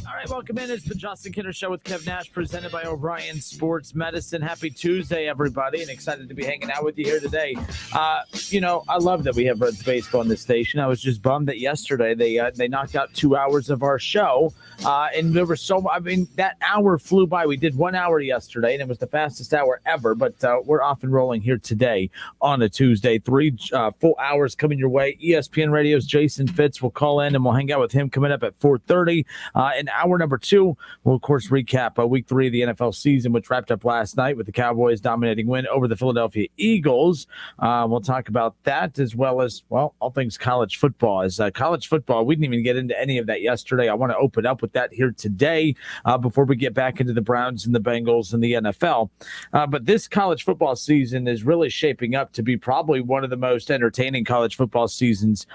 All right, welcome in. It's the Justin Kinner Show with Kev Nash, presented by Orion Sports Medicine. Happy Tuesday, everybody, and excited to be hanging out with you here today. I love that we have Reds baseball on this station. I was just bummed that yesterday they knocked out 2 hours of our show, and there was that hour flew by. We did 1 hour yesterday, and it was the fastest hour ever, but we're off and rolling here today on a Tuesday. 3 full hours coming your way. ESPN Radio's Jason Fitz will call in, and we'll hang out with him coming up at 4:30. In hour number 2, we'll, of course, recap week 3 of the NFL season, which wrapped up last night with the Cowboys' dominating win over the Philadelphia Eagles. We'll talk about that as well as, well, all things college football. As college football, we didn't even get into any of that yesterday. I want to open up with that here today before we get back into the Browns and the Bengals and the NFL. But this college football season is really shaping up to be probably one of the most entertaining college football seasons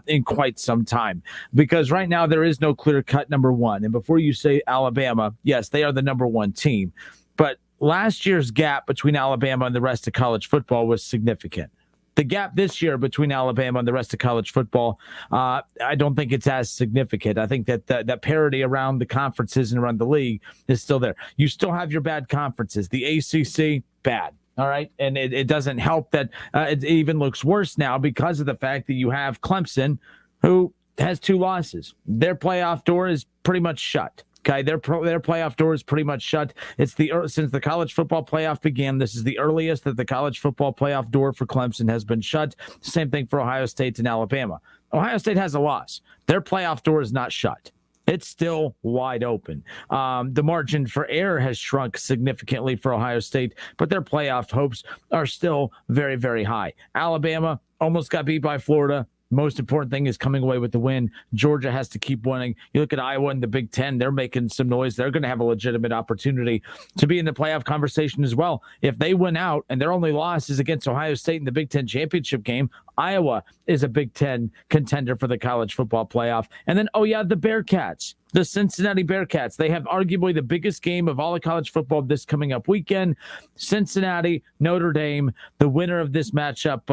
in quite some time, because right now there is no clear-cut number one. And before you say Alabama, yes, they are the number one team. But last year's gap between Alabama and the rest of college football was significant. The gap this year between Alabama and the rest of college football, I don't think it's as significant. I think that that parity around the conferences and around the league is still there. You still have your bad conferences. The ACC, bad. All right. And it doesn't help that it even looks worse now because of the fact that you have Clemson, who has 2 losses. Their playoff door is pretty much shut. Okay, their playoff door is pretty much shut. It's since the college football playoff began, this is the earliest that the college football playoff door for Clemson has been shut. Same thing for Ohio State and Alabama. Ohio State has a loss. Their playoff door is not shut. It's still wide open. The margin for error has shrunk significantly for Ohio State, but their playoff hopes are still very, very high. Alabama almost got beat by Florida. Most important thing is coming away with the win. Georgia has to keep winning. You look at Iowa and the Big Ten, they're making some noise. They're going to have a legitimate opportunity to be in the playoff conversation as well. If they win out and their only loss is against Ohio State in the Big Ten championship game, Iowa is a Big Ten contender for the college football playoff. And then, the Bearcats. The Cincinnati Bearcats. They have arguably the biggest game of all of college football this coming up weekend. Cincinnati, Notre Dame, the winner of this matchup,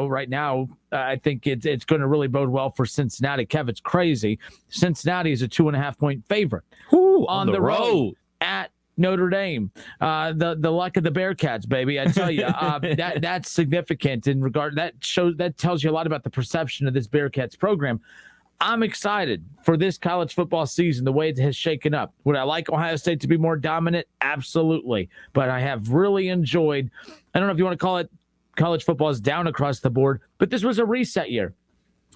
right now, I think it's going to really bode well for Cincinnati. Kev, it's crazy. Cincinnati is a 2.5-point favorite. On the road at Notre Dame. The luck of the Bearcats, baby. I tell you, that's significant in regard. That tells you a lot about the perception of this Bearcats program. I'm excited for this college football season, the way it has shaken up. Would I like Ohio State to be more dominant? Absolutely. But I have really enjoyed, I don't know if you want to call it college football is down across the board, but this was a reset year.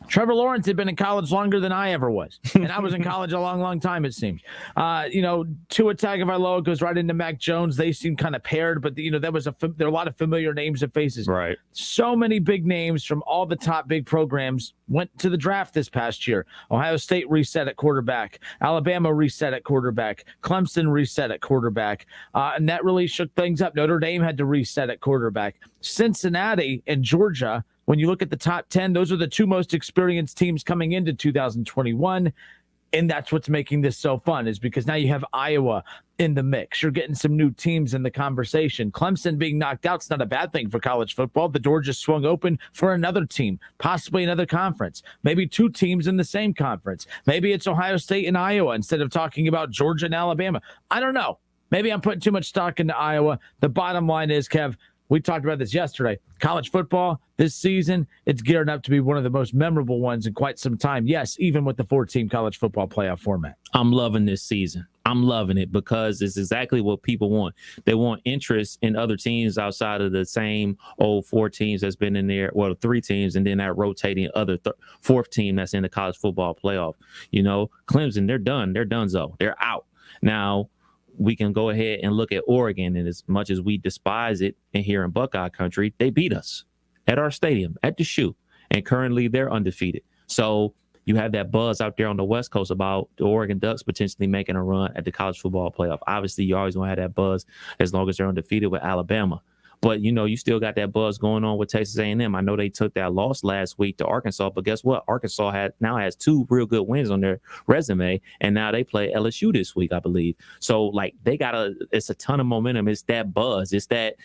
Trevor Lawrence had been in college longer than I ever was, and I was in college a long, long time, it seems. Tua Tagovailoa goes right into Mac Jones. They seem kind of paired, but there are a lot of familiar names and faces. Right. So many big names from all the top big programs went to the draft this past year. Ohio State reset at quarterback. Alabama reset at quarterback. Clemson reset at quarterback. And that really shook things up. Notre Dame had to reset at quarterback. Cincinnati and Georgia, when you look at the top 10, those are the 2 most experienced teams coming into 2021. And that's what's making this so fun, is because now you have Iowa in the mix. You're getting some new teams in the conversation. Clemson being knocked out is not a bad thing for college football. The door just swung open for another team, possibly another conference, maybe 2 teams in the same conference. Maybe it's Ohio State and Iowa instead of talking about Georgia and Alabama. I don't know. Maybe I'm putting too much stock into Iowa. The bottom line is, Kev, we talked about this yesterday. College football this season, it's gearing up to be one of the most memorable ones in quite some time. Yes, even with the 4-team college football playoff format. I'm loving this season. I'm loving it because it's exactly what people want. They want interest in other teams outside of the same old 4 teams that's been in there, 3 teams, and then that rotating other 4th team that's in the college football playoff. Clemson, they're done. They're donezo. They're out. Now, we can go ahead and look at Oregon, and as much as we despise it and here in Buckeye country, they beat us at our stadium, at the Shoe, and currently they're undefeated. So you have that buzz out there on the West Coast about the Oregon Ducks potentially making a run at the college football playoff. Obviously, you always want to have that buzz as long as they're undefeated with Alabama. But, you still got that buzz going on with Texas A&M. I know they took that loss last week to Arkansas, but guess what? Arkansas now has 2 real good wins on their resume, and now they play LSU this week, I believe. So, like, it's a ton of momentum. It's that buzz. It's that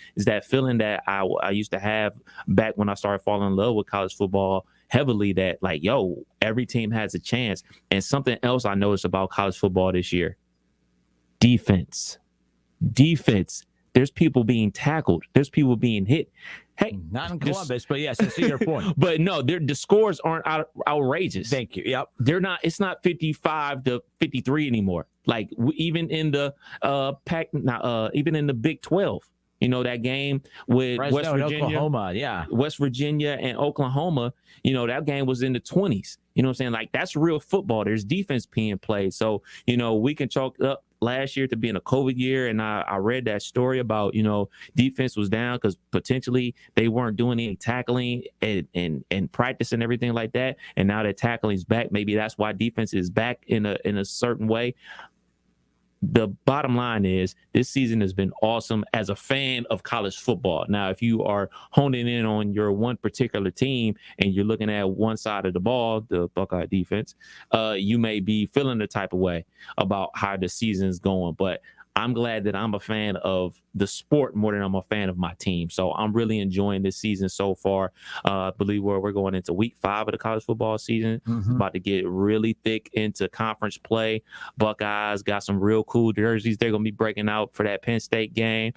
feeling that I used to have back when I started falling in love with college football heavily, that, like, yo, every team has a chance. And something else I noticed about college football this year, defense. There's people being tackled. There's people being hit. Hey, not in Columbus, but yes, I see your point. But no, the scores aren't outrageous. Thank you. Yep, they're not. It's not 55-53 anymore. Like even in the even in the Big 12. That game with Fresno West Virginia, Oklahoma, West Virginia and Oklahoma, that game was in the 20s. You know what I'm saying? Like, that's real football. There's defense being played. So, we can chalk up last year to being a COVID year. And I read that story about, defense was down because potentially they weren't doing any tackling and practice and everything like that. And now that tackling is back. Maybe that's why defense is back in a certain way. The bottom line is this season has been awesome as a fan of college football. Now, if you are honing in on your one particular team and you're looking at one side of the ball, the Buckeye defense, you may be feeling the type of way about how the season's going. But I'm glad that I'm a fan of the sport more than I'm a fan of my team. So I'm really enjoying this season so far. I believe we're going into week 5 of the college football season. It's about to get really thick into conference play. Buckeyes got some real cool jerseys they're going to be breaking out for that Penn State game.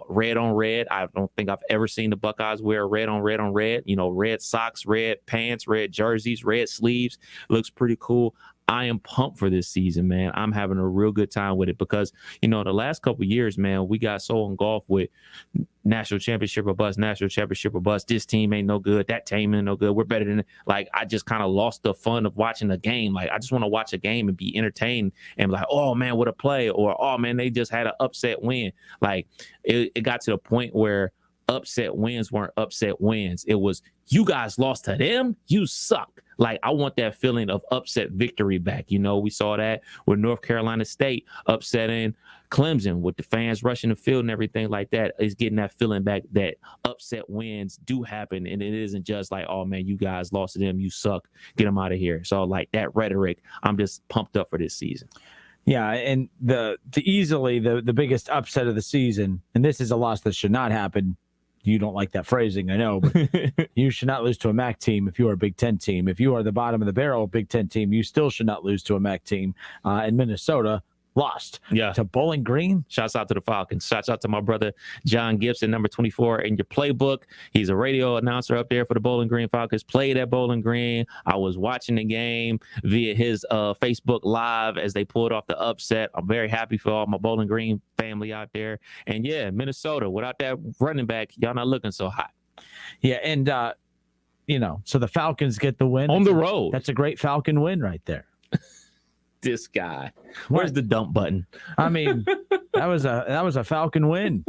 Red on red. I don't think I've ever seen the Buckeyes wear red on red on red. Red socks, red pants, red jerseys, red sleeves. Looks pretty cool. I am pumped for this season, man. I'm having a real good time with it because, the last couple of years, man, we got so engulfed with national championship or bust, national championship or bust. This team ain't no good. That team ain't no good. We're better than, I just kind of lost the fun of watching a game. Like, I just want to watch a game and be entertained and be like, oh, man, what a play. Or, oh, man, they just had an upset win. Like, it got to the point where upset wins weren't upset wins. It was, you guys lost to them. You suck. Like, I want that feeling of upset victory back. We saw that with North Carolina State upsetting Clemson with the fans rushing the field and everything like that. Is getting that feeling back that upset wins do happen. And it isn't just like, oh, man, you guys lost to them. You suck. Get them out of here. So, like, that rhetoric, I'm just pumped up for this season. Yeah, and the biggest upset of the season, and this is a loss that should not happen. You don't like that phrasing, I know, but you should not lose to a MAC team if you are a Big Ten team. If you are the bottom of the barrel Big Ten team, you still should not lose to a MAC team. And Minnesota lost to Bowling Green. Shouts out to the Falcons. Shouts out to my brother John Gibson, number 24 in your playbook. He's a radio announcer up there for the Bowling Green Falcons. Played at Bowling Green. I was watching the game via his Facebook Live as they pulled off the upset. I'm very happy for all my Bowling Green family out there. And yeah, Minnesota, without that running back, y'all not looking so hot. Yeah, and so the Falcons get the win on the road. That's a great Falcon win right there. This guy. Where's the dump button? I mean, that was a Falcon win.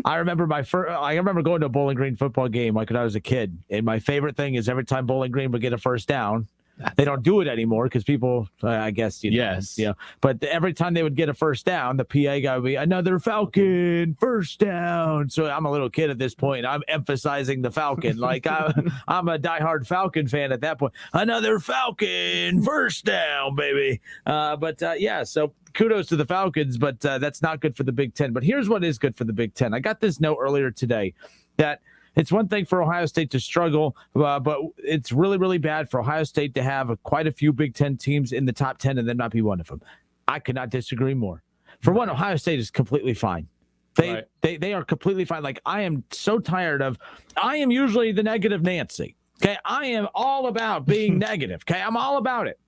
I remember going to a Bowling Green football game like when I was a kid, and my favorite thing is every time Bowling Green would get a first down. They don't do it anymore because people, I guess, yes. But every time they would get a first down, the PA guy would be, another Falcon, first down. So I'm a little kid at this point. I'm emphasizing the Falcon. Like, I'm a diehard Falcon fan at that point. Another Falcon, first down, baby. So kudos to the Falcons, but that's not good for the Big Ten. But here's what is good for the Big Ten. I got this note earlier today that it's one thing for Ohio State to struggle, but it's really, really bad for Ohio State to have quite a few Big Ten teams in the top 10 and then not be one of them. I could not disagree more. For one, Ohio State is completely fine. They are completely fine. Like, I am so tired of – I am usually the negative Nancy. Okay, I am all about being negative. Okay, I'm all about it.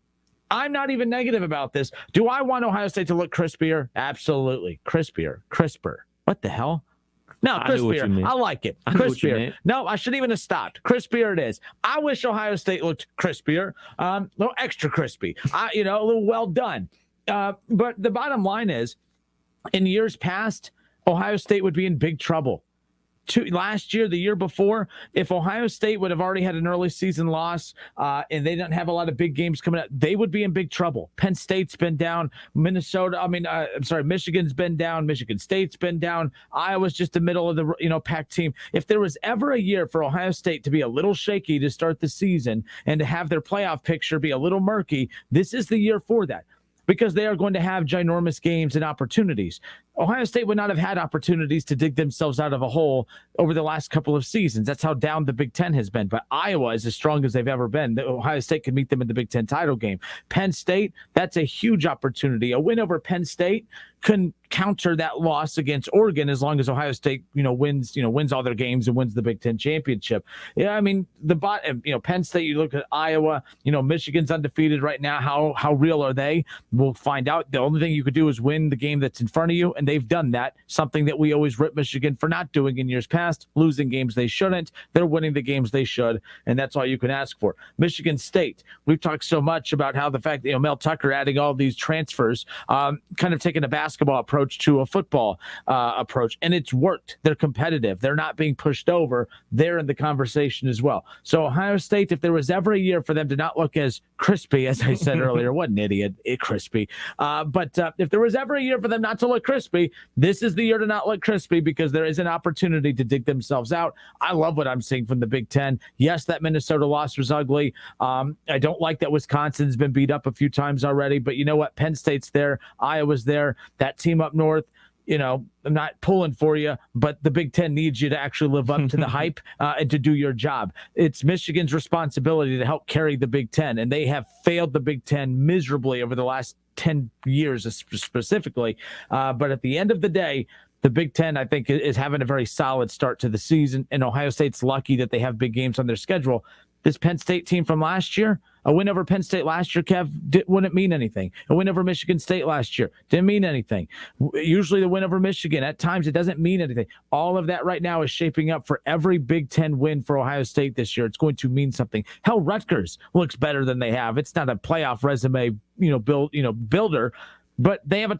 I'm not even negative about this. Do I want Ohio State to look crispier? Absolutely. Crisper. What the hell? No, crispier. I like it. Crispier. No, I shouldn't even have stopped. Crispier it is. I wish Ohio State looked crispier, a little extra crispy, a little well done. But the bottom line is, in years past, Ohio State would be in big trouble last year, the year before, if Ohio State would have already had an early season loss and they didn't have a lot of big games coming up, they would be in big trouble. Penn State's been down. Michigan's been down. Michigan State's been down. Iowa's just the middle of the packed team. If there was ever a year for Ohio State to be a little shaky to start the season and to have their playoff picture be a little murky, this is the year for that. Because they are going to have ginormous games and opportunities. Ohio State would not have had opportunities to dig themselves out of a hole over the last couple of seasons. That's how down the Big Ten has been. But Iowa is as strong as they've ever been. Ohio State could meet them in the Big Ten title game. Penn State, that's a huge opportunity. A win over Penn State can counter that loss against Oregon as long as Ohio State, wins all their games and wins the Big Ten championship. Yeah, I mean, Penn State, you look at Iowa, Michigan's undefeated right now. How real are they? We'll find out. The only thing you could do is win the game that's in front of you, and they've done that, something that we always rip Michigan for not doing in years past, losing games they shouldn't. They're winning the games they should, and that's all you can ask for. Michigan State, we've talked so much about how the fact that Mel Tucker adding all these transfers, kind of taking a basketball approach to a football approach, and it's worked. They're competitive. They're not being pushed over. They're in the conversation as well. So Ohio State, if there was ever a year for them to not look as crispy, as I said earlier, what an idiot, crispy. But if there was ever a year for them not to look crispy, this is the year to not look crispy because there is an opportunity to dig themselves out. I love what I'm seeing from the Big Ten. Yes, that Minnesota loss was ugly. I don't like that Wisconsin's been beat up a few times already, but you know what? Penn State's there. Iowa's there. That team up north, I'm not pulling for you, but the Big Ten needs you to actually live up to the hype and to do your job. It's Michigan's responsibility to help carry the Big Ten, and they have failed the Big Ten miserably over the last 10 years specifically. But at the end of the day, the Big Ten, I think, is having a very solid start to the season, and Ohio State's lucky that they have big games on their schedule. This Penn State team from last year, a win over Penn State last year, Kev, wouldn't mean anything. A win over Michigan State last year didn't mean anything. Usually the win over Michigan, at times it doesn't mean anything. All of that right now is shaping up for every Big Ten win for Ohio State this year. It's going to mean something. Hell, Rutgers looks better than they have. It's not a playoff resume, builder. But they have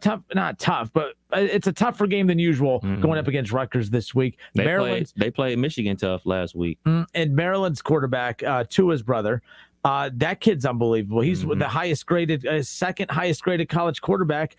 but it's a tougher game than usual going up against Rutgers this week. They played Michigan tough last week. And Maryland's quarterback, Tua's brother, that kid's unbelievable. He's the highest graded, second highest graded college quarterback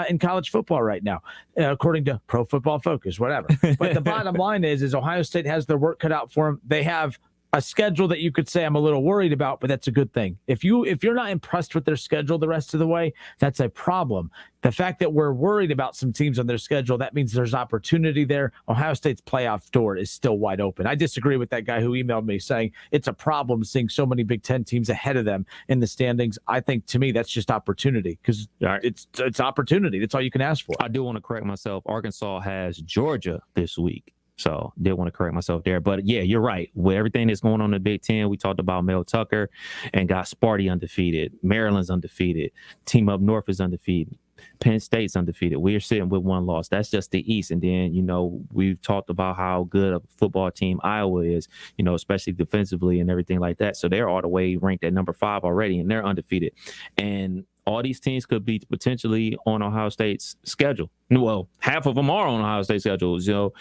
in college football right now, according to Pro Football Focus, whatever. But the bottom line is Ohio State has their work cut out for them. They have a schedule that you could say I'm a little worried about, but that's a good thing. If you're not impressed with their schedule the rest of the way, that's a problem. The fact that we're worried about some teams on their schedule, that means there's opportunity there. Ohio State's playoff door is still wide open. I disagree with that guy who emailed me saying it's a problem seeing so many Big Ten teams ahead of them in the standings. I think, to me, that's just opportunity because it's opportunity. That's all you can ask for. I do want to correct myself. Arkansas has Georgia this week. So did want to correct myself there. But yeah, you're right. With everything that's going on in the Big Ten, we talked about Mel Tucker and got Sparty undefeated. Maryland's undefeated. Team up north is undefeated. Penn State's undefeated. We're sitting with one loss. That's just the East. And then, we've talked about how good a football team Iowa is, especially defensively and everything like that. So they're all the way ranked at number 5 already, and they're undefeated. And all these teams could be potentially on Ohio State's schedule. Well, half of them are on Ohio State schedules. You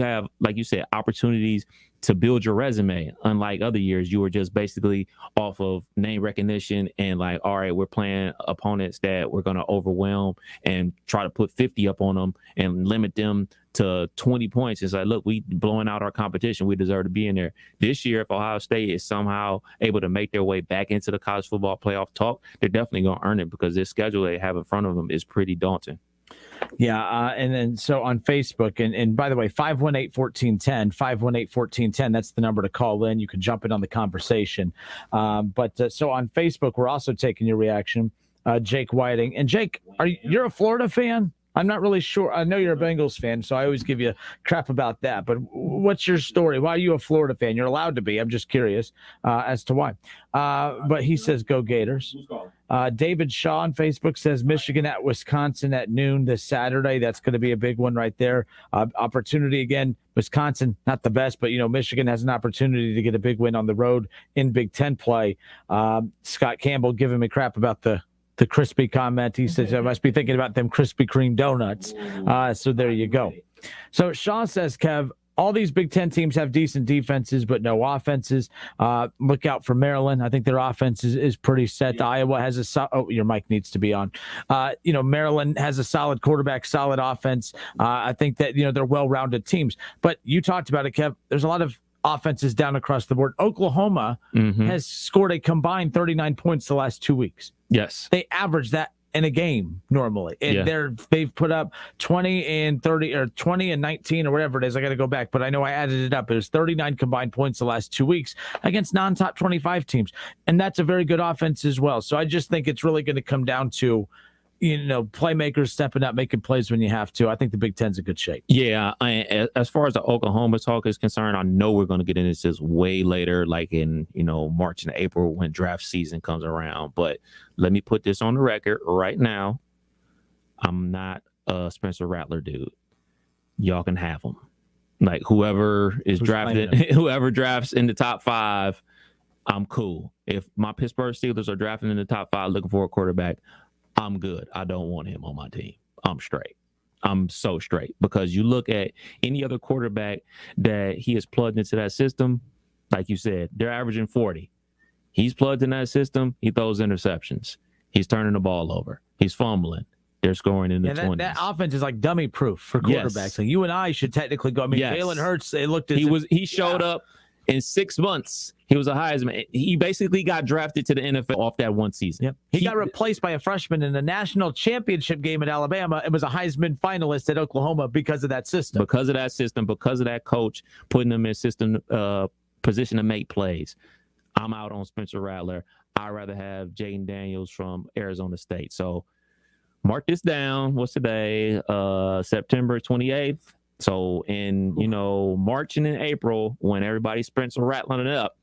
have, like you said, opportunities to build your resume. Unlike other years, you were just basically off of name recognition and like, all right, we're playing opponents that we're going to overwhelm and try to put 50 up on them and limit them to 20 points. It's like, look, we blowing out our competition. We deserve to be in there. This year, if Ohio State is somehow able to make their way back into the college football playoff talk, they're definitely going to earn it because this schedule they have in front of them is pretty daunting. Yeah, and then so on Facebook, and by the way, 518-1410, 518-1410, that's the number to call in. You can jump in on the conversation. But so on Facebook, we're also taking your reaction. Jake Whiting. And Jake, you're a Florida fan? I'm not really sure. I know you're a Bengals fan, so I always give you crap about that. But what's your story? Why are you a Florida fan? You're allowed to be. I'm just curious as to why. But he says, go Gators. David Shaw on Facebook says Michigan at Wisconsin at noon this Saturday. That's going to be a big one right there. Opportunity again. Wisconsin, not the best, but, Michigan has an opportunity to get a big win on the road in Big Ten play. Scott Campbell giving me crap about the crispy comment. He says, I must be thinking about them Krispy Kreme donuts. So there you go. So Shaw says, Kev, all these Big Ten teams have decent defenses, but no offenses. Look out for Maryland. I think their offense is pretty set. Yeah. Iowa has your mic needs to be on. Maryland has a solid quarterback, solid offense. I think that, they're well-rounded teams. But you talked about it, Kev. There's a lot of offenses down across the board. Oklahoma has scored a combined 39 points the last 2 weeks. Yes. They average that in a game normally. And they've put up 20 and 30 or 20 and 19 or whatever it is. I got to go back, but I know I added it up. It was 39 combined points the last 2 weeks against non-top 25 teams. And that's a very good offense as well. So I just think it's really going to come down to, playmakers stepping up, making plays when you have to. I think the Big Ten's in good shape. Yeah. As far as the Oklahoma talk is concerned, I know we're going to get into this way later, like in, March and April when draft season comes around. But let me put this on the record right now. I'm not a Spencer Rattler dude. Y'all can have him. Like whoever is drafted, whoever drafts in the top 5, I'm cool. If my Pittsburgh Steelers are drafting in the top 5 looking for a quarterback, I'm good. I don't want him on my team. I'm straight. I'm so straight because you look at any other quarterback that he has plugged into that system, like you said, they're averaging 40. He's plugged in that system. He throws interceptions. He's turning the ball over. He's fumbling. They're scoring in the 20s. That offense is like dummy proof for quarterbacks. Yes. Like you and I should technically go. I mean, Jalen Hurts. It looked as he showed up in 6 months. He was a Heisman. He basically got drafted to the NFL off that one season. Yep. He got replaced by a freshman in the national championship game at Alabama and was a Heisman finalist at Oklahoma because of that system. Because of that system, because of that coach putting him in system position to make plays. I'm out on Spencer Rattler. I'd rather have Jaden Daniels from Arizona State. So mark this down. What's today? September 28th. So in, March and in April, when everybody Spencer rattling it up,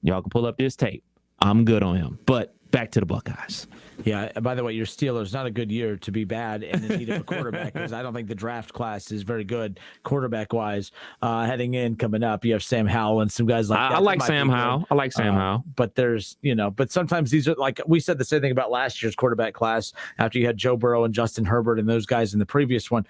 y'all can pull up this tape. I'm good on him. But back to the Buckeyes. Yeah, by the way, your Steelers, not a good year to be bad and in need of a quarterback because I don't think the draft class is very good quarterback-wise. Heading in, coming up, you have Sam Howell and some guys like that. I like Sam Howell. I like Sam Howell. But there's, but sometimes these are like, we said the same thing about last year's quarterback class after you had Joe Burrow and Justin Herbert and those guys in the previous one.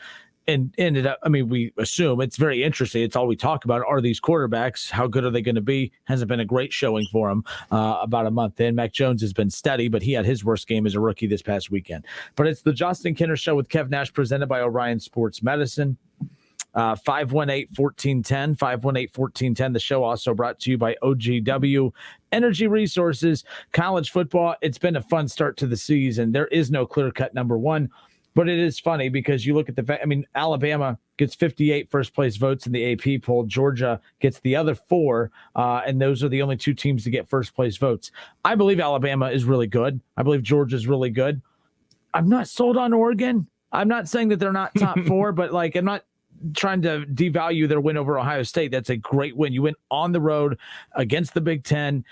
And ended up, we assume it's very interesting. It's all we talk about. Are these quarterbacks? How good are they going to be? Hasn't been a great showing for him about a month in. Mac Jones has been steady, but he had his worst game as a rookie this past weekend. But it's the Justin Kinner Show with Kev Nash presented by Orion Sports Medicine. 518-1410, 518-1410. The show also brought to you by OGW Energy Resources. College football, it's been a fun start to the season. There is no clear-cut number one. But it is funny because you look at Alabama gets 58 first-place votes in the AP poll. Georgia gets the other 4, and those are the only 2 teams to get first-place votes. I believe Alabama is really good. I believe Georgia is really good. I'm not sold on Oregon. I'm not saying that they're not top 4, but, I'm not trying to devalue their win over Ohio State. That's a great win. You went on the road against the Big Ten.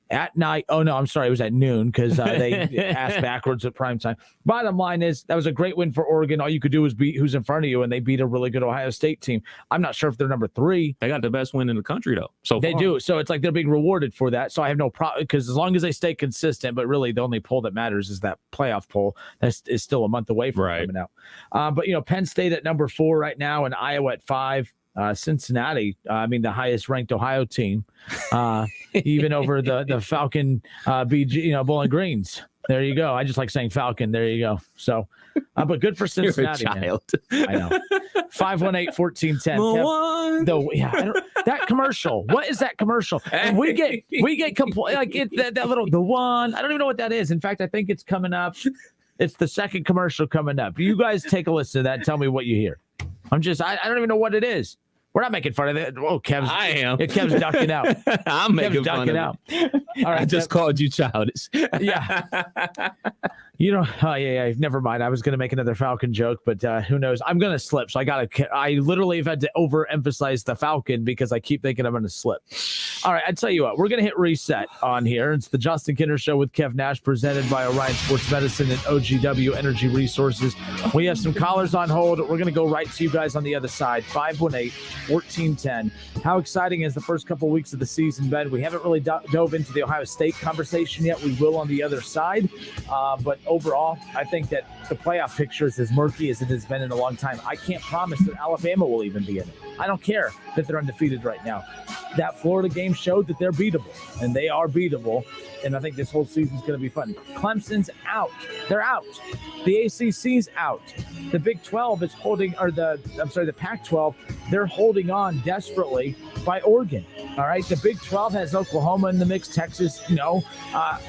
At night. Oh, no, I'm sorry. It was at noon because they asked backwards at prime time. Bottom line is that was a great win for Oregon. All you could do was beat who's in front of you, and they beat a really good Ohio State team. I'm not sure if they're number 3. They got the best win in the country, though. So they do. So it's like they're being rewarded for that. So I have no problem because as long as they stay consistent, but really the only poll that matters is that playoff poll that is still a month away from coming out. But, Penn State at number 4 right now and Iowa at 5. Cincinnati, the highest ranked Ohio team, even over the Falcon BG, Bowling Greens. There you go. I just like saying Falcon. There you go. So, but good for Cincinnati. You're a child. I know. 518-1410. That commercial. What is that commercial? And we get that little the one. I don't even know what that is. In fact, I think it's coming up. It's the second commercial coming up. You guys take a listen to that and tell me what you hear. I don't even know what it is. We're not making fun of it. Oh, I am. Kev's ducking out. I'm making fun of out. All right, I just called you childish. Yeah. Oh yeah. Never mind. I was going to make another Falcon joke, but who knows? I'm going to slip. So I literally have had to overemphasize the Falcon because I keep thinking I'm going to slip. All right. I tell you what, we're going to hit reset on here. It's the Justin Kinner Show with Kev Nash presented by Orion Sports Medicine and OGW Energy Resources. We have some callers on hold. We're going to go right to you guys on the other side. 518-1410. How exciting has the first couple weeks of the season been? We haven't really dove into the Ohio State conversation yet. We will on the other side. But overall, I think that the playoff picture is as murky as it has been in a long time. I can't promise that Alabama will even be in it. I don't care that they're undefeated right now. That Florida game showed that they're beatable, and they are beatable. And I think this whole season's going to be fun. Clemson's out. They're out. The ACC's out. The Big 12 is holding, or the Pac-12, they're holding on desperately by Oregon. All right. The Big 12 has Oklahoma in the mix, Texas, but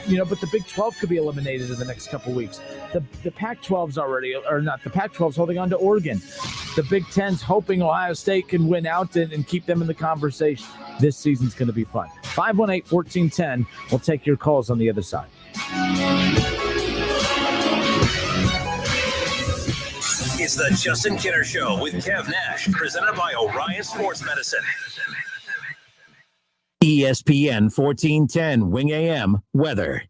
the Big 12 could be eliminated in the next couple weeks. The Pac-12's already, or not, the Pac-12's holding on to Oregon. The Big 10's hoping Ohio State can win out and keep them in the conversation. This season's going to be fun. 518-1410. We'll take your calls on the other side. It's the Justin Kinner Show with Kev Nash, presented by Orion Sports Medicine. ESPN 1410 Wing AM weather.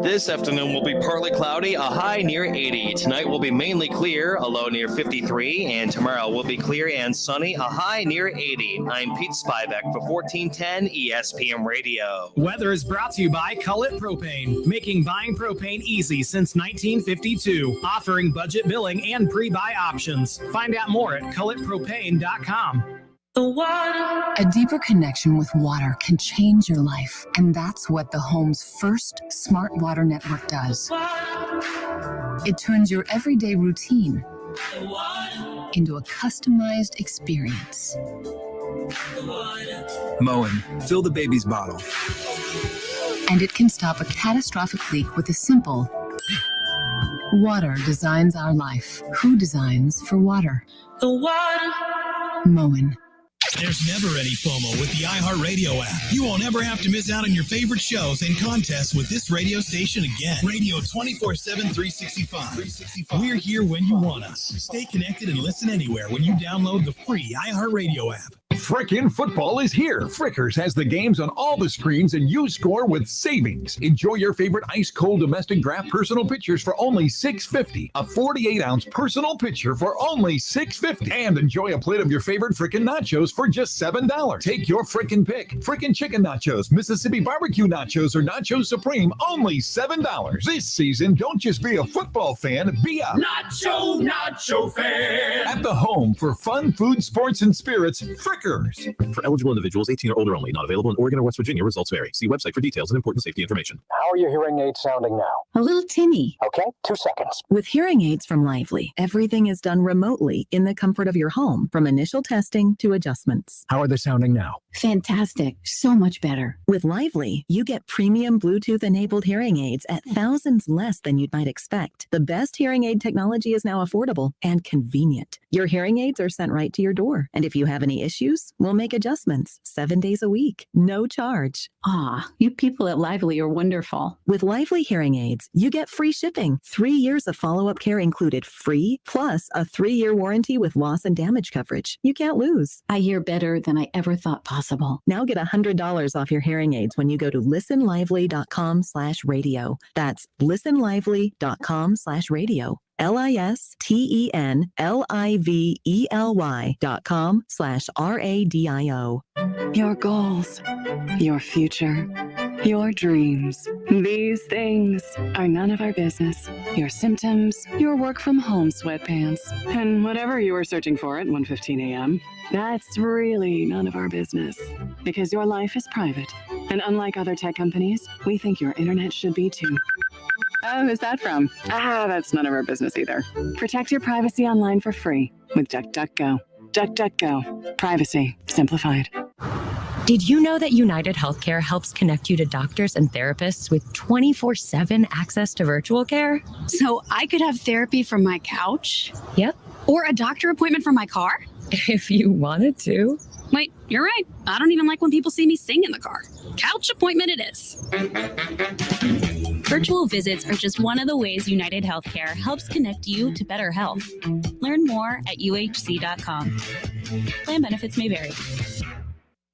This afternoon will be partly cloudy, a high near 80. Tonight will be mainly clear, a low near 53, and tomorrow will be clear and sunny, a high near 80. I'm Pete Spivak for 1410 ESPN Radio. Weather is brought to you by Cullet Propane, making buying propane easy since 1952, offering budget billing and pre-buy options. Find out more at culletpropane.com. A deeper connection with water can change your life, and that's what the home's first smart water network does. It turns your everyday routine into a customized experience. Mowing. Fill the baby's bottle. And it can stop a catastrophic leak with a simple water designs our life. Who designs for water? Mowing. There's never any FOMO with the iHeartRadio app. You won't ever have to miss out on your favorite shows and contests with this radio station again. Radio 24/7, 365. We're here when you want us. Stay connected and listen anywhere when you download the free iHeartRadio app. Frickin' football is here. Frickers has the games on all the screens, and you score with savings. Enjoy your favorite ice-cold domestic draft personal pitchers for only $6.50. A 48-ounce personal pitcher for only $6.50. And enjoy a plate of your favorite frickin' nachos for just $7. Take your frickin' pick. Frickin' chicken nachos, Mississippi barbecue nachos, or Nacho Supreme, only $7. This season, don't just be a football fan, be a Nacho fan. At the home for fun, food, sports, and spirits, Frickers. For eligible individuals 18 or older only. Not available in Oregon or West Virginia. Results vary. See website for details and important safety information. How are your hearing aids sounding now? A little tinny. Okay, 2 seconds. With hearing aids from Lively, everything is done remotely in the comfort of your home, from initial testing to adjustments. How are they sounding now? Fantastic. So much better. With Lively, you get premium Bluetooth-enabled hearing aids at thousands less than you'd might expect. The best hearing aid technology is now affordable and convenient. Your hearing aids are sent right to your door. And if you have any issues, we'll make adjustments 7 days a week. No charge. Ah, you people at Lively are wonderful. With Lively hearing aids, you get free shipping, 3 years of follow-up care included free, plus a 3-year warranty with loss and damage coverage. You can't lose. I hear better than I ever thought possible. Now get $100 off your hearing aids when you go to listenlively.com/radio. That's listenlively.com/radio. listenlively.com/radio. Your goals, your future, your dreams. These things are none of our business. Your symptoms, your work from home sweatpants, and whatever you were searching for at 1:15 a.m. That's really none of our business, because your life is private. And unlike other tech companies, we think your internet should be too. Oh, who's that from? That's none of our business either. Protect your privacy online for free with DuckDuckGo. DuckDuckGo. Privacy simplified. Did you know that United Healthcare helps connect you to doctors and therapists with 24/7 access to virtual care? So I could have therapy from my couch? Yep. Or a doctor appointment from my car? If you wanted to. Wait, you're right. I don't even like when people see me sing in the car. Couch appointment it is. Virtual visits are just one of the ways United Healthcare helps connect you to better health. Learn more at uhc.com. Plan benefits may vary.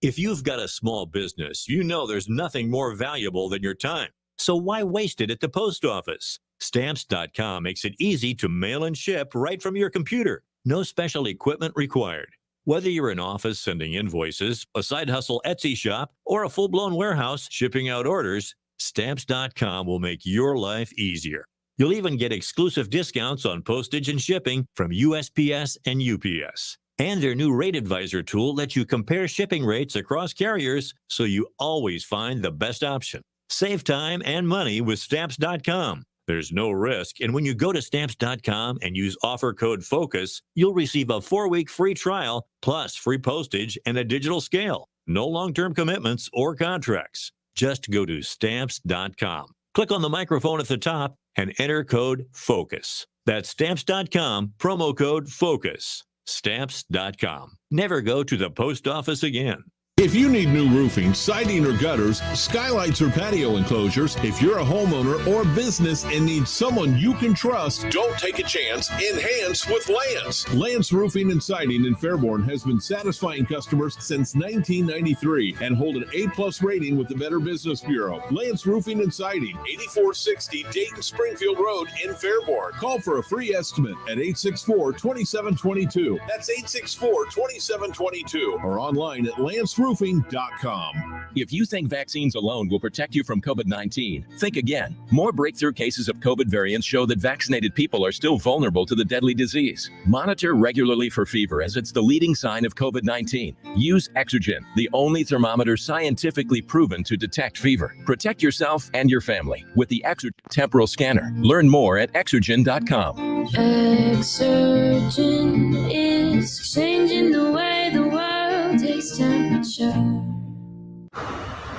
If you've got a small business, you know there's nothing more valuable than your time. So why waste it at the post office? Stamps.com makes it easy to mail and ship right from your computer. No special equipment required. Whether you're an office sending invoices, a side hustle Etsy shop, or a full-blown warehouse shipping out orders, Stamps.com will make your life easier. You'll even get exclusive discounts on postage and shipping from USPS and UPS. And their new Rate Advisor tool lets you compare shipping rates across carriers so you always find the best option. Save time and money with Stamps.com. There's no risk, and when you go to Stamps.com and use offer code FOCUS, you'll receive a 4-week free trial plus free postage and a digital scale. No long-term commitments or contracts. Just go to Stamps.com. Click on the microphone at the top and enter code FOCUS. That's Stamps.com, promo code FOCUS. Stamps.com. Never go to the post office again. If you need new roofing, siding, or gutters, skylights, or patio enclosures, if you're a homeowner or business and need someone you can trust, don't take a chance. Enhance with Lance. Lance Roofing and Siding in Fairborn has been satisfying customers since 1993 and hold an A+ rating with the Better Business Bureau. Lance Roofing and Siding, 8460 Dayton Springfield Road in Fairborn. Call for a free estimate at 864-2722. That's 864-2722 or online at lanceroofing.com. If you think vaccines alone will protect you from COVID-19, think again. More breakthrough cases of COVID variants show that vaccinated people are still vulnerable to the deadly disease. Monitor regularly for fever, as it's the leading sign of COVID-19. Use Exergen, the only thermometer scientifically proven to detect fever. Protect yourself and your family with the Exergen temporal scanner. Learn more at Exergen.com. Exergen is changing the way the world takes temperature.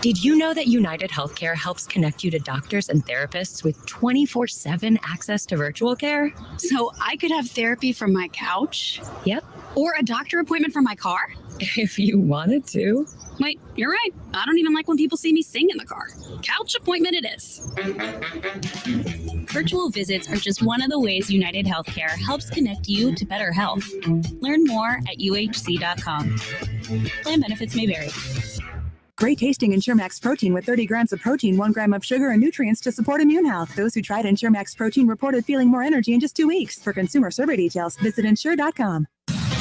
Did you know that United Healthcare helps connect you to doctors and therapists with 24/7 access to virtual care? So I could have therapy from my couch? Yep. Or a doctor appointment from my car? If you wanted to. Wait, you're right. I don't even like when people see me sing in the car. Couch appointment it is. Virtual visits are just one of the ways United Healthcare helps connect you to better health. Learn more at uhc.com. Plan benefits may vary. Great tasting Ensure Max protein with 30 grams of protein, 1 gram of sugar, and nutrients to support immune health. Those who tried Ensure Max protein reported feeling more energy in just 2 weeks. For consumer survey details, visit Ensure.com.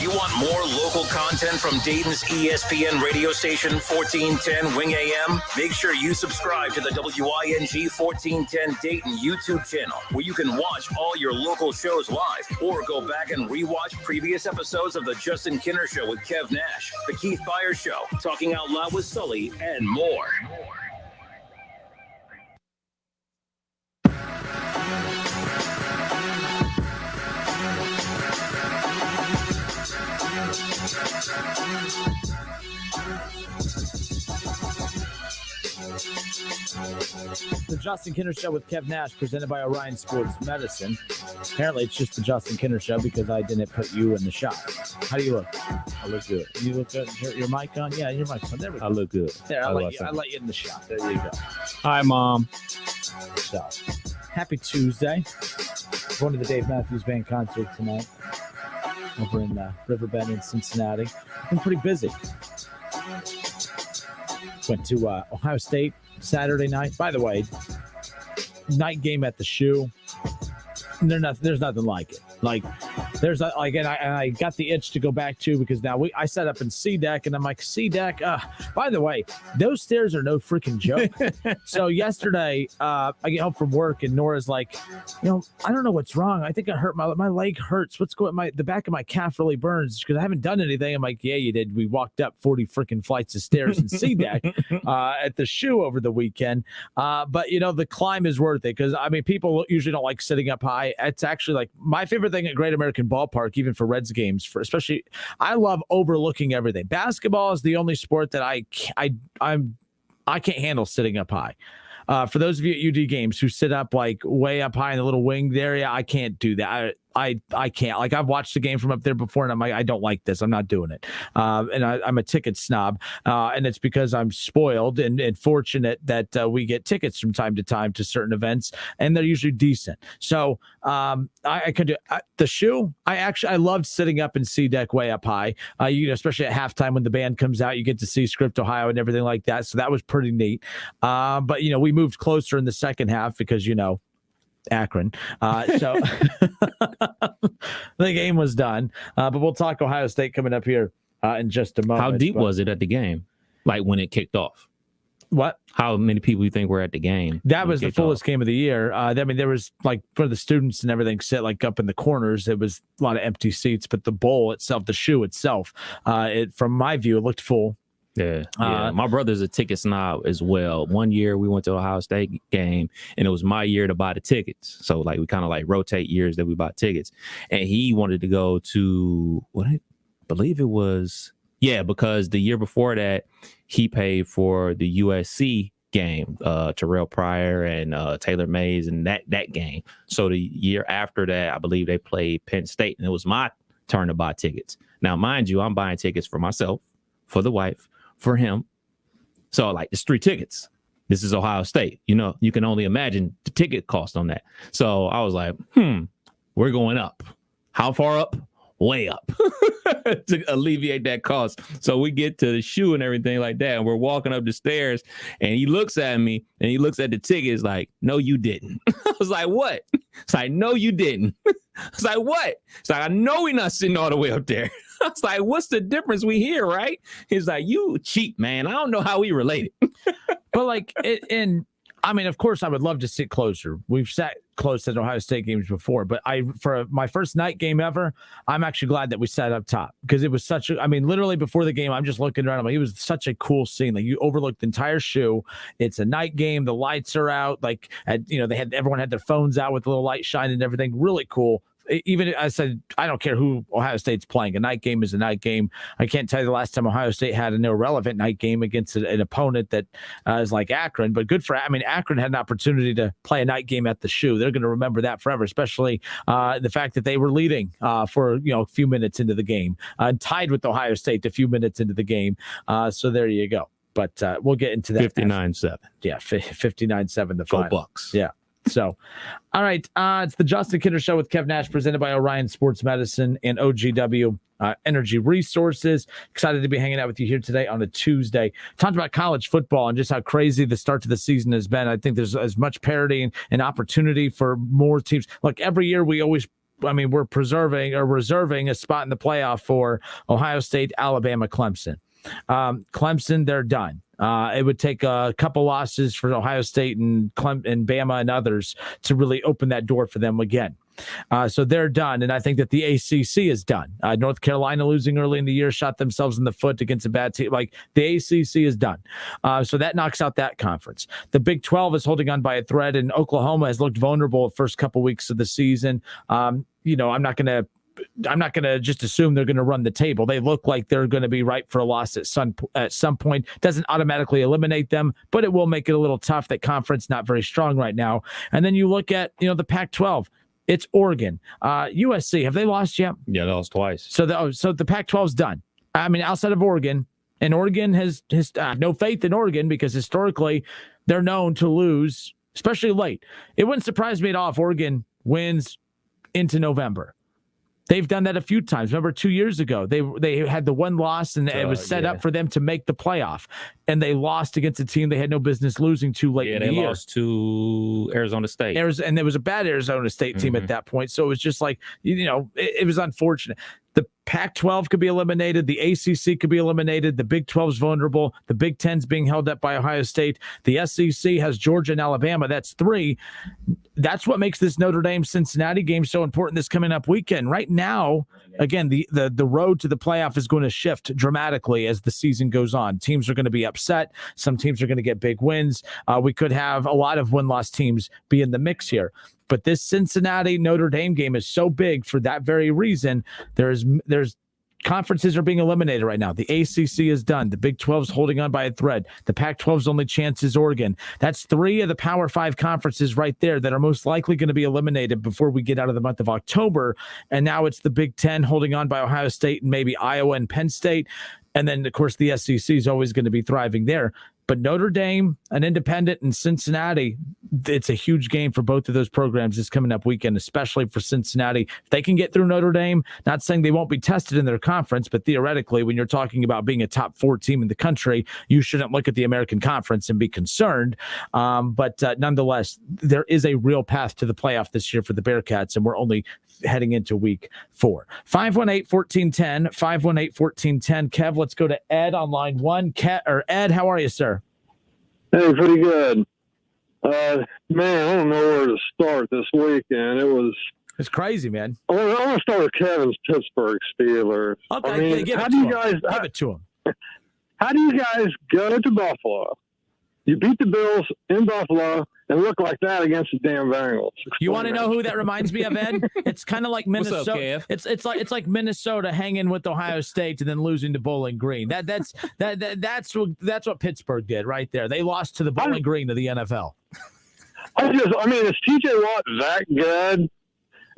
You want more local content from Dayton's ESPN radio station 1410 Wing AM? Make sure you subscribe to the WING 1410 Dayton YouTube channel, where you can watch all your local shows live or go back and rewatch previous episodes of The Justin Kinner Show with Kev Nash, The Keith Byers Show, Talking Out Loud with Sully, and more. The Justin Kinner Show with Kev Nash, presented by Orion Sports Medicine. Apparently, it's just the Justin Kinner Show because I didn't put you in the shot. How do you look? I look good. You look good. Your mic on? Yeah, your mic's on. There we go. I look good. There, I let you in the shot. There you go. Hi, Mom. So, happy Tuesday. Going to the Dave Matthews Band concert tonight over in Riverbend in Cincinnati. Been pretty busy. Went to Ohio State Saturday night. By the way, night game at the Shoe. There's nothing like it. Like, there's and I got the itch to go back to, because now I set up in C deck, and I'm like, C deck. By the way, those stairs are no freaking joke. So yesterday, I get home from work, and Nora's like, I don't know what's wrong. I think I hurt my leg hurts. What's going? The back of my calf really burns because I haven't done anything. I'm like, yeah, you did. We walked up 40 freaking flights of stairs in C deck at the Shoe over the weekend. But the climb is worth it, because people usually don't like sitting up high. It's actually like my favorite thing at Great American Ballpark, even for Reds games. Especially, I love overlooking everything. Basketball is the only sport that I can't handle sitting up high. For those of you at UD games who sit up like way up high in the little winged area, I can't do that. I can't. Like, I've watched the game from up there before, and I'm like, I don't like this. I'm not doing it. And I'm a ticket snob, and it's because I'm spoiled and fortunate that we get tickets from time to time to certain events, and they're usually decent. So I could do the Shoe. I loved sitting up in C deck way up high. Especially at halftime when the band comes out, you get to see Script Ohio and everything like that. So that was pretty neat. But we moved closer in the second half because Akron. So the game was done. But we'll talk Ohio State coming up here in just a moment. How deep was it at the game? Like when it kicked off? What? How many people you think were at the game? That was the fullest game of the year. There was like for the students and everything sit like up in the corners. It was a lot of empty seats, but the bowl itself, the shoe itself, from my view, it looked full. Yeah. My brother's a ticket snob as well. One year we went to Ohio State game, and it was my year to buy the tickets. So like we kind of like rotate years that we bought tickets, and he wanted to go to what I believe it was. Yeah, because the year before that, he paid for the USC game, Terrell Pryor and Taylor Mays, and that game. So the year after that, I believe they played Penn State, and it was my turn to buy tickets. Now, mind you, I'm buying tickets for myself, for the wife, for him. So like it's 3 tickets. This is Ohio State. You know, you can only imagine the ticket cost on that. So I was like, we're going up. How far up? Way up to alleviate that cost. So we get to the shoe and everything like that, and we're walking up the stairs, and he looks at me and he looks at the tickets like, no, you didn't. I was like, what? It's like, no, you didn't. I was like, what? It's like, I know we're not sitting all the way up there. I was like, what's the difference we hear, right? He's like, you cheat, man. I don't know how we related. But like, I mean, of course, I would love to sit closer. We've sat close at Ohio State games before, but for my first night game ever, I'm actually glad that we sat up top because it was literally before the game, I'm just looking around. It was such a cool scene. Like you overlooked the entire shoe. It's a night game. The lights are out. Like, everyone had their phones out with a little light shining and everything. Really cool. Even I said, I don't care who Ohio State's playing. A night game is a night game. I can't tell you the last time Ohio State had an irrelevant night game against an opponent that is like Akron. But good for, Akron had an opportunity to play a night game at the shoe. They're going to remember that forever, especially the fact that they were leading for a few minutes into the game, tied with Ohio State a few minutes into the game. So there you go. But we'll get into that. 59-7. Yeah, 59-7. The final. Go Bucks. Yeah. So, all right. It's the Justin Kinner Show with Kev Nash, presented by Orion Sports Medicine and OGW Energy Resources. Excited to be hanging out with you here today on a Tuesday. Talked about college football and just how crazy the start to the season has been. I think there's as much parity and opportunity for more teams. Like every year, we're reserving a spot in the playoff for Ohio State, Alabama, Clemson. Clemson, they're done. It would take a couple losses for Ohio State and Bama and others to really open that door for them again. So they're done, and I think that the ACC is done. North Carolina losing early in the year shot themselves in the foot against a bad team. Like the ACC is done. So that knocks out that conference. The Big 12 is holding on by a thread, and Oklahoma has looked vulnerable the first couple weeks of the season. I'm not going to just assume they're going to run the table. They look like they're going to be ripe for a loss at some point. Doesn't automatically eliminate them, but it will make it a little tough. That conference not very strong right now. And then you look at the Pac-12. It's Oregon, USC. Have they lost yet? Yeah, they lost twice. So the Pac-12 is done. Outside of Oregon, and Oregon has no faith in Oregon because historically they're known to lose, especially late. It wouldn't surprise me at all if Oregon wins into November. They've done that a few times. Remember 2 years ago, they had the one loss, and it was set up for them to make the playoff, and they lost against a team they had no business losing to late in the year. Yeah, they lost to Arizona State. And there was a bad Arizona State team at that point, so it was just like, it was unfortunate. The Pac-12 could be eliminated. The ACC could be eliminated. The Big 12 is vulnerable. The Big 10's being held up by Ohio State. The SEC has Georgia and Alabama. That's 3. That's what makes this Notre Dame-Cincinnati game so important this coming up weekend. Right now, again, the road to the playoff is going to shift dramatically as the season goes on. Teams are going to be upset. Some teams are going to get big wins. We could have a lot of win-loss teams be in the mix here. But this Cincinnati Notre Dame game is so big for that very reason. There's conferences are being eliminated right now. The ACC is done. The Big 12 is holding on by a thread. The Pac-12's only chance is Oregon. That's 3 of the Power 5 conferences right there that are most likely going to be eliminated before we get out of the month of October. And now it's the Big 10 holding on by Ohio State and maybe Iowa and Penn State. And then, of course, the SEC is always going to be thriving there. But Notre Dame, an independent, and Cincinnati, it's a huge game for both of those programs this coming up weekend, especially for Cincinnati. If they can get through Notre Dame, not saying they won't be tested in their conference, but theoretically, when you're talking about being a top 4 team in the country, you shouldn't look at the American Conference and be concerned. But nonetheless, there is a real path to the playoff this year for the Bearcats, and we're only heading into week 4. 518-1410, 518-1410. Kev, let's go to Ed on line 1. Ed, how are you, sir? Hey, pretty good. Man, I don't know where to start this weekend. It's crazy, man. I want to start with Kevin's Pittsburgh Steelers. Okay, I mean, give how it do to you guys him. Give it to him. How do you guys go to Buffalo? You beat the Bills in Buffalo and look like that against the damn Bengals. You want to know who that reminds me of, Ed? It's kind of like Minnesota. What's up, Kev? It's like Minnesota hanging with Ohio State and then losing to Bowling Green. That's what Pittsburgh did right there. They lost to the Bowling Green to the NFL. I mean, is TJ Watt that good?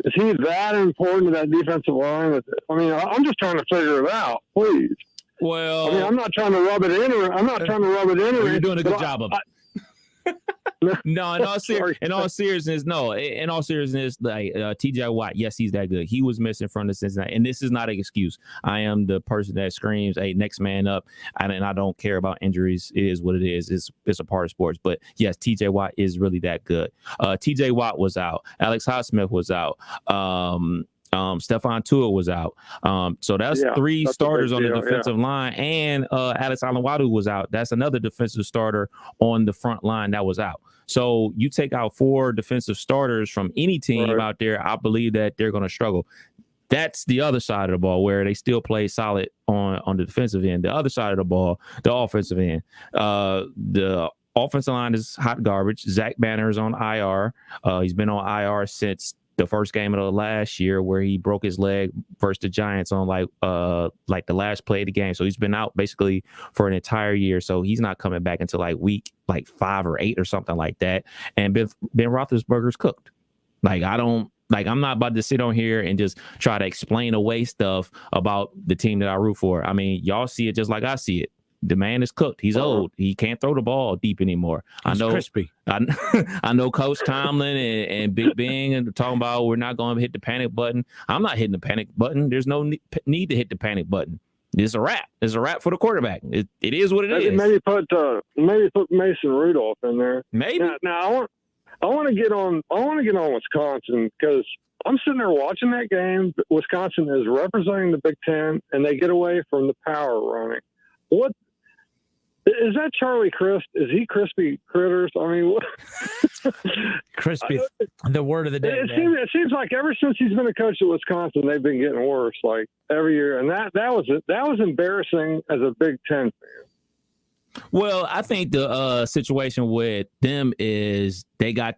Is he that important to that defensive line? I mean, I'm just trying to figure it out, please. Well, I mean, I'm not trying to rub it in. You're doing a good job of it. No, in all seriousness, like TJ Watt, yes, he's that good. He was missing from the Cincinnati, and this is not an excuse. I am the person that screams, "Hey, next man up," and I don't care about injuries. It is what it is. It's a part of sports. But yes, TJ Watt is really that good. TJ Watt was out. Alex Highsmith was out. Stephon Tuitt was out. So that's three starters on the defensive line, and Alex Alonwadu was out. That's another defensive starter on the front line that was out. So you take out 4 defensive starters from any team out there, I believe that they're going to struggle. That's the other side of the ball where they still play solid on the defensive end. The other side of the ball, the offensive end, the offensive line is hot garbage. Zach Banner is on IR. He's been on IR since the first game of the last year where he broke his leg versus the Giants on like the last play of the game. So he's been out basically for an entire year. So he's not coming back until like week 5 or 8 or something like that. And Ben Roethlisberger's cooked. I'm not about to sit on here and just try to explain away stuff about the team that I root for. I mean, y'all see it just like I see it. The man is cooked. He's old. He can't throw the ball deep anymore. He's crispy. I know Coach Tomlin and Big Ben and talking about we're not going to hit the panic button. I'm not hitting the panic button. There's no need to hit the panic button. It's a wrap. It's a wrap for the quarterback. It is what it is. Maybe put Mason Rudolph in there. Maybe. Now I want to get on Wisconsin because I'm sitting there watching that game. Wisconsin is representing the Big Ten, and they get away from the power running. What? Is that Charlie Crisp? Is he Crispy Critters? I mean, what? Crispy, the word of the day. It seems like ever since he's been a coach at Wisconsin, they've been getting worse, like every year, and that was embarrassing as a Big Ten fan. Well, I think the situation with them is they got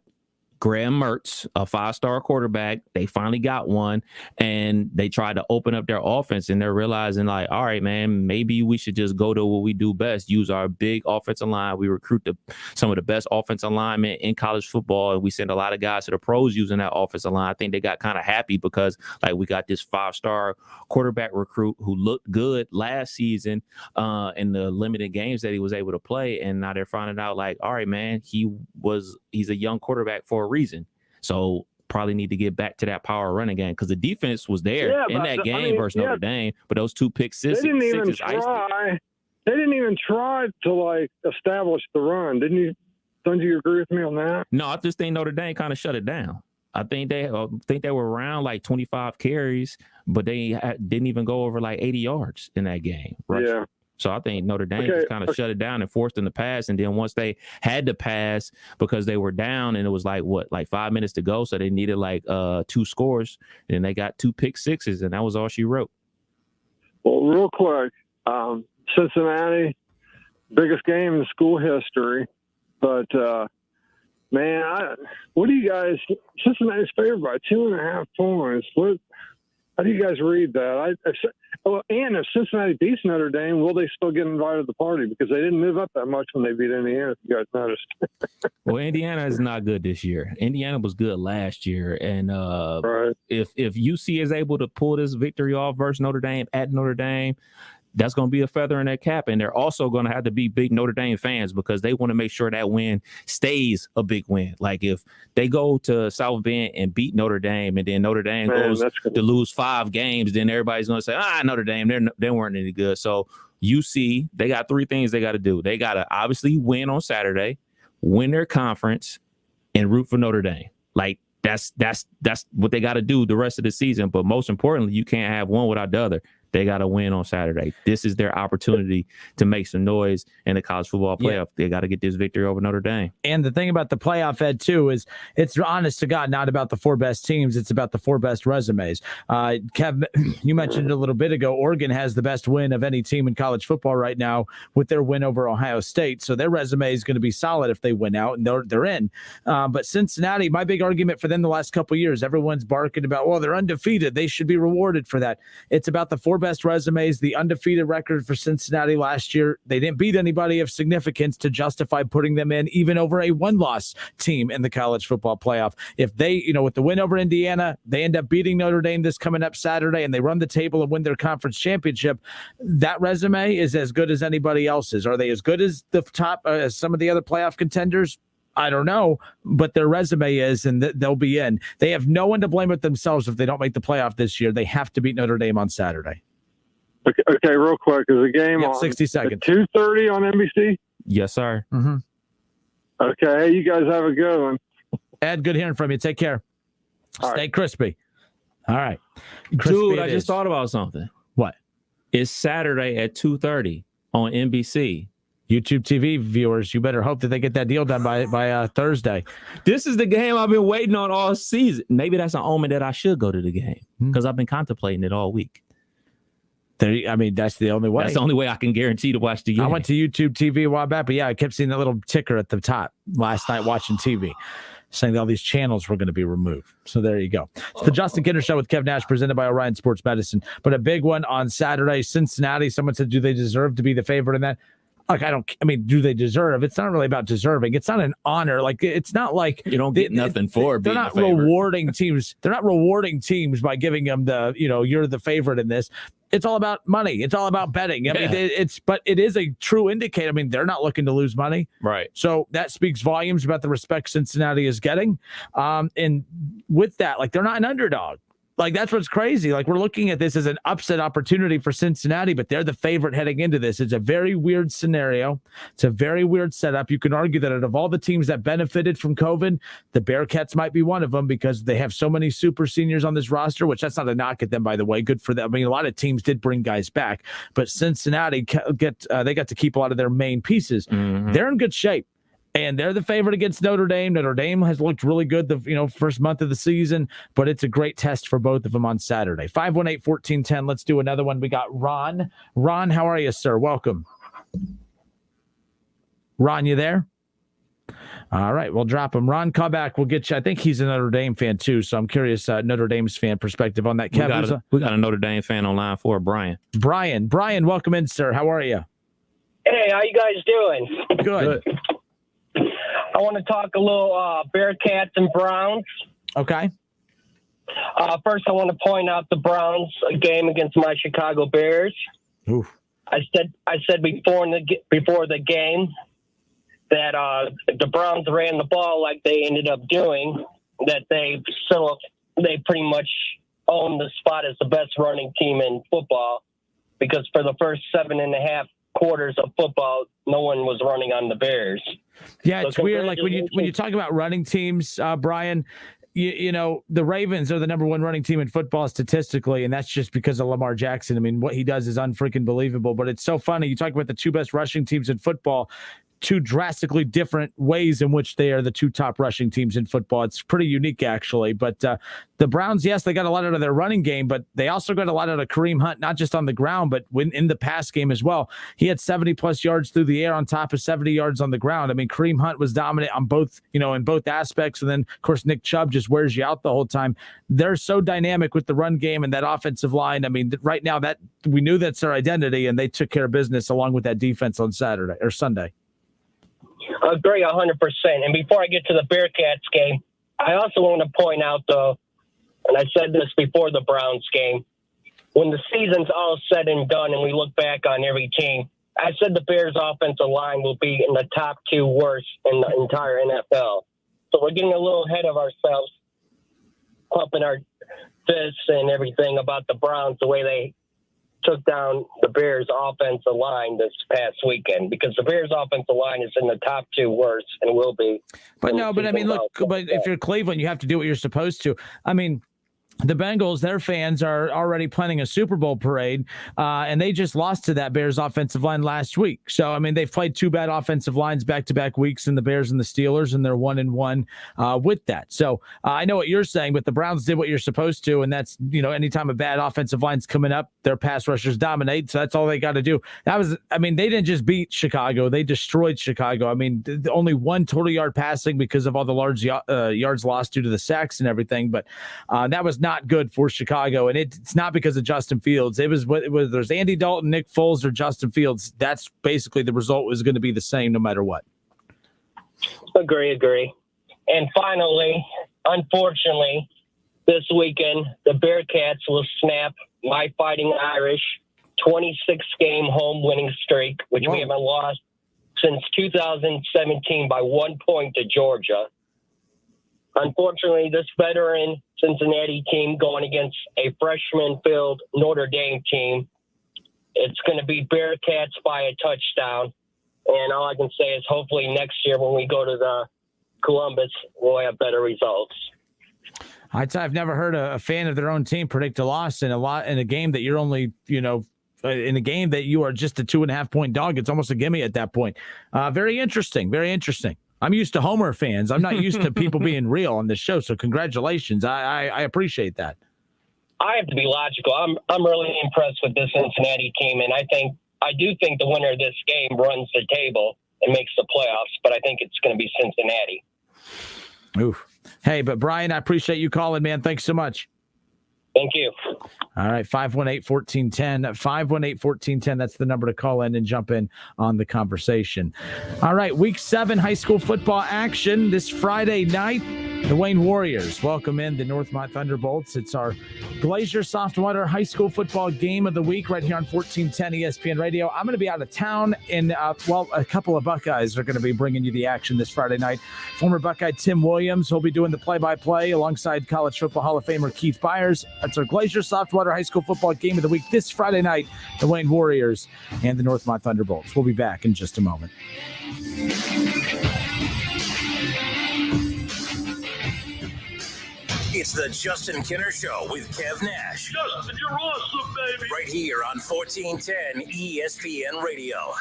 Graham Mertz, a 5-star quarterback. They finally got one, and they tried to open up their offense, and they're realizing like, all right, man, maybe we should just go to what we do best, use our big offensive line. We recruit some of the best offensive linemen in college football, and we send a lot of guys to the pros using that offensive line. I think they got kind of happy because like we got this 5-star quarterback recruit who looked good last season in the limited games that he was able to play, and now they're finding out like, all right, man, he's a young quarterback for a reason. So probably need to get back to that power run again because the defense was there in that game versus Notre Dame, but those 2 pick sixes. They didn't even try. They didn't even try to like establish the run. Don't you agree with me on that? No, I just think Notre Dame kind of shut it down. I think they were around like 25 carries, but they didn't even go over like 80 yards in that game. Right? Yeah. So I think Notre Dame just kind of shut it down and forced them to pass. And then once they had to pass because they were down and it was like 5 minutes to go. So they needed like 2 scores. And they got 2 pick sixes, and that was all she wrote. Well, real quick, Cincinnati, biggest game in school history. But, man, what do you guys – Cincinnati's favored by 2.5 points. How do you guys read that? And if Cincinnati beats Notre Dame, will they still get invited to the party? Because they didn't move up that much when they beat Indiana, if you guys noticed. Well, Indiana is not good this year. Indiana was good last year. And if UC is able to pull this victory off versus Notre Dame at Notre Dame, that's going to be a feather in their cap. And they're also going to have to be big Notre Dame fans because they want to make sure that win stays a big win. Like if they go to South Bend and beat Notre Dame and then Notre Dame goes to lose 5 games, then everybody's going to say, Notre Dame, they weren't any good. So UC, they got 3 things they got to do. They got to obviously win on Saturday, win their conference, and root for Notre Dame. Like that's what they got to do the rest of the season. But most importantly, you can't have one without the other. They got to win on Saturday. This is their opportunity to make some noise in the college football playoff. Yeah. They got to get this victory over Notre Dame. And the thing about the playoff, Ed, too, is it's honest to God not about the 4 best teams. It's about the 4 best resumes. Kev, you mentioned a little bit ago, Oregon has the best win of any team in college football right now with their win over Ohio State. So their resume is going to be solid if they win out, and they're in. But Cincinnati, my big argument for them the last couple of years, everyone's barking about, well, they're undefeated. They should be rewarded for that. It's about the 4 best resumes. The undefeated record for Cincinnati last year, they didn't beat anybody of significance to justify putting them in even over a 1-loss team in the college football playoff. If they, with the win over Indiana, they end up beating Notre Dame this coming up Saturday and they run the table and win their conference championship, that resume is as good as anybody else's. Are they as good as the top, as some of the other playoff contenders? I don't know, but their resume is, and they'll be in. They have no one to blame but themselves if they don't make the playoff this year. They have to beat Notre Dame on Saturday. Okay, real quick. Is the game on 60 seconds. 2:30 on NBC? Yes, sir. Mm-hmm. Okay, hey, you guys have a good one. Ed, good hearing from you. Take care. All Stay crispy. All right. Dude, I just thought about something. What? It's Saturday at 2:30 on NBC. YouTube TV viewers, you better hope that they get that deal done by Thursday. This is the game I've been waiting on all season. Maybe that's an omen that I should go to the game because I've been contemplating it all week. That's the only way. That's the only way I can guarantee to watch the game. I went to YouTube TV a while back, but yeah, I kept seeing that little ticker at the top last night watching TV saying that all these channels were going to be removed. So there you go. It's the Justin Kinner Show with Kev Nash presented by Orion Sports Medicine. But a big one on Saturday, Cincinnati. Someone said, do they deserve to be the favorite in that? Like, do they deserve? It's not really about deserving. It's not an honor. Like, it's not like you don't get nothing for being they're not the favorite. rewarding teams. They're not rewarding teams by giving them the, you're the favorite in this. It's all about money. It's all about betting. I mean, but it is a true indicator. I mean, they're not looking to lose money. Right. So that speaks volumes about the respect Cincinnati is getting. And with that, like, they're not an underdog. Like, that's what's crazy. Like, we're looking at this as an upset opportunity for Cincinnati, but they're the favorite heading into this. It's a very weird scenario. It's a very weird setup. You can argue that out of all the teams that benefited from COVID, the Bearcats might be one of them because they have so many super seniors on this roster, which that's not a knock at them, by the way. Good for them. I mean, a lot of teams did bring guys back, but Cincinnati they got to keep a lot of their main pieces. Mm-hmm. They're in good shape. And they're the favorite against Notre Dame. Notre Dame has looked really good the first month of the season, but it's a great test for both of them on Saturday. 518-1410. Let's do another one. We got Ron. Ron, how are you, sir? Welcome. Ron, you there? All right, we'll drop him. Ron, call back. We'll get you. I think he's a Notre Dame fan too, so I'm curious Notre Dame's fan perspective on that. Kev, we got a Notre Dame fan on line 4, Brian. Brian, welcome in, sir. How are you? Hey, how you guys doing? Good. I want to talk a little Bearcats and Browns. Okay. First, I want to point out the Browns game against my Chicago Bears. Oof. I said before the game that the Browns ran the ball like they ended up doing, that they pretty much own the spot as the best running team in football, because for the first 7.5 quarters of football, no one was running on the Bears. Yeah, it's weird. Like when you talk about running teams, Brian, the Ravens are the number 1 running team in football statistically, and that's just because of Lamar Jackson. I mean, what he does is unfreaking believable. But it's so funny. You talk about the 2 best rushing teams in football. 2 drastically different ways in which they are the 2 top rushing teams in football. It's pretty unique, actually. But the Browns, yes, they got a lot out of their running game, but they also got a lot out of Kareem Hunt, not just on the ground, but in the pass game as well. He had 70-plus yards through the air on top of 70 yards on the ground. I mean, Kareem Hunt was dominant on both, in both aspects. And then, of course, Nick Chubb just wears you out the whole time. They're so dynamic with the run game and that offensive line. I mean, right now that we knew that's their identity, and they took care of business along with that defense on Saturday or Sunday. Agree 100%. And before I get to the Bearcats game, I also want to point out, though, and I said this before the Browns game, when the season's all said and done and we look back on every team, I said the Bears' offensive line will be in the top 2 worst in the entire NFL. So we're getting a little ahead of ourselves, pumping our fists and everything about the Browns, the way they took down the Bears' offensive line this past weekend, because the Bears' offensive line is in the top 2 worst and will be. But I mean, look, but if you're Cleveland, you have to do what you're supposed to. I mean, the Bengals, their fans are already planning a Super Bowl parade, and they just lost to that Bears offensive line last week. So, I mean, they've played two bad offensive lines back-to-back weeks in the Bears and the Steelers, and they're 1-1 with that. So, I know what you're saying, but the Browns did what you're supposed to, and that's, anytime a bad offensive line's coming up, their pass rushers dominate, so that's all they got to do. They didn't just beat Chicago. They destroyed Chicago. I mean, only one total yard passing because of all the large yards lost due to the sacks and everything, but that was not good for Chicago, and it's not because of Justin Fields. It was whether there's Andy Dalton, Nick Foles, or Justin Fields. That's basically the result was going to be the same no matter what. Agree. And finally, unfortunately, this weekend, the Bearcats will snap my Fighting Irish 26-game home winning streak, which we haven't lost since 2017 by 1 point to Georgia. Unfortunately, this veteran Cincinnati team going against a freshman-filled Notre Dame team, it's going to be Bearcats by a touchdown. And all I can say is hopefully next year when we go to the Columbus, we'll have better results. I've never heard a fan of their own team predict a loss in a game that you're only, in a game that you are just a 2.5-point dog. It's almost a gimme at that point. Very interesting. Very interesting. I'm used to Homer fans. I'm not used to people being real on this show. So congratulations. I appreciate that. I have to be logical. I'm really impressed with this Cincinnati team, and I do think the winner of this game runs the table and makes the playoffs, but I think it's going to be Cincinnati. Oof. Hey, but Brian, I appreciate you calling, man. Thanks so much. Thank you. All right, 518-1410. 518-1410. That's the number to call in and jump in on the conversation. All right, Week 7 high school football action this Friday night. The Wayne Warriors welcome in the Northmont Thunderbolts. It's our Glacier Softwater high school football game of the week right here on 1410 ESPN Radio. I'm going to be out of town, and a couple of Buckeyes are going to be bringing you the action this Friday night. Former Buckeye Tim Williams will be doing the play-by-play alongside College Football Hall of Famer Keith Byers. That's our Glacier Softwater high school football game of the week this Friday night. The Wayne Warriors and the Northmont Thunderbolts. We'll be back in just a moment. It's the Justin Kinner Show with Kev Nash. Justin, you're awesome, baby. Right here on 1410 ESPN Radio.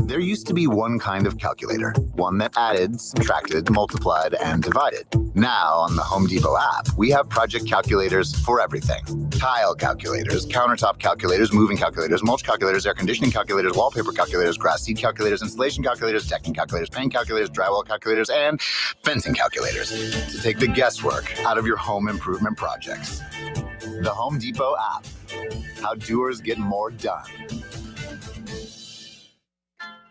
There used to be one kind of calculator, one that added, subtracted, multiplied, and divided. Now, on the Home Depot app, we have project calculators for everything. Tile calculators, countertop calculators, moving calculators, mulch calculators, air conditioning calculators, wallpaper calculators, grass seed calculators, installation calculators, decking calculators, paint calculators, drywall calculators, and fencing calculators to take the guesswork out of your home improvement projects. The Home Depot app. How doers get more done.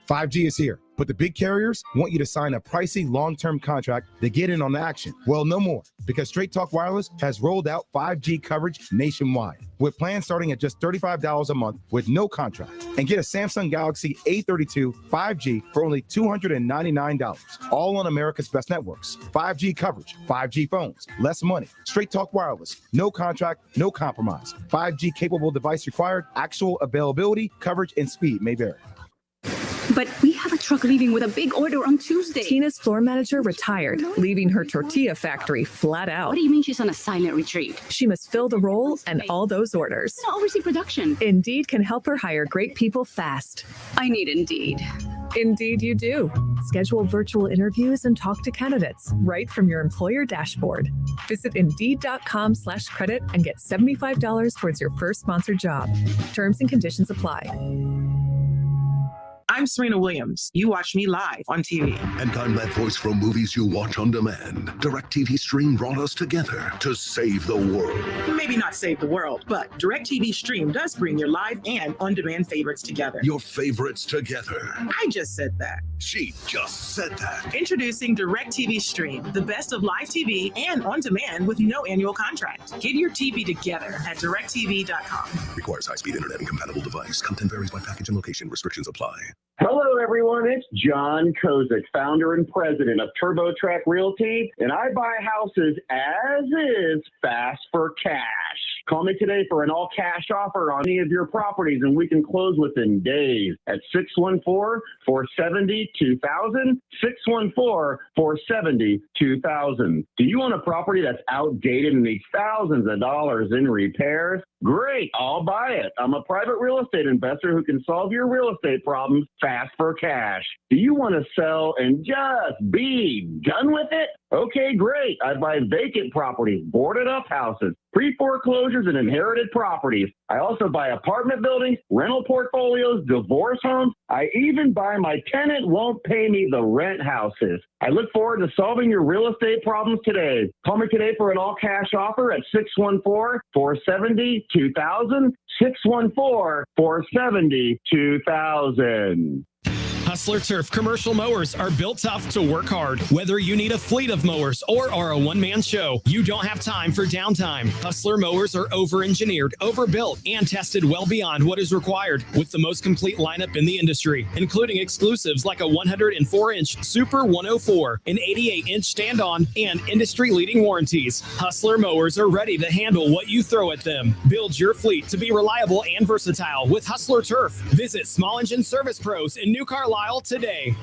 5G is here, but the big carriers want you to sign a pricey long-term contract to get in on the action. Well, no more, because Straight Talk Wireless has rolled out 5G coverage nationwide, with plans starting at just $35 a month with no contract. And get a Samsung Galaxy A32 5G for only $299, all on America's best networks. 5G coverage, 5G phones, less money. Straight Talk Wireless, no contract, no compromise. 5G capable device required, actual availability, coverage, and speed may vary. But we have a truck leaving with a big order on Tuesday. Tina's floor manager retired, leaving her tortilla factory flat out. What do you mean she's on a silent retreat? She must fill the role and all those orders. I oversee production. Indeed can help her hire great people fast. I need Indeed. Indeed you do. Schedule virtual interviews and talk to candidates right from your employer dashboard. Visit Indeed.com/credit and get $75 towards your first sponsored job. Terms and conditions apply. I'm Serena Williams. You watch me live on TV. And I'm that voice from movies you watch on demand. DirecTV Stream brought us together to save the world. Maybe not save the world, but DirecTV Stream does bring your live and on-demand favorites together. Your favorites together. I just said that. She just said that. Introducing DirecTV Stream, the best of live TV and on-demand with no annual contract. Get your TV together at DirecTV.com. Requires high-speed internet and compatible device. Content varies by package and location. Restrictions apply. Hello, everyone. It's John Kozik, founder and president of TurboTrack Realty, and I buy houses as is, fast for cash. Call me today for an all-cash offer on any of your properties, and we can close within days at 614-470-2000, 614-470-2000. Do you own a property that's outdated and needs thousands of dollars in repairs? Great, I'll buy it. I'm a private real estate investor who can solve your real estate problems fast for cash. Do you want to sell and just be done with it? Okay, great. I buy vacant properties, boarded up houses, pre-foreclosures, and inherited properties. I also buy apartment buildings, rental portfolios, divorce homes. I even buy my tenant won't pay me the rent houses. I look forward to solving your real estate problems today. Call me today for an all-cash offer at 614-470-2000, 614-470-2000. Hustler Turf commercial mowers are built tough to work hard. Whether you need a fleet of mowers or are a one-man show, you don't have time for downtime. Hustler mowers are over-engineered, overbuilt, and tested well beyond what is required with the most complete lineup in the industry, including exclusives like a 104-inch Super 104, an 88-inch stand-on, and industry-leading warranties. Hustler mowers are ready to handle what you throw at them. Build your fleet to be reliable and versatile with Hustler Turf. Visit Small Engine Service Pros in New Carlisle today.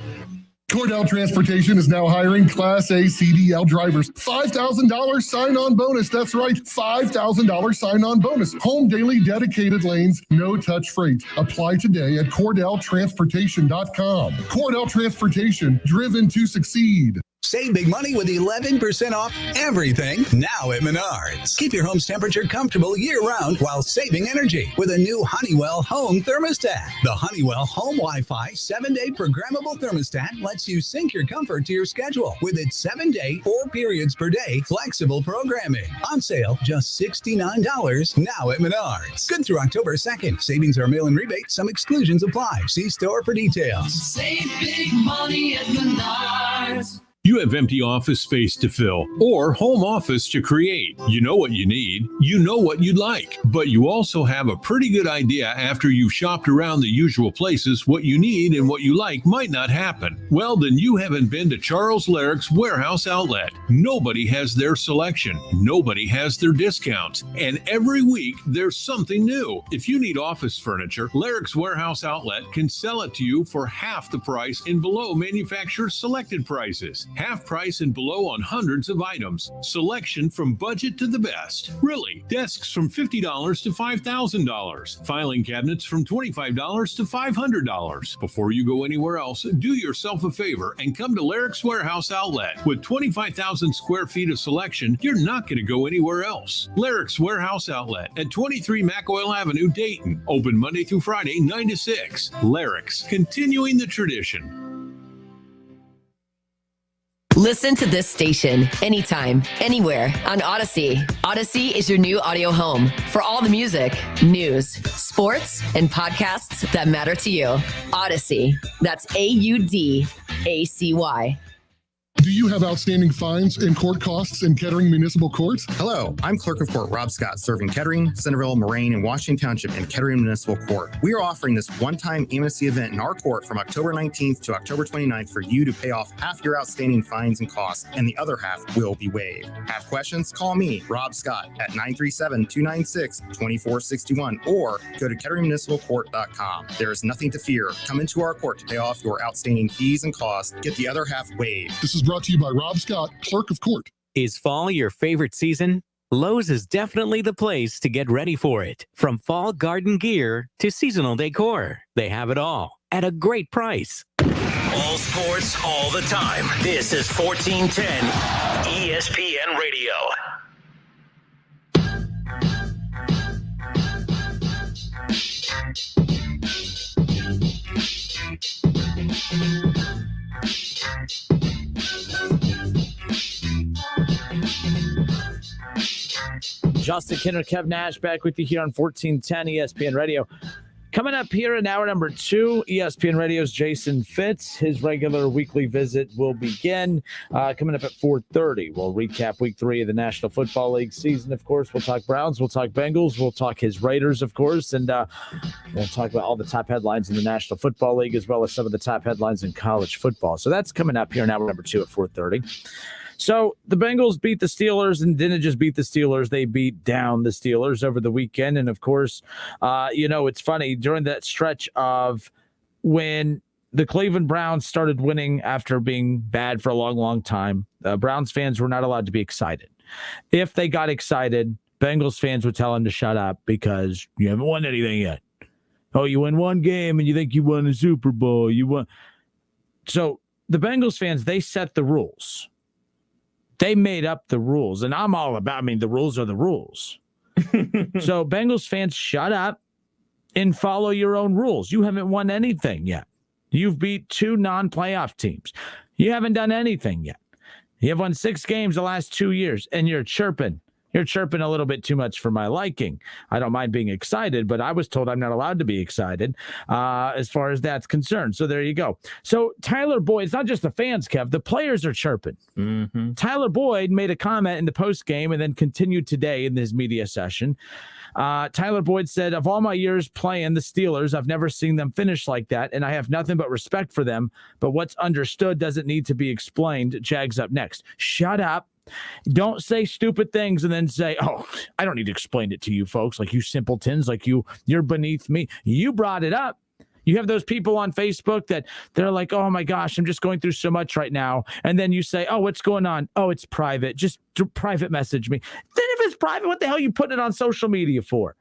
Cordell Transportation is now hiring Class A CDL drivers. $5,000 sign-on bonus. That's right, $5,000 sign-on bonus. Home daily dedicated lanes, no-touch freight. Apply today at CordellTransportation.com. Cordell Transportation, driven to succeed. Save big money with 11% off everything now at Menards. Keep your home's temperature comfortable year-round while saving energy with a new Honeywell Home Thermostat. The Honeywell Home Wi-Fi 7-day programmable thermostat lets you sync your comfort to your schedule with its 7-day, 4 periods per day flexible programming. On sale, just $69 now at Menards. Good through October 2nd. Savings are mail-in rebate. Some exclusions apply. See store for details. Save big money at Menards. You have empty office space to fill or home office to create. You know what you need. You know what you'd like. But you also have a pretty good idea after you've shopped around the usual places what you need and what you like might not happen. Well, then you haven't been to Charles Larrick's Warehouse Outlet. Nobody has their selection. Nobody has their discounts. And every week there's something new. If you need office furniture, Larrick's Warehouse Outlet can sell it to you for half the price and below manufacturer's selected prices. Half price and below on hundreds of items. Selection from budget to the best. Really, desks from $50 to $5,000. Filing cabinets from $25 to $500. Before you go anywhere else, do yourself a favor and come to Larrick's Warehouse Outlet. With 25,000 square feet of selection, you're not going to go anywhere else. Larrick's Warehouse Outlet at 23 McOil Avenue, Dayton. Open Monday through Friday, 9 to 6. Larrick's, continuing the tradition. Listen to this station anytime, anywhere on Odyssey. Odyssey is your new audio home for all the music, news, sports, and podcasts that matter to you. Odyssey. That's AUDACY. Do you have outstanding fines and court costs in Kettering Municipal Court? Hello, I'm Clerk of Court Rob Scott, serving Kettering, Centerville, Moraine, and Washington Township in Kettering Municipal Court. We are offering this one-time amnesty event in our court from October 19th to October 29th for you to pay off half your outstanding fines and costs, and the other half will be waived. Have questions? Call me, Rob Scott, at 937-296-2461, or go to KetteringMunicipalCourt.com. There is nothing to fear. Come into our court to pay off your outstanding fees and costs. Get the other half waived. This is brought to you by Rob Scott, Clerk of Court. Is fall your favorite season? Lowe's is definitely the place to get ready for it. From fall garden gear to seasonal decor, they have it all at a great price. All sports, all the time. This is 1410 ESPN Radio. Justin Kinner, Kev Nash back with you here on 1410 ESPN Radio. Coming up here in hour number 2, ESPN Radio's Jason Fitz. His regular weekly visit will begin coming up at 4:30. We'll recap week 3 of the National Football League season, of course. We'll talk Browns, we'll talk Bengals, we'll talk his Raiders, of course, and we'll talk about all the top headlines in the National Football League as well as some of the top headlines in college football. So that's coming up here in hour number 2 at 4:30. So the Bengals beat the Steelers and didn't just beat the Steelers. They beat down the Steelers over the weekend. And of course, it's funny during that stretch of when the Cleveland Browns started winning after being bad for a long, long time, Browns fans were not allowed to be excited. If they got excited, Bengals fans would tell them to shut up because you haven't won anything yet. Oh, you win one game and you think you won a Super Bowl. You won. So the Bengals fans, they set the rules. They made up the rules. And I'm all about, the rules are the rules. So Bengals fans, shut up and follow your own rules. You haven't won anything yet. You've beat 2 non-playoff teams. You haven't done anything yet. You have won 6 games the last 2 years, and you're chirping. You're chirping a little bit too much for my liking. I don't mind being excited, but I was told I'm not allowed to be excited as far as that's concerned. So there you go. So Tyler Boyd, it's not just the fans, Kev. The players are chirping. Mm-hmm. Tyler Boyd made a comment in the post game and then continued today in his media session. Tyler Boyd said, of all my years playing the Steelers, I've never seen them finish like that, and I have nothing but respect for them. But what's understood doesn't need to be explained. Jags up next. Shut up. Don't say stupid things and then say, oh, I don't need to explain it to you folks, like you simpletons, like you're beneath me. You brought it up. You have those people on Facebook that they're like, oh my gosh, I'm just going through so much right now. And then you say, oh, what's going on? Oh, it's private. Just private message me. Then if it's private, what the hell are you putting it on social media for?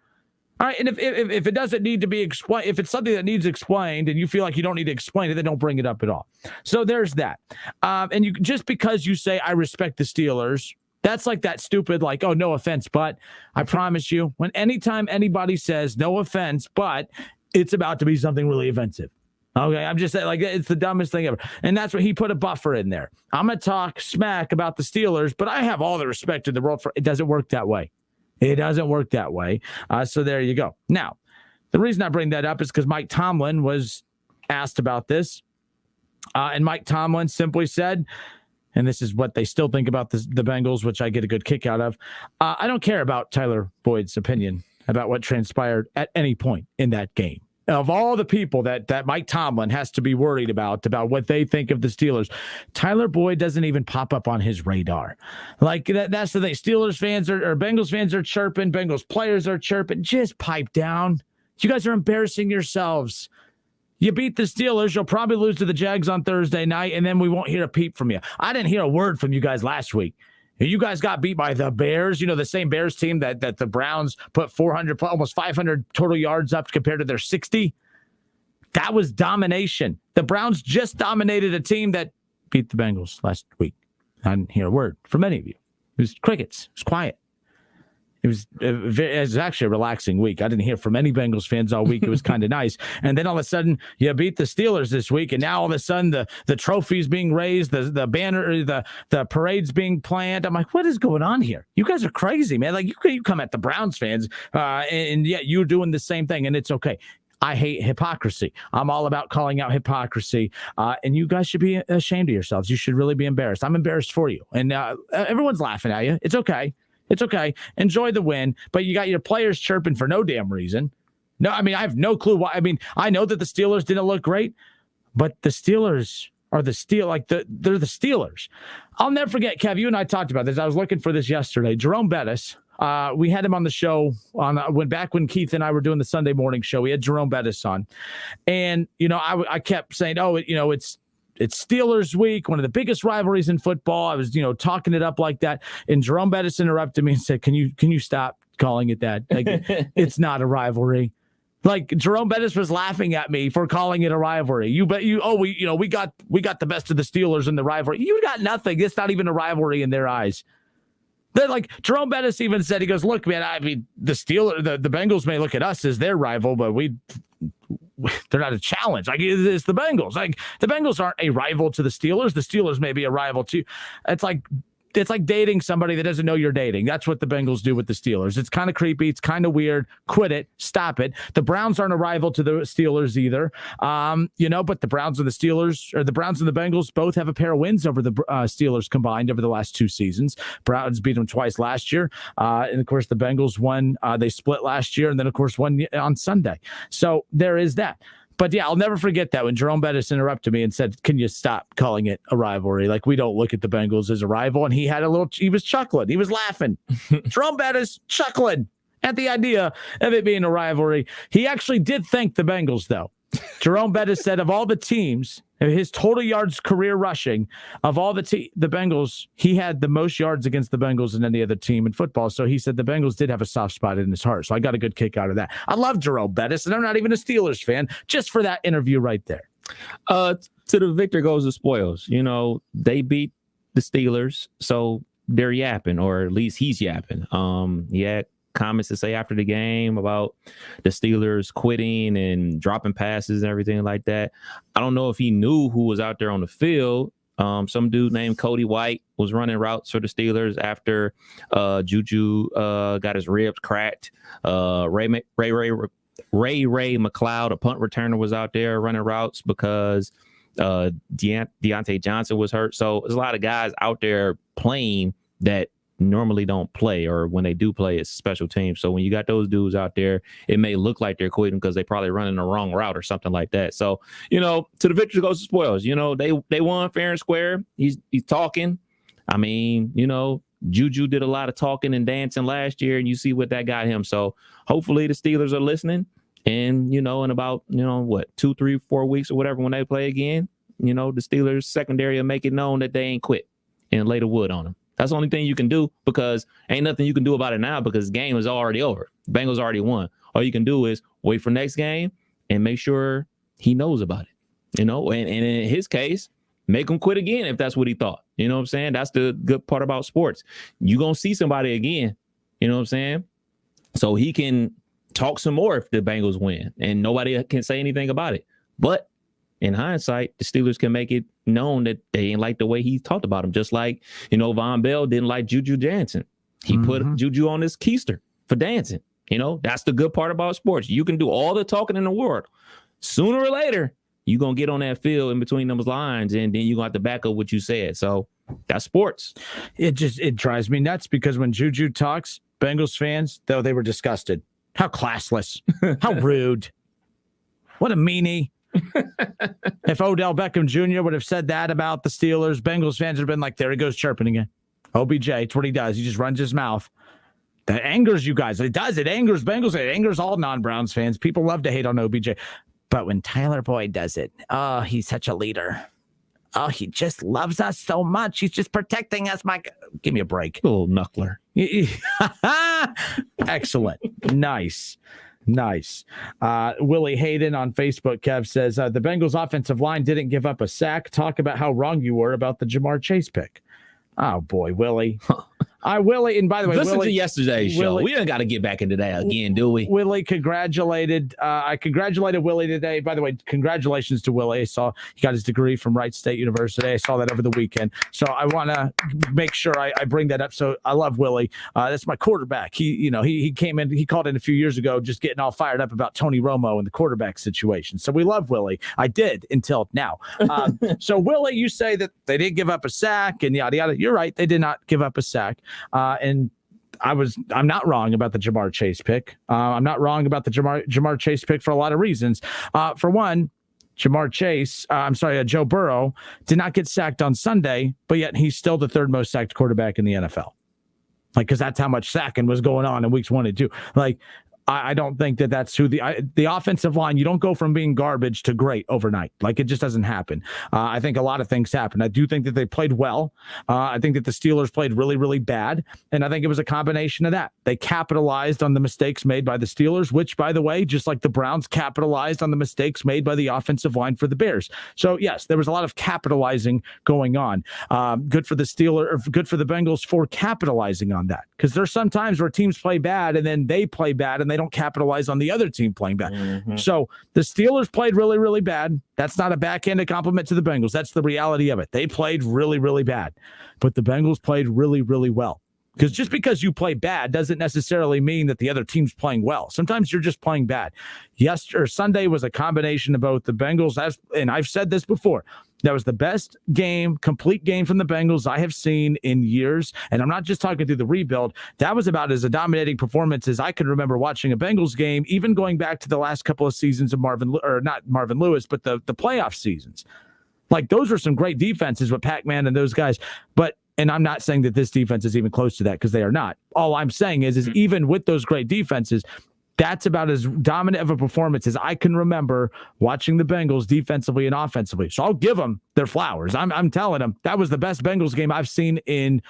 All right, and if it doesn't need to be explained, if it's something that needs explained and you feel like you don't need to explain it, then don't bring it up at all. So there's that. And you just because you say, I respect the Steelers, that's like that stupid, like, oh, no offense, but I promise you, when anytime anybody says no offense, but it's about to be something really offensive. Okay, I'm just saying, like, it's the dumbest thing ever. And that's what he put a buffer in there. I'm going to talk smack about the Steelers, but I have all the respect in the world for it. Doesn't work that way. It doesn't work that way. So there you go. Now, the reason I bring that up is because Mike Tomlin was asked about this. And Mike Tomlin simply said, and this is what they still think about the Bengals, which I get a good kick out of. I don't care about Tyler Boyd's opinion about what transpired at any point in that game. Of all the people that Mike Tomlin has to be worried about what they think of the Steelers, Tyler Boyd doesn't even pop up on his radar. Like, that's the thing. Steelers fans or Bengals fans are chirping. Bengals players are chirping. Just pipe down. You guys are embarrassing yourselves. You beat the Steelers. You'll probably lose to the Jags on Thursday night, and then we won't hear a peep from you. I didn't hear a word from you guys last week. You guys got beat by the Bears, the same Bears team that the Browns put 400, almost 500 total yards up compared to their 60. That was domination. The Browns just dominated a team that beat the Bengals last week. I didn't hear a word from any of you. It was crickets. It was quiet. It was actually a relaxing week. I didn't hear from any Bengals fans all week. It was kind of nice. And then all of a sudden, you beat the Steelers this week, and now all of a sudden the trophy's being raised, the banner, the parade's being planned. I'm like, what is going on here? You guys are crazy, man. Like, you come at the Browns fans, and yet you're doing the same thing, and it's okay. I hate hypocrisy. I'm all about calling out hypocrisy, and you guys should be ashamed of yourselves. You should really be embarrassed. I'm embarrassed for you, and everyone's laughing at you. It's okay. It's okay. Enjoy the win, but you got your players chirping for no damn reason. No, I have no clue why. I know that the Steelers didn't look great, but the Steelers are they're the Steelers. I'll never forget, Kev, you and I talked about this. I was looking for this yesterday. Jerome Bettis, we had him on the show back when Keith and I were doing the Sunday morning show. We had Jerome Bettis on, and I kept saying, oh, it's Steelers week, one of the biggest rivalries in football. I was, talking it up like that. And Jerome Bettis interrupted me and said, can you stop calling it that? Like, it's not a rivalry. Like, Jerome Bettis was laughing at me for calling it a rivalry. We got the best of the Steelers in the rivalry. You got nothing. It's not even a rivalry in their eyes. They're like, Jerome Bettis even said, he goes, look, man, the Bengals may look at us as their rival, but they're not a challenge. Like, it's the Bengals. Like, the Bengals aren't a rival to the Steelers. The Steelers may be a rival too. It's like dating somebody that doesn't know you're dating. That's what the Bengals do with the Steelers. It's kind of creepy. It's kind of weird. Quit it. Stop it. The Browns aren't a rival to the Steelers either. But the Browns and the Steelers, or the Browns and the Bengals, both have a pair of wins over the Steelers combined over the last 2 seasons. Browns beat them twice last year. And of course, the Bengals won. They split last year, and then of course won on Sunday. So there is that. But yeah, I'll never forget that when Jerome Bettis interrupted me and said, "Can you stop calling it a rivalry? Like, we don't look at the Bengals as a rival." And he was chuckling. He was laughing. Jerome Bettis chuckling at the idea of it being a rivalry. He actually did thank the Bengals, though. Jerome Bettis said of all the teams, his total yards career rushing, of all the Bengals, he had the most yards against the Bengals than any other team in football. So he said the Bengals did have a soft spot in his heart. So I got a good kick out of that. I love Jerome Bettis, and I'm not even a Steelers fan, just for that interview right there. To the victor goes the spoils. You know, they beat the Steelers, so they're yapping, or at least he's yapping. Yeah. Comments to say after the game about the Steelers quitting and dropping passes and everything like that. I don't know if he knew who was out there on the field. Some dude named Cody White was running routes for the Steelers after Juju got his ribs cracked. Ray McLeod, a punt returner, was out there running routes because Deontay Johnson was hurt. So there's a lot of guys out there playing that normally don't play, or when they do play, it's special teams. So when you got those dudes out there, it may look like they're quitting because they probably running the wrong route or something like that. So, you know, to the victor goes the spoils. You know, they won fair and square. He's talking. I mean, you know, Juju did a lot of talking and dancing last year, and you see what that got him. So hopefully the Steelers are listening, and, you know, in about, 2, 3, 4 weeks or whatever, when they play again, you know, the Steelers secondary will make it known that they ain't quit and lay the wood on them. That's the only thing you can do, because ain't nothing you can do about it now, because the game is already over. Bengals already won. All you can do is wait for next game and make sure he knows about it. You know, and in his case, make him quit again if that's what he thought. You know what I'm saying? That's the good part about sports. You're going to see somebody again. You know what I'm saying? So he can talk some more if the Bengals win, and nobody can say anything about it. But in hindsight, the Steelers can make it known that they ain't like the way he talked about him. Just like, Von Bell didn't like Juju Jansen. He put Juju on his keister for dancing. You know, that's the good part about sports. You can do all the talking in the world. Sooner or later, you're going to get on that field in between those lines, and then you're going to have to back up what you said. So that's sports. It drives me nuts, because when Juju talks, Bengals fans, though, they were disgusted. How classless. How rude. What a meanie. If Odell Beckham Jr. would have said that about the Steelers, Bengals fans would have been like, there he goes chirping again. OBJ, it's what he does. He just runs his mouth. That angers you guys. It does. It angers Bengals. It angers all non-Browns fans. People love to hate on OBJ. But when Tyler Boyd does it, oh, he's such a leader. Oh, he just loves us so much. He's just protecting us. Give me a break. Little knuckler. Excellent. Nice. Willie Hayden on Facebook, Kev, says, the Bengals offensive line didn't give up a sack. Talk about how wrong you were about the Jamar Chase pick. Oh, boy, Willie. Willie, and by the way, listen Willie, to yesterday's show. Willie, We don't got to get back into that again, do we? Willie congratulated. I congratulated Willie today. By the way, congratulations to Willie. I saw he got his degree from Wright State University. I saw that over the weekend. So I want to make sure I bring that up. So I love Willie. That's my quarterback. He came in. He called in a few years ago, just getting all fired up about Tony Romo and the quarterback situation. So we love Willie. I did until now. So Willie, you say that they didn't give up a sack and yada yada. You're right. They did not give up a sack. And I'm not wrong about the Jamar Chase pick. I'm not wrong about the Jamar Chase pick for a lot of reasons. For one, Joe Burrow did not get sacked on Sunday, but yet he's still the third most sacked quarterback in the NFL. Because that's how much sacking was going on in weeks 1 and 2. I don't think that's who the offensive line, you don't go from being garbage to great overnight. It just doesn't happen. I think a lot of things happen. I do think that they played well. I think that the Steelers played really, really bad. And I think it was a combination of that. They capitalized on the mistakes made by the Steelers, which, by the way, just like the Browns capitalized on the mistakes made by the offensive line for the Bears. So, yes, there was a lot of capitalizing going on. Good for the Bengals for capitalizing on that. Because there's some times where teams play bad and then they play bad and they don't capitalize on the other team playing bad. Mm-hmm. So the Steelers played really, really bad. That's not a backhanded compliment to the Bengals. That's the reality of it. They played really, really bad. But the Bengals played really, really well. Because just because you play bad doesn't necessarily mean that the other team's playing well. Sometimes you're just playing bad. Sunday was a combination of both. The Bengals, and I've said this before, That was the best complete game from the Bengals I have seen in years. And I'm not just talking through the rebuild. That was about as a dominating performance as I can remember watching a Bengals game, even going back to the last couple of seasons of not Marvin Lewis, but the playoff seasons. Like, those are some great defenses with Pac-Man and those guys. And I'm not saying that this defense is even close to that, because they are not. All I'm saying is even with those great defenses, that's about as dominant of a performance as I can remember watching the Bengals defensively and offensively. So I'll give them their flowers. I'm telling them that was the best Bengals game I've seen in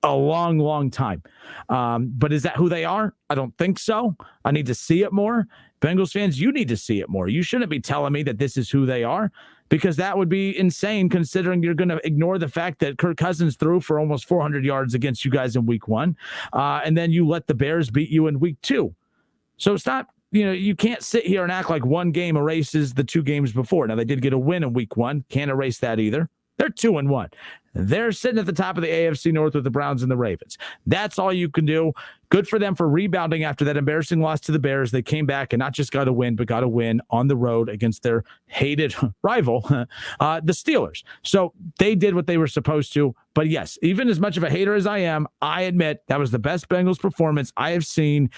a long, long time. But is that who they are? I don't think so. I need to see it more. Bengals fans, you need to see it more. You shouldn't be telling me that this is who they are, because that would be insane, considering you're going to ignore the fact that Kirk Cousins threw for almost 400 yards against you guys in week 1. And then you let the Bears beat you in week 2. So it's not, you can't sit here and act like one game erases the 2 games before. Now, they did get a win in week 1. Can't erase that either. They're 2-1. They're sitting at the top of the AFC North with the Browns and the Ravens. That's all you can do. Good for them for rebounding after that embarrassing loss to the Bears. They came back and not just got a win, but got a win on the road against their hated rival, the Steelers. So they did what they were supposed to. But yes, even as much of a hater as I am, I admit that was the best Bengals performance I have seen,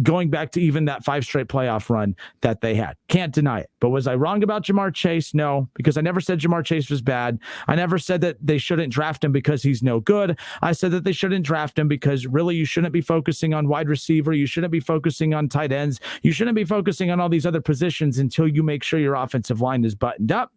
going back to even that 5 straight playoff run that they had. Can't deny it. But was I wrong about Jamar Chase? No, because I never said Jamar Chase was bad. I never said that they shouldn't draft him because he's no good. I said that they shouldn't draft him because really you shouldn't be focusing on wide receiver. You shouldn't be focusing on tight ends. You shouldn't be focusing on all these other positions until you make sure your offensive line is buttoned up.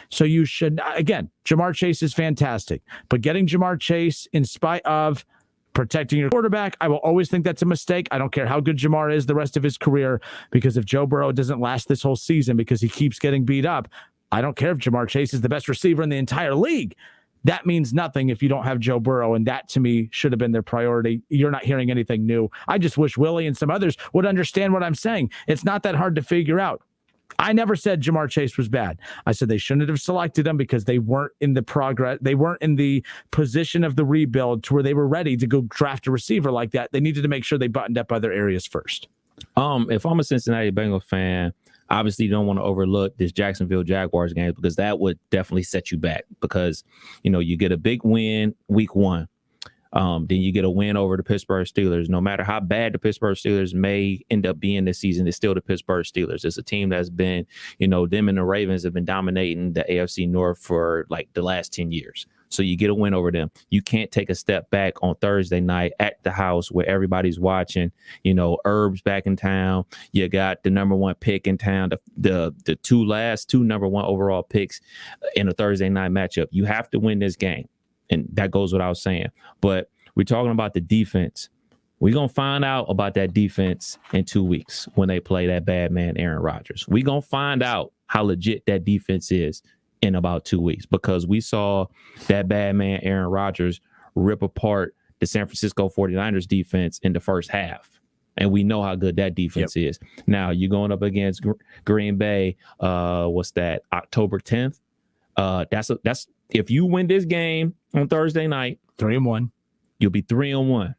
So you should, again, Jamar Chase is fantastic, but getting Jamar Chase in spite of protecting your quarterback, I will always think that's a mistake. I don't care how good Jamar is the rest of his career, because if Joe Burrow doesn't last this whole season because he keeps getting beat up, I don't care if Jamar Chase is the best receiver in the entire league. That means nothing if you don't have Joe Burrow, and that to me should have been their priority. You're not hearing anything new. I just wish Willie and some others would understand what I'm saying. It's not that hard to figure out. I never said Jamar Chase was bad. I said they shouldn't have selected him because they weren't in the progress. They weren't in the position of the rebuild to where they were ready to go draft a receiver like that. They needed to make sure they buttoned up other areas first. If I'm a Cincinnati Bengals fan, obviously you don't want to overlook this Jacksonville Jaguars game, because that would definitely set you back, because, you get a big win week 1. Then you get a win over the Pittsburgh Steelers. No matter how bad the Pittsburgh Steelers may end up being this season, it's still the Pittsburgh Steelers. It's a team that's been, them and the Ravens have been dominating the AFC North for like the last 10 years. So you get a win over them. You can't take a step back on Thursday night at the house where everybody's watching. Herb's back in town. You got the number 1 pick in town, the last two number 1 overall picks in a Thursday night matchup. You have to win this game. And that goes without saying. But we're talking about the defense. We're going to find out about that defense in 2 weeks when they play that bad man, Aaron Rodgers. We're going to find out how legit that defense is in about 2 weeks, because we saw that bad man, Aaron Rodgers, rip apart the San Francisco 49ers defense in the first half. And we know how good that defense is. Now, you're going up against Green Bay, October 10th? That's if you win this game on Thursday night, 3-1, you'll be 3-1.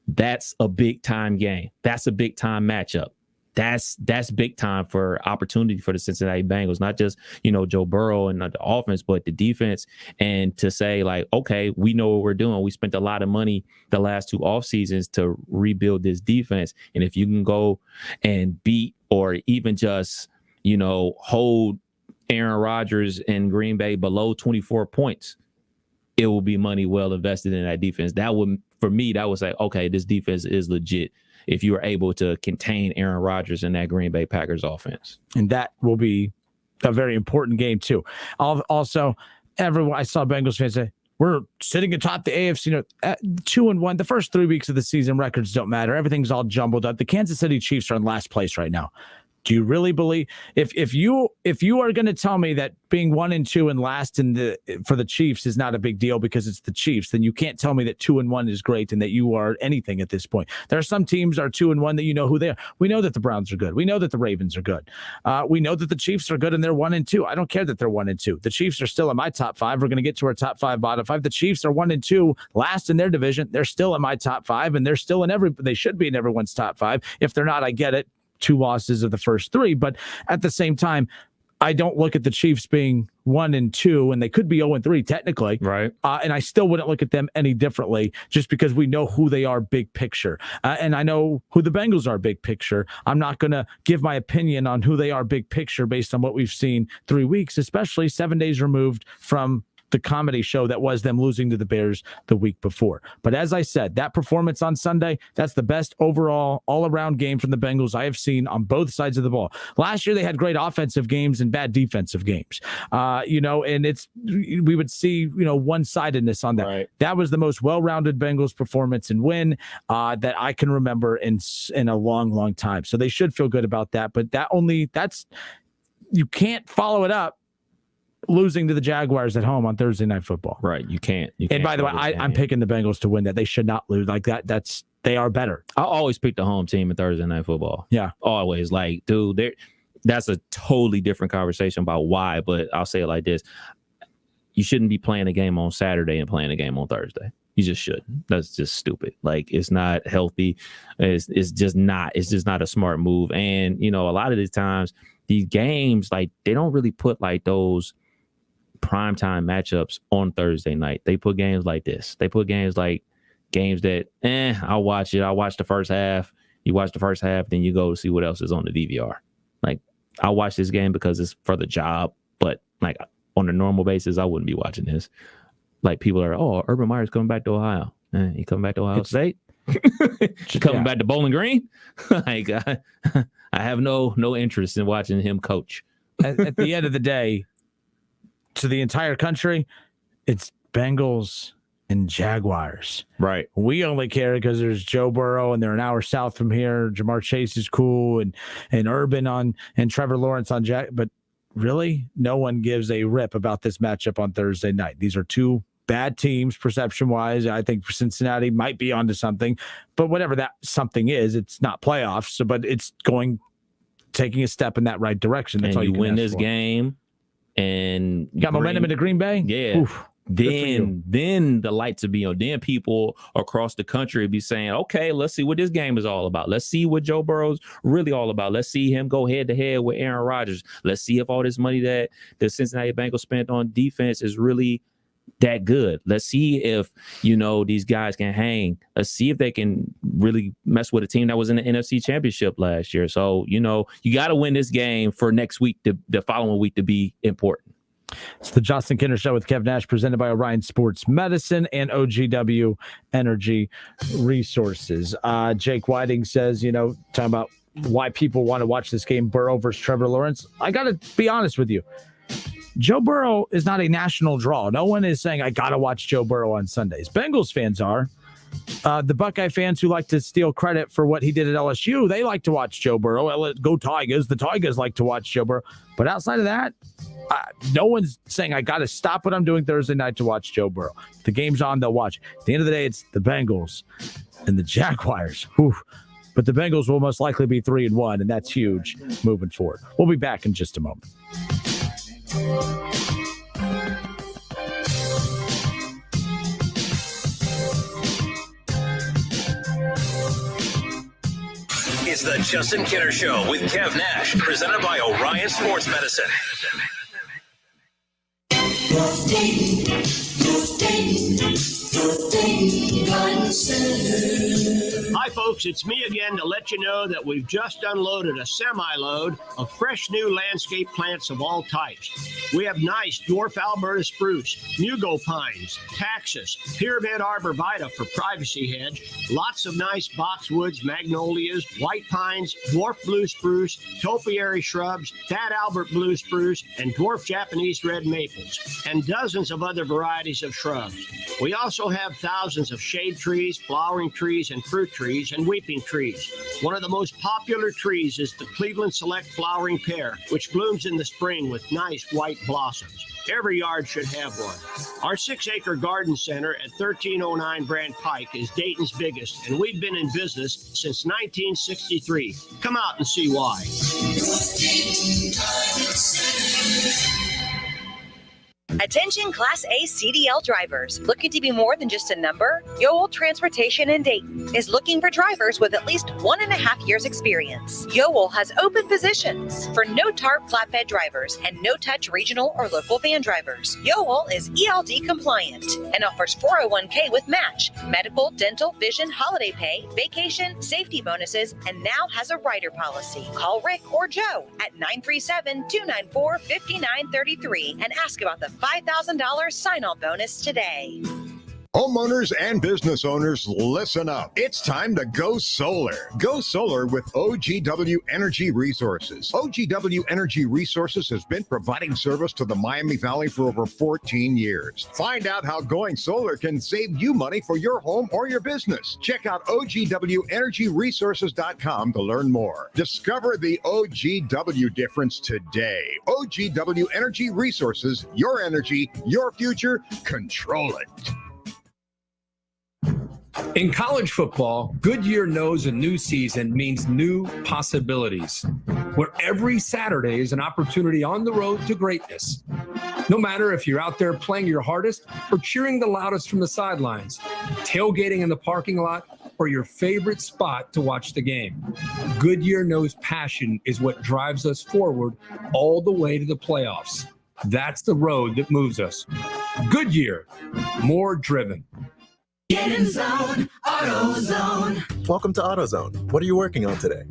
That's a big time game. That's a big time matchup. That's big time for opportunity for the Cincinnati Bengals, not just, Joe Burrow and the offense, but the defense. And to say like, okay, we know what we're doing. We spent a lot of money the last 2 off seasons to rebuild this defense. And if you can go and beat, or even just, hold Aaron Rodgers in Green Bay below 24 points, it will be money well invested in that defense. That would, for me, that would say, okay, this defense is legit if you are able to contain Aaron Rodgers in that Green Bay Packers offense. And that will be a very important game too. Also, I saw Bengals fans say, we're sitting atop the AFC, 2-1. The first 3 weeks of the season records don't matter. Everything's all jumbled up. The Kansas City Chiefs are in last place right now. Do you really believe if you are going to tell me that being 1-2 and last for the Chiefs is not a big deal because it's the Chiefs, then you can't tell me that 2-1 is great and that you are anything at this point. There are some teams are 2-1 that you know who they are. We know that the Browns are good. We know that the Ravens are good. We know that the Chiefs are good and they're 1-2. I don't care that they're 1-2. The Chiefs are still in my top 5. We're going to get to our top 5, bottom 5. The Chiefs are 1-2, last in their division. They're still in my top 5, and they're still they should be in everyone's top 5. If they're not, I get it. 2 losses of the first 3, but at the same time, I don't look at the Chiefs being 1-2, and they could be 0-3 technically. Right. And I still wouldn't look at them any differently just because we know who they are big picture. And I know who the Bengals are big picture. I'm not going to give my opinion on who they are big picture based on what we've seen 3 weeks, especially 7 days removed from the comedy show that was them losing to the Bears the week before. But as I said, that performance on Sunday, that's the best overall all-around game from the Bengals I have seen on both sides of the ball. Last year, they had great offensive games and bad defensive games, and we would see, one-sidedness on that. Right. That was the most well-rounded Bengals performance and win that I can remember in a long, long time. So they should feel good about that. But you can't follow it up losing to the Jaguars at home on Thursday Night Football. Right. You can't. And by the way, I'm picking the Bengals to win that. They should not lose like that. They are better. I always pick the home team in Thursday Night Football. Yeah. Always. Like, dude, that's a totally different conversation about why, but I'll say it like this. You shouldn't be playing a game on Saturday and playing a game on Thursday. You just shouldn't. That's just stupid. Like, it's not healthy. It's just not a smart move. And, a lot of the times these games, like, they don't really put like those primetime matchups on Thursday night. They put games like this. They put games that, I'll watch it. I'll watch the first half. You watch the first half, then you go see what else is on the DVR. Like, I'll watch this game because it's for the job, but like on a normal basis, I wouldn't be watching this. Like, people are, Urban Meyer's coming back to Ohio. He coming back to Ohio State? Coming back to Bowling Green? Like, I have no interest in watching him coach. At the end of the day, to the entire country, it's Bengals and Jaguars. Right. We only care because there's Joe Burrow and they're an hour south from here. Jamar Chase is cool and Urban and Trevor Lawrence on Jack. But really, no one gives a rip about this matchup on Thursday night. These are two bad teams perception-wise. I think Cincinnati might be onto something. But whatever that something is, it's not playoffs. So, but it's taking a step in that right direction. That's and all you can win ask this for. Game. And got momentum into Green Bay. Yeah. Oof, then the lights will be on. Then people across the country will be saying, okay, let's see what this game is all about. Let's see what Joe Burrow's really all about. Let's see him go head to head with Aaron Rodgers. Let's see if all this money that the Cincinnati Bengals spent on defense is really that good. Let's see if, these guys can hang. Let's see if they can really mess with a team that was in the NFC Championship last year. So, you got to win this game for next week, the following week, to be important. It's the Justin Kinner Show with Kev Nash, presented by Orion Sports Medicine and OGW Energy Resources. Jake Whiting says, talking about why people want to watch this game, Burrow versus Trevor Lawrence. I got to be honest with you. Joe Burrow is not a national draw. No one is saying, I got to watch Joe Burrow on Sundays. Bengals fans are. The Buckeye fans who like to steal credit for what he did at LSU, they like to watch Joe Burrow. Go Tigers. The Tigers like to watch Joe Burrow. But outside of that, no one's saying, I got to stop what I'm doing Thursday night to watch Joe Burrow. The game's on, they'll watch. At the end of the day, it's the Bengals and the Jaguars. Whew. But the Bengals will most likely be 3-1, and that's huge moving forward. We'll be back in just a moment. It's the Justin Kinner Show with Kev Nash, presented by Orion Sports Medicine. Hi, folks. It's me again to let you know that we've just unloaded a semi-load of fresh new landscape plants of all types. We have nice dwarf Alberta spruce, mugo pines, taxus, pyramid arborvitae for privacy hedge, lots of nice boxwoods, magnolias, white pines, dwarf blue spruce, topiary shrubs, fat Albert blue spruce, and dwarf Japanese red maples, and dozens of other varieties of shrubs. We also have thousands of shade trees, flowering trees, and fruit trees, and weeping trees. One of the most popular trees is the Cleveland Select flowering pear, which blooms in the spring with nice white blossoms. Every yard should have one. Our 6-acre garden center at 1309 Brand Pike is Dayton's biggest, and we've been in business since 1963. Come out and see why. Attention Class A CDL drivers. Looking to be more than just a number? Yoel Transportation in Dayton is looking for drivers with at least 1.5 years experience. Yoel has open positions for no-tarp flatbed drivers and no-touch regional or local van drivers. Yoel is ELD compliant and offers 401k with match, medical, dental, vision, holiday pay, vacation, safety bonuses, and now has a rider policy. Call Rick or Joe at 937-294-5933 and ask about the $5,000 sign-on bonus today. Homeowners and business owners, listen up. It's time to go solar. Go solar with OGW Energy Resources. OGW Energy Resources has been providing service to the Miami Valley for over 14 years. Find out how going solar can save you money for your home or your business. Check out OGWEnergyResources.com to learn more. Discover the OGW difference today. OGW Energy Resources, your energy, your future, control it. In college football, Goodyear knows a new season means new possibilities, where every Saturday is an opportunity on the road to greatness. No matter if you're out there playing your hardest or cheering the loudest from the sidelines, tailgating in the parking lot, or your favorite spot to watch the game, Goodyear knows passion is what drives us forward all the way to the playoffs. That's the road that moves us. Goodyear, more driven. Get in zone, AutoZone. Welcome to AutoZone. What are you working on today?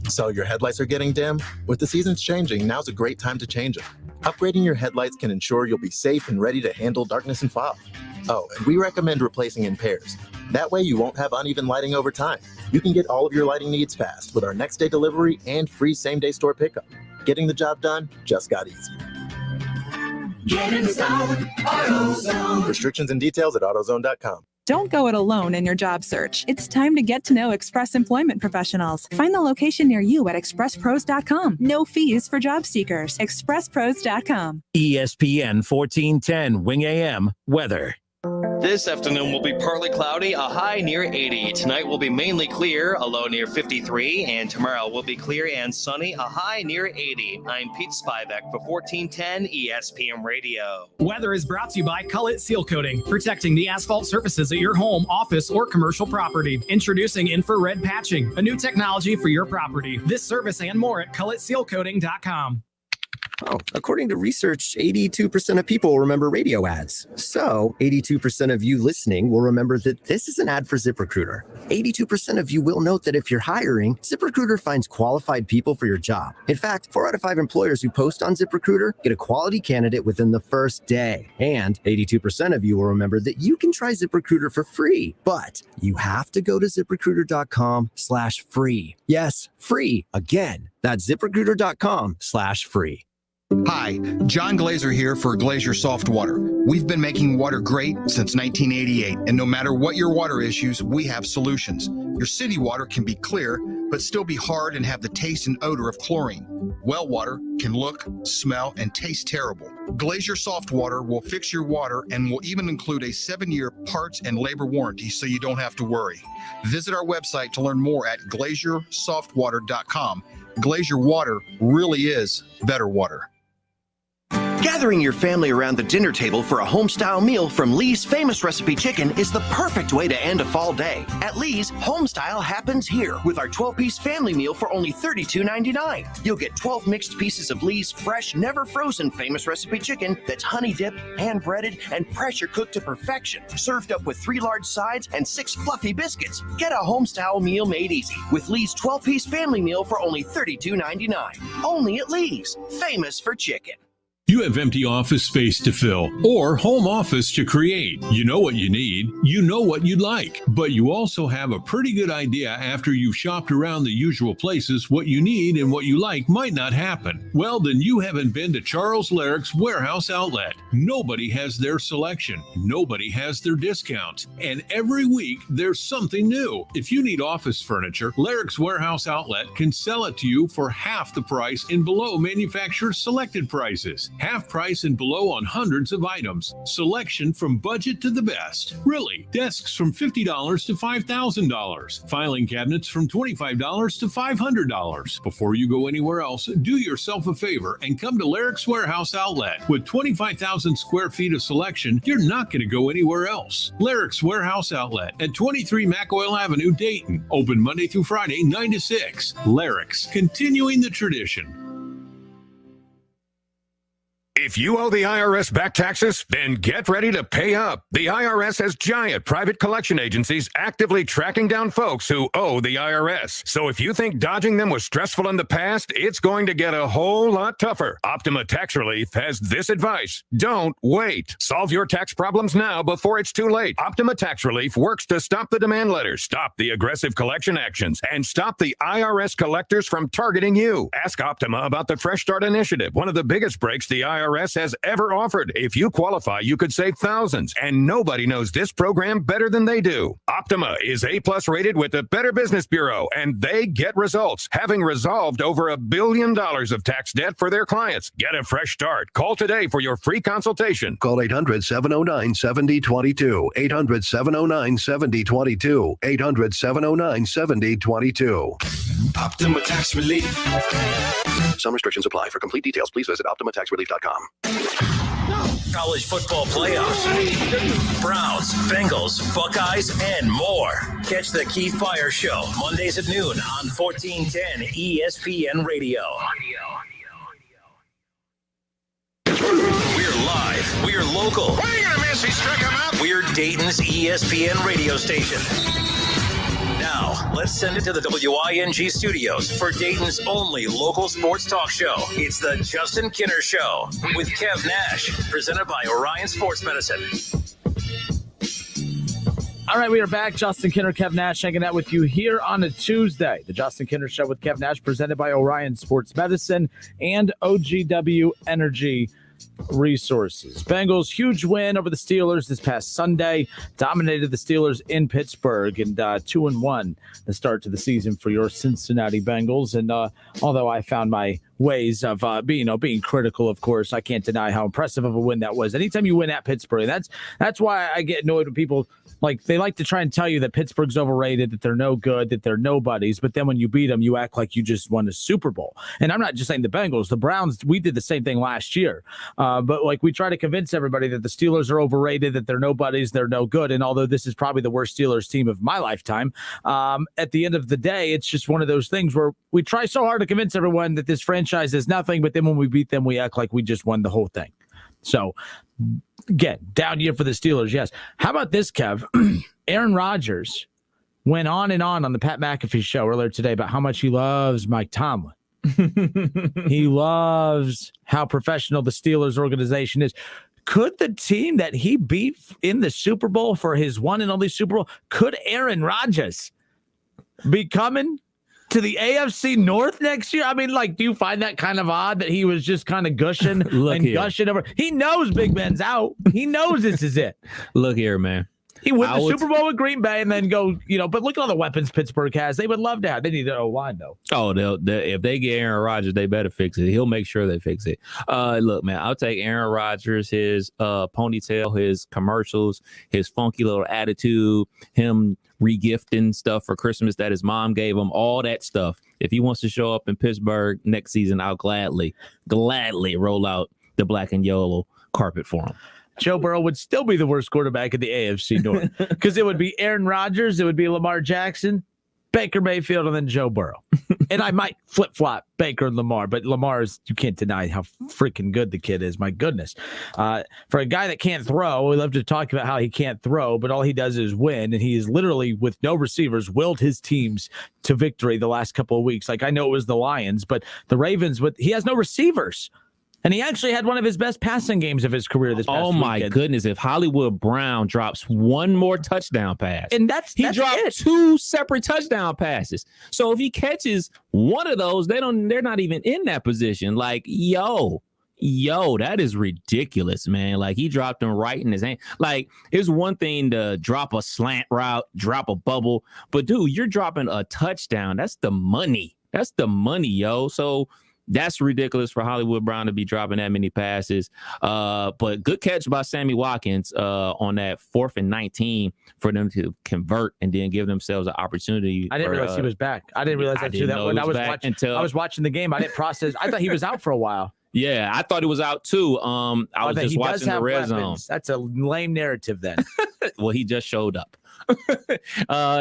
So your headlights are getting dim? With the seasons changing, now's a great time to change them. Upgrading your headlights can ensure you'll be safe and ready to handle darkness and fog. Oh, and we recommend replacing in pairs. That way you won't have uneven lighting over time. You can get all of your lighting needs fast with our next day delivery and free same-day store pickup. Getting the job done just got easier. Get in zone, AutoZone. Restrictions and details at AutoZone.com. Don't go it alone in your job search. It's time to get to know Express Employment Professionals. Find the location near you at expresspros.com. No fees for job seekers. expresspros.com. ESPN 1410 Wing AM weather. This afternoon will be partly cloudy, a high near 80. Tonight will be mainly clear, a low near 53. And tomorrow will be clear and sunny, a high near 80. I'm Pete Spivak for 1410 ESPN Radio. Weather is brought to you by Cullet Seal Coating, protecting the asphalt surfaces at your home, office, or commercial property. Introducing infrared patching, a new technology for your property. This service and more at culletsealcoating.com. Oh, according to research, 82% of people remember radio ads. So 82% of you listening will remember that this is an ad for ZipRecruiter. 82% of you will note that if you're hiring, ZipRecruiter finds qualified people for your job. In fact, 4 out of 5 employers who post on ZipRecruiter get a quality candidate within the first day. And 82% of you will remember that you can try ZipRecruiter for free, but you have to go to ZipRecruiter.com/free. Yes, free. Again, that's ZipRecruiter.com/free. Hi, John Glazer here for Glazier Soft Water. We've been making water great since 1988, and no matter what your water issues, we have solutions. Your city water can be clear, but still be hard and have the taste and odor of chlorine. Well water can look, smell, and taste terrible. Glazier Soft Water will fix your water and will even include a 7-year parts and labor warranty so you don't have to worry. Visit our website to learn more at glaziersoftwater.com. Glazier Water really is better water. Gathering your family around the dinner table for a home-style meal from Lee's Famous Recipe Chicken is the perfect way to end a fall day. At Lee's, homestyle happens here with our 12-piece family meal for only $32.99. You'll get 12 mixed pieces of Lee's fresh, never-frozen Famous Recipe Chicken that's honey-dipped, hand-breaded, and pressure-cooked to perfection, served up with 3 large sides and 6 fluffy biscuits. Get a homestyle meal made easy with Lee's 12-piece family meal for only $32.99. Only at Lee's, famous for chicken. You have empty office space to fill or home office to create. You know what you need. You know what you'd like. But you also have a pretty good idea after you've shopped around the usual places what you need and what you like might not happen. Well, then you haven't been to Charles Larrick's Warehouse Outlet. Nobody has their selection. Nobody has their discounts. And every week there's something new. If you need office furniture, Larrick's Warehouse Outlet can sell it to you for half the price and below manufacturer's selected prices. Half price and below on hundreds of items. Selection from budget to the best. Really, desks from $50 to $5,000. Filing cabinets from $25 to $500. Before you go anywhere else, do yourself a favor and come to Larrick's Warehouse Outlet. With 25,000 square feet of selection, you're not going to go anywhere else. Larrick's Warehouse Outlet at 23 McOil Avenue, Dayton. Open Monday through Friday, 9 to 6. Larrick's, continuing the tradition. If you owe the IRS back taxes, then get ready to pay up. The IRS has giant private collection agencies actively tracking down folks who owe the IRS. So if you think dodging them was stressful in the past, it's going to get a whole lot tougher. Optima Tax Relief has this advice. Don't wait. Solve your tax problems now before it's too late. Optima Tax Relief works to stop the demand letters, stop the aggressive collection actions, and stop the IRS collectors from targeting you. Ask Optima about the Fresh Start Initiative, one of the biggest breaks the IRS has ever offered. If you qualify, you could save thousands, and nobody knows this program better than they do. Optima is A+ rated with the Better Business Bureau, and they get results, having resolved over $1 billion of tax debt for their clients. Get a fresh start. Call today for your free consultation. Call 800-709-7022. 800-709-7022. 800-709-7022. Optima Tax Relief. Some restrictions apply. For complete details, please visit OptimaTaxRelief.com. College football playoffs, Browns, Bengals, Buckeyes, and more. Catch the Keith Fire Show Mondays at noon on 1410 ESPN Radio. We're live. We're local. What are you gonna miss? He struck him out. We're Dayton's ESPN radio station. Now, let's send it to the WING studios for Dayton's only local sports talk show. It's the Justin Kinner Show with Kev Nash, presented by Orion Sports Medicine. All right, we are back. Justin Kinner, Kev Nash hanging out with you here on a Tuesday. The Justin Kinner Show with Kev Nash, presented by Orion Sports Medicine and OGW Energy Resources. Bengals huge win over the Steelers this past Sunday, dominated the Steelers in Pittsburgh, and 2-1 the start to the season for your Cincinnati Bengals. And although I found my ways of being critical, of course, I can't deny how impressive of a win that was. Anytime you win at Pittsburgh, that's why I get annoyed when people they like to try and tell you that Pittsburgh's overrated, that they're no good, that they're nobodies. But then when you beat them, you act like you just won a Super Bowl. And I'm not just saying the Bengals, the Browns, we did the same thing last year. But we try to convince everybody that the Steelers are overrated, that they're nobodies, they're no good. And although this is probably the worst Steelers team of my lifetime, at the end of the day, it's just one of those things where we try so hard to convince everyone that this franchise is nothing. But then when we beat them, we act like we just won the whole thing. So, again, down year for the Steelers, yes. How about this, Kev? Aaron Rodgers went on the Pat McAfee show earlier today about how much he loves Mike Tomlin. He loves how professional the Steelers organization is. Could the team that he beat in the Super Bowl for his one and only Super Bowl, could Aaron Rodgers be coming to the AFC North next year? I mean, do you find that kind of odd that he was just kind of gushing gushing over? He knows Big Ben's out. He knows this is it. Look here, man. He win the Super Bowl with Green Bay and then go, but look at all the weapons Pittsburgh has. They would love to have. They need an O-line, though. Oh, if they get Aaron Rodgers, they better fix it. He'll make sure they fix it. Look, man, I'll take Aaron Rodgers, his ponytail, his commercials, his funky little attitude, him regifting stuff for Christmas that his mom gave him, all that stuff. If he wants to show up in Pittsburgh next season, I'll gladly roll out the black and yellow carpet for him. Joe Burrow would still be the worst quarterback in the AFC North because it would be Aaron Rodgers, it would be Lamar Jackson, Baker Mayfield, and then Joe Burrow. And I might flip-flop Baker and Lamar, but you can't deny how freaking good the kid is. My goodness. For a guy that can't throw, we love to talk about how he can't throw, but all he does is win, and he is literally, with no receivers, willed his teams to victory the last couple of weeks. I know it was the Lions, but the Ravens, he has no receivers. And he actually had one of his best passing games of his career this past weekend. Oh, my goodness. If Hollywood Brown drops one more touchdown pass. And he dropped two separate touchdown passes. So if he catches one of those, they're not even in that position. Yo, that is ridiculous, man. He dropped them right in his hand. It's one thing to drop a slant route, drop a bubble. But, dude, you're dropping a touchdown. That's the money. Yo. So That's ridiculous for Hollywood Brown to be dropping that many passes. But good catch by Sammy Watkins on that 4th and 19 for them to convert and then give themselves an opportunity. I didn't realize he was back. I didn't realize that too. That when I was watching the game, I didn't process. I thought he was out for a while. Yeah, I thought he was out too. I was just watching the red zone. That's a lame narrative then. Well, he just showed up.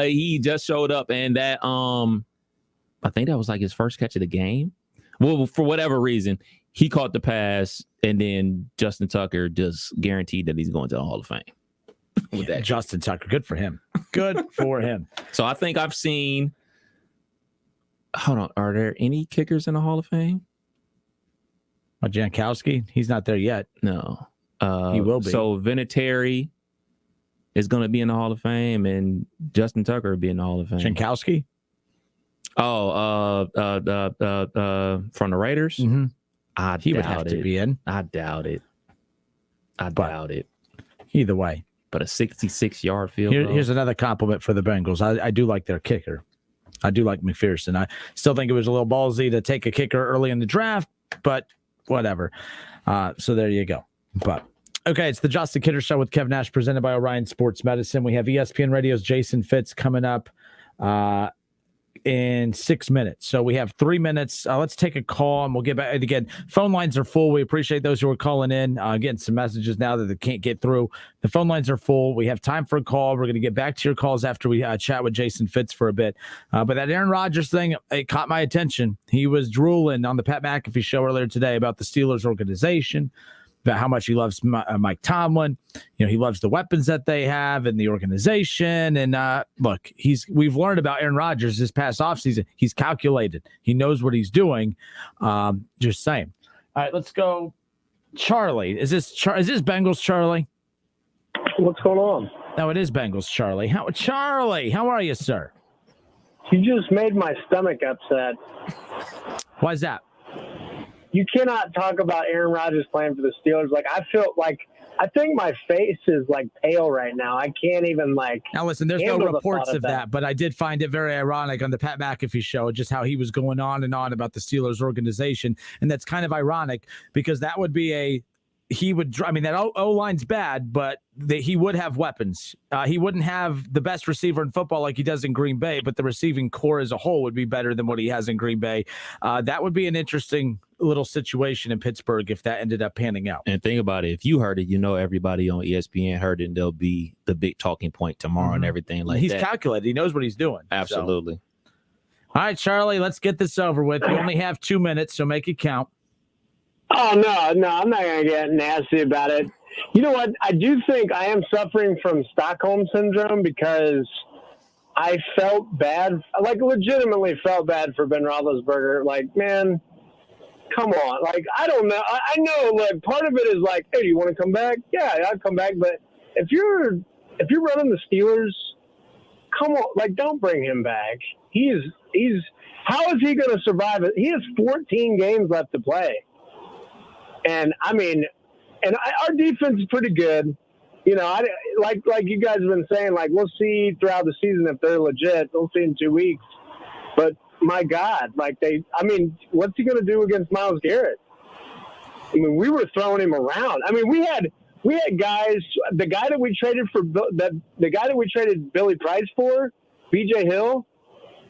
He just showed up, and that I think that was like his first catch of the game. Well, for whatever reason, he caught the pass, and then Justin Tucker just guaranteed that he's going to the Hall of Fame. With that, Justin Tucker, good for him. Good for him. So I think I've seen. Hold on, are there any kickers in the Hall of Fame? Jankowski, he's not there yet. No, he will be. So Vinatieri is going to be in the Hall of Fame, and Justin Tucker will be in the Hall of Fame. Jankowski? Oh, from the Raiders? Mm-hmm. He would have to be in. I doubt it. Doubt it. Either way. But a 66-yard field goal. Here's another compliment for the Bengals. I do like their kicker. I do like McPherson. I still think it was a little ballsy to take a kicker early in the draft, but whatever. So there you go. But okay, it's the Justin Kidder Show with Kev Nash, presented by Orion Sports Medicine. We have ESPN Radio's Jason Fitz coming up in 6 minutes. So we have 3 minutes. Let's take a call and we'll get back. And again, phone lines are full. We appreciate those who are calling in, getting some messages now that they can't get through. The phone lines are full. We have time for a call. We're going to get back to your calls after we chat with Jason Fitz for a bit. But that Aaron Rodgers thing, it caught my attention. He was drooling on the Pat McAfee show earlier today about the Steelers organization, about how much he loves Mike Tomlin. You know, he loves the weapons that they have and the organization. And look, we've learned about Aaron Rodgers this past offseason. He's calculated. He knows what he's doing. Just saying. All right, let's go. Charlie, is this Bengals Charlie? What's going on? No, it is Bengals Charlie. Charlie, how are you, sir? You just made my stomach upset. Why is that? You cannot talk about Aaron Rodgers playing for the Steelers. Like, I think my face is like pale right now. I can't even Now listen, there's no reports of that, but I did find it very ironic on the Pat McAfee show, just how he was going on and on about the Steelers organization. And that's kind of ironic because that would be that O-line's bad, but he would have weapons. He wouldn't have the best receiver in football like he does in Green Bay, but the receiving core as a whole would be better than what he has in Green Bay. That would be an interesting little situation in Pittsburgh if that ended up panning out. And think about it. If you heard it, everybody on ESPN heard it, and they'll be the big talking point tomorrow and everything like he's that. He's calculated. He knows what he's doing. Absolutely. So. All right, Charlie, let's get this over with. We only have 2 minutes, so make it count. Oh, no, I'm not going to get nasty about it. You know what? I do think I am suffering from Stockholm Syndrome because I felt bad, legitimately felt bad for Ben Roethlisberger. Like, man, come on. I don't know. I know, part of it is hey, do you want to come back? Yeah, I'll come back. But if you're running the Steelers, come on, don't bring him back. How is he going to survive it? He has 14 games left to play. And our defense is pretty good. You know, like you guys have been saying, we'll see throughout the season if they're legit. We'll see in 2 weeks. But my God, what's he going to do against Myles Garrett? I mean, we were throwing him around. I mean, we had guys. The guy that we traded Billy Price for, B.J. Hill,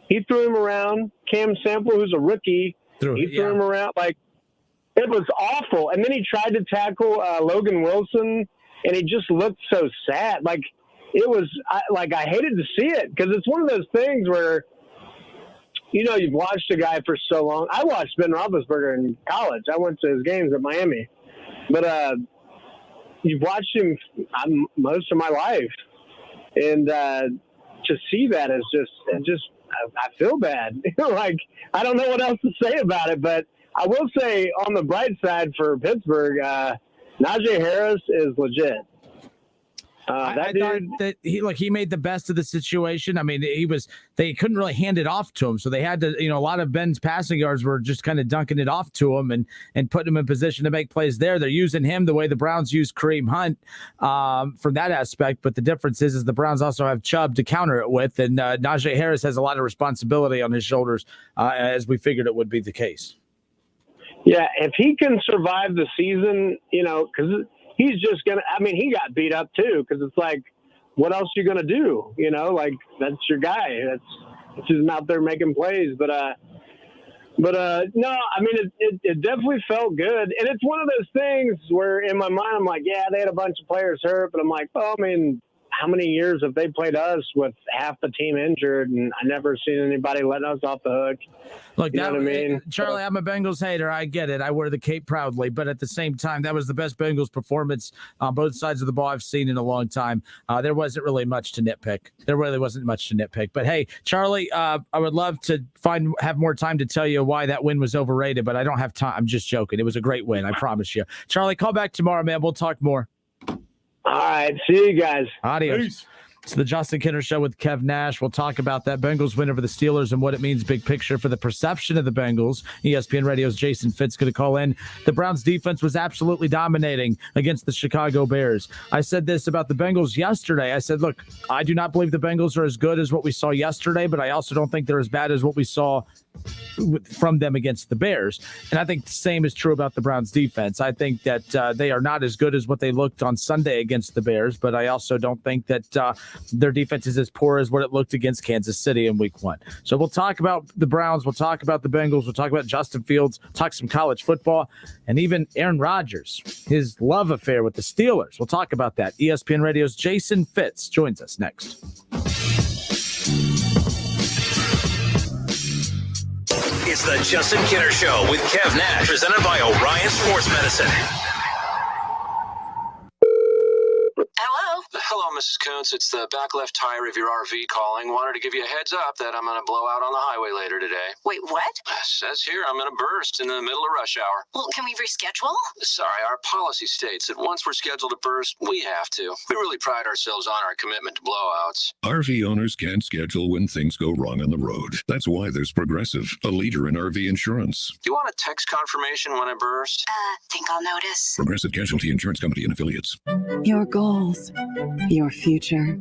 he threw him around. Cam Sample, who's a rookie, threw him around It was awful. And then he tried to tackle Logan Wilson, and he just looked so sad. I hated to see it because it's one of those things where, you've watched a guy for so long. I watched Ben Roethlisberger in college. I went to his games at Miami. But you've watched him most of my life. And to see that is I feel bad. I don't know what else to say about it, but I will say on the bright side for Pittsburgh, Najee Harris is legit. I thought that he made the best of the situation. I mean, they couldn't really hand it off to him, so they had to. A lot of Ben's passing yards were just kind of dunking it off to him and putting him in position to make plays there. They're using him the way the Browns use Kareem Hunt from that aspect. But the difference is the Browns also have Chubb to counter it with, and Najee Harris has a lot of responsibility on his shoulders, as we figured it would be the case. Yeah, if he can survive the season, because he's just going to – I mean, he got beat up too because it's like, what else are you going to do? Like that's your guy. That's just out there making plays. But no, I mean, it definitely felt good. And it's one of those things where in my mind, I'm like, yeah, they had a bunch of players hurt. But I'm like, well, I mean, how many years have they played us with half the team injured? And I never seen anybody letting us off the hook. Look, you know what I mean? Charlie, I'm a Bengals hater. I get it. I wear the cape proudly. But at the same time, that was the best Bengals performance on both sides of the ball I've seen in a long time. There wasn't really much to nitpick. But, hey, Charlie, I would love to have more time to tell you why that win was overrated, but I don't have time. I'm just joking. It was a great win. I promise you. Charlie, call back tomorrow, man. We'll talk more. All right. See you guys. Adios. Peace. It's the Justin Kinner Show with Kev Nash. We'll talk about that Bengals win over the Steelers and what it means big picture for the perception of the Bengals. ESPN Radio's Jason Fitz going to call in. The Browns defense was absolutely dominating against the Chicago Bears. I said this about the Bengals yesterday. I said, look, I do not believe the Bengals are as good as what we saw yesterday, but I also don't think they're as bad as what we saw from them against the Bears. And I think the same is true about the Browns defense. I think that they are not as good as what they looked on Sunday against the Bears, but I also don't think that their defense is as poor as what it looked against Kansas City in week 1. So we'll talk about the Browns. We'll talk about the Bengals. We'll talk about Justin Fields, talk some college football, and even Aaron Rodgers, his love affair with the Steelers. We'll talk about that. ESPN Radio's Jason Fitz joins us next. It's the Justin Kinner Show with Kev Nash, presented by Orion Sports Medicine. Hello, Mrs. Kuntz. It's the back left tire of your RV calling. Wanted to give you a heads up that I'm going to blow out on the highway later today. Wait, what? It says here I'm going to burst in the middle of rush hour. Well, can we reschedule? Sorry, our policy states that once we're scheduled to burst, we have to. We really pride ourselves on our commitment to blowouts. RV owners can't schedule when things go wrong on the road. That's why there's Progressive, a leader in RV insurance. Do you want a text confirmation when I burst? Think I'll notice. Progressive Casualty Insurance Company and Affiliates. Your goals, your future,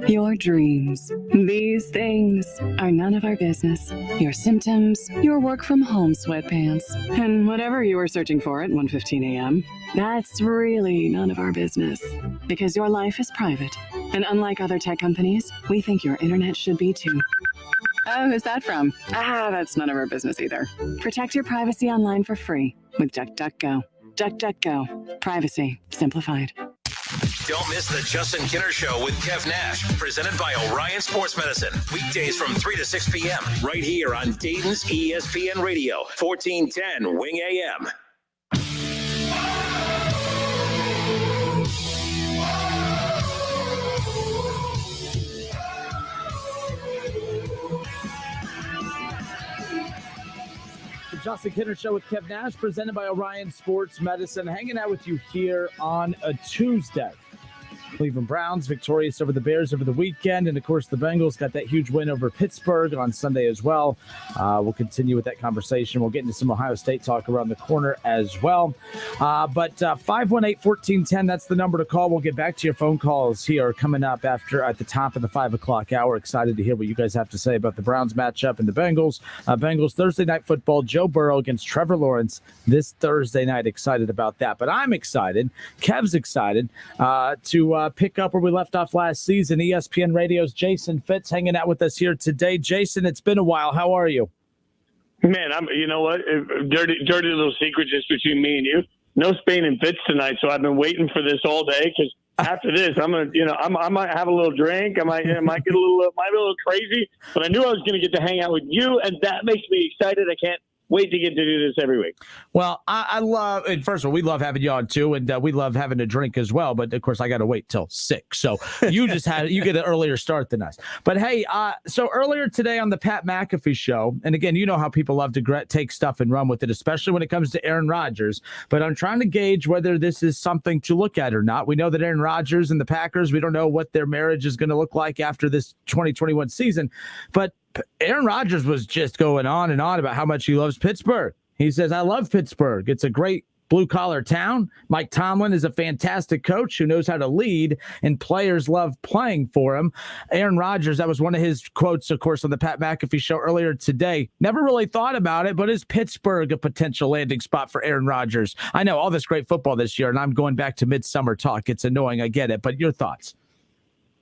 your dreams. These things are none of our business. Your symptoms, your work from home sweatpants, and whatever you were searching for at 1:15 a.m. That's really none of our business because your life is private. And unlike other tech companies, we think your internet should be too. Oh, who's that from? That's none of our business either. Protect your privacy online for free with DuckDuckGo. DuckDuckGo. Privacy simplified. Don't miss the Justin Kinner Show with Kev Nash, presented by Orion Sports Medicine. Weekdays from 3 to 6 p.m. right here on Dayton's ESPN Radio, 1410 Wing AM. The Justin Kinner Show with Kev Nash, presented by Orion Sports Medicine. Hanging out with you here on a Tuesday. Cleveland Browns victorious over the Bears over the weekend. And, of course, the Bengals got that huge win over Pittsburgh on Sunday as well. We'll continue with that conversation. We'll get into some Ohio State talk around the corner as well. But 518-1410, that's the number to call. We'll get back to your phone calls here coming up at the top of the 5 o'clock hour. Excited to hear what you guys have to say about the Browns matchup and the Bengals. Bengals Thursday night football, Joe Burrow against Trevor Lawrence this Thursday night. Excited about that. But I'm excited. Kev's excited to pick up where we left off last season. ESPN Radio's Jason Fitz hanging out with us here today. Jason, it's been a while. How are you? Man, you know what? Dirty little secret just between me and you. No Spain and Fitz tonight, so I've been waiting for this all day because after this, I'm gonna, I might have a little drink. I might get might be a little crazy, but I knew I was gonna get to hang out with you, and that makes me excited. I can't wait to get to do this every week. Well, I love, and first of all, we love having you on too, and we love having a drink as well. But of course, I got to wait till 6, so you get an earlier start than us. But hey, so earlier today on the Pat McAfee show, and again, you know how people love to take stuff and run with it, especially when it comes to Aaron Rodgers. But I'm trying to gauge whether this is something to look at or not. We know that Aaron Rodgers and the Packers, we don't know what their marriage is going to look like after this 2021 season, but Aaron Rodgers was just going on and on about how much he loves Pittsburgh. He says, I love Pittsburgh. It's a great blue-collar town. Mike Tomlin is a fantastic coach who knows how to lead, and players love playing for him. Aaron Rodgers, that was one of his quotes, of course, on the Pat McAfee show earlier today. Never really thought about it, but is Pittsburgh a potential landing spot for Aaron Rodgers? I know all this great football this year, and I'm going back to midsummer talk. It's annoying, I get it, but your thoughts?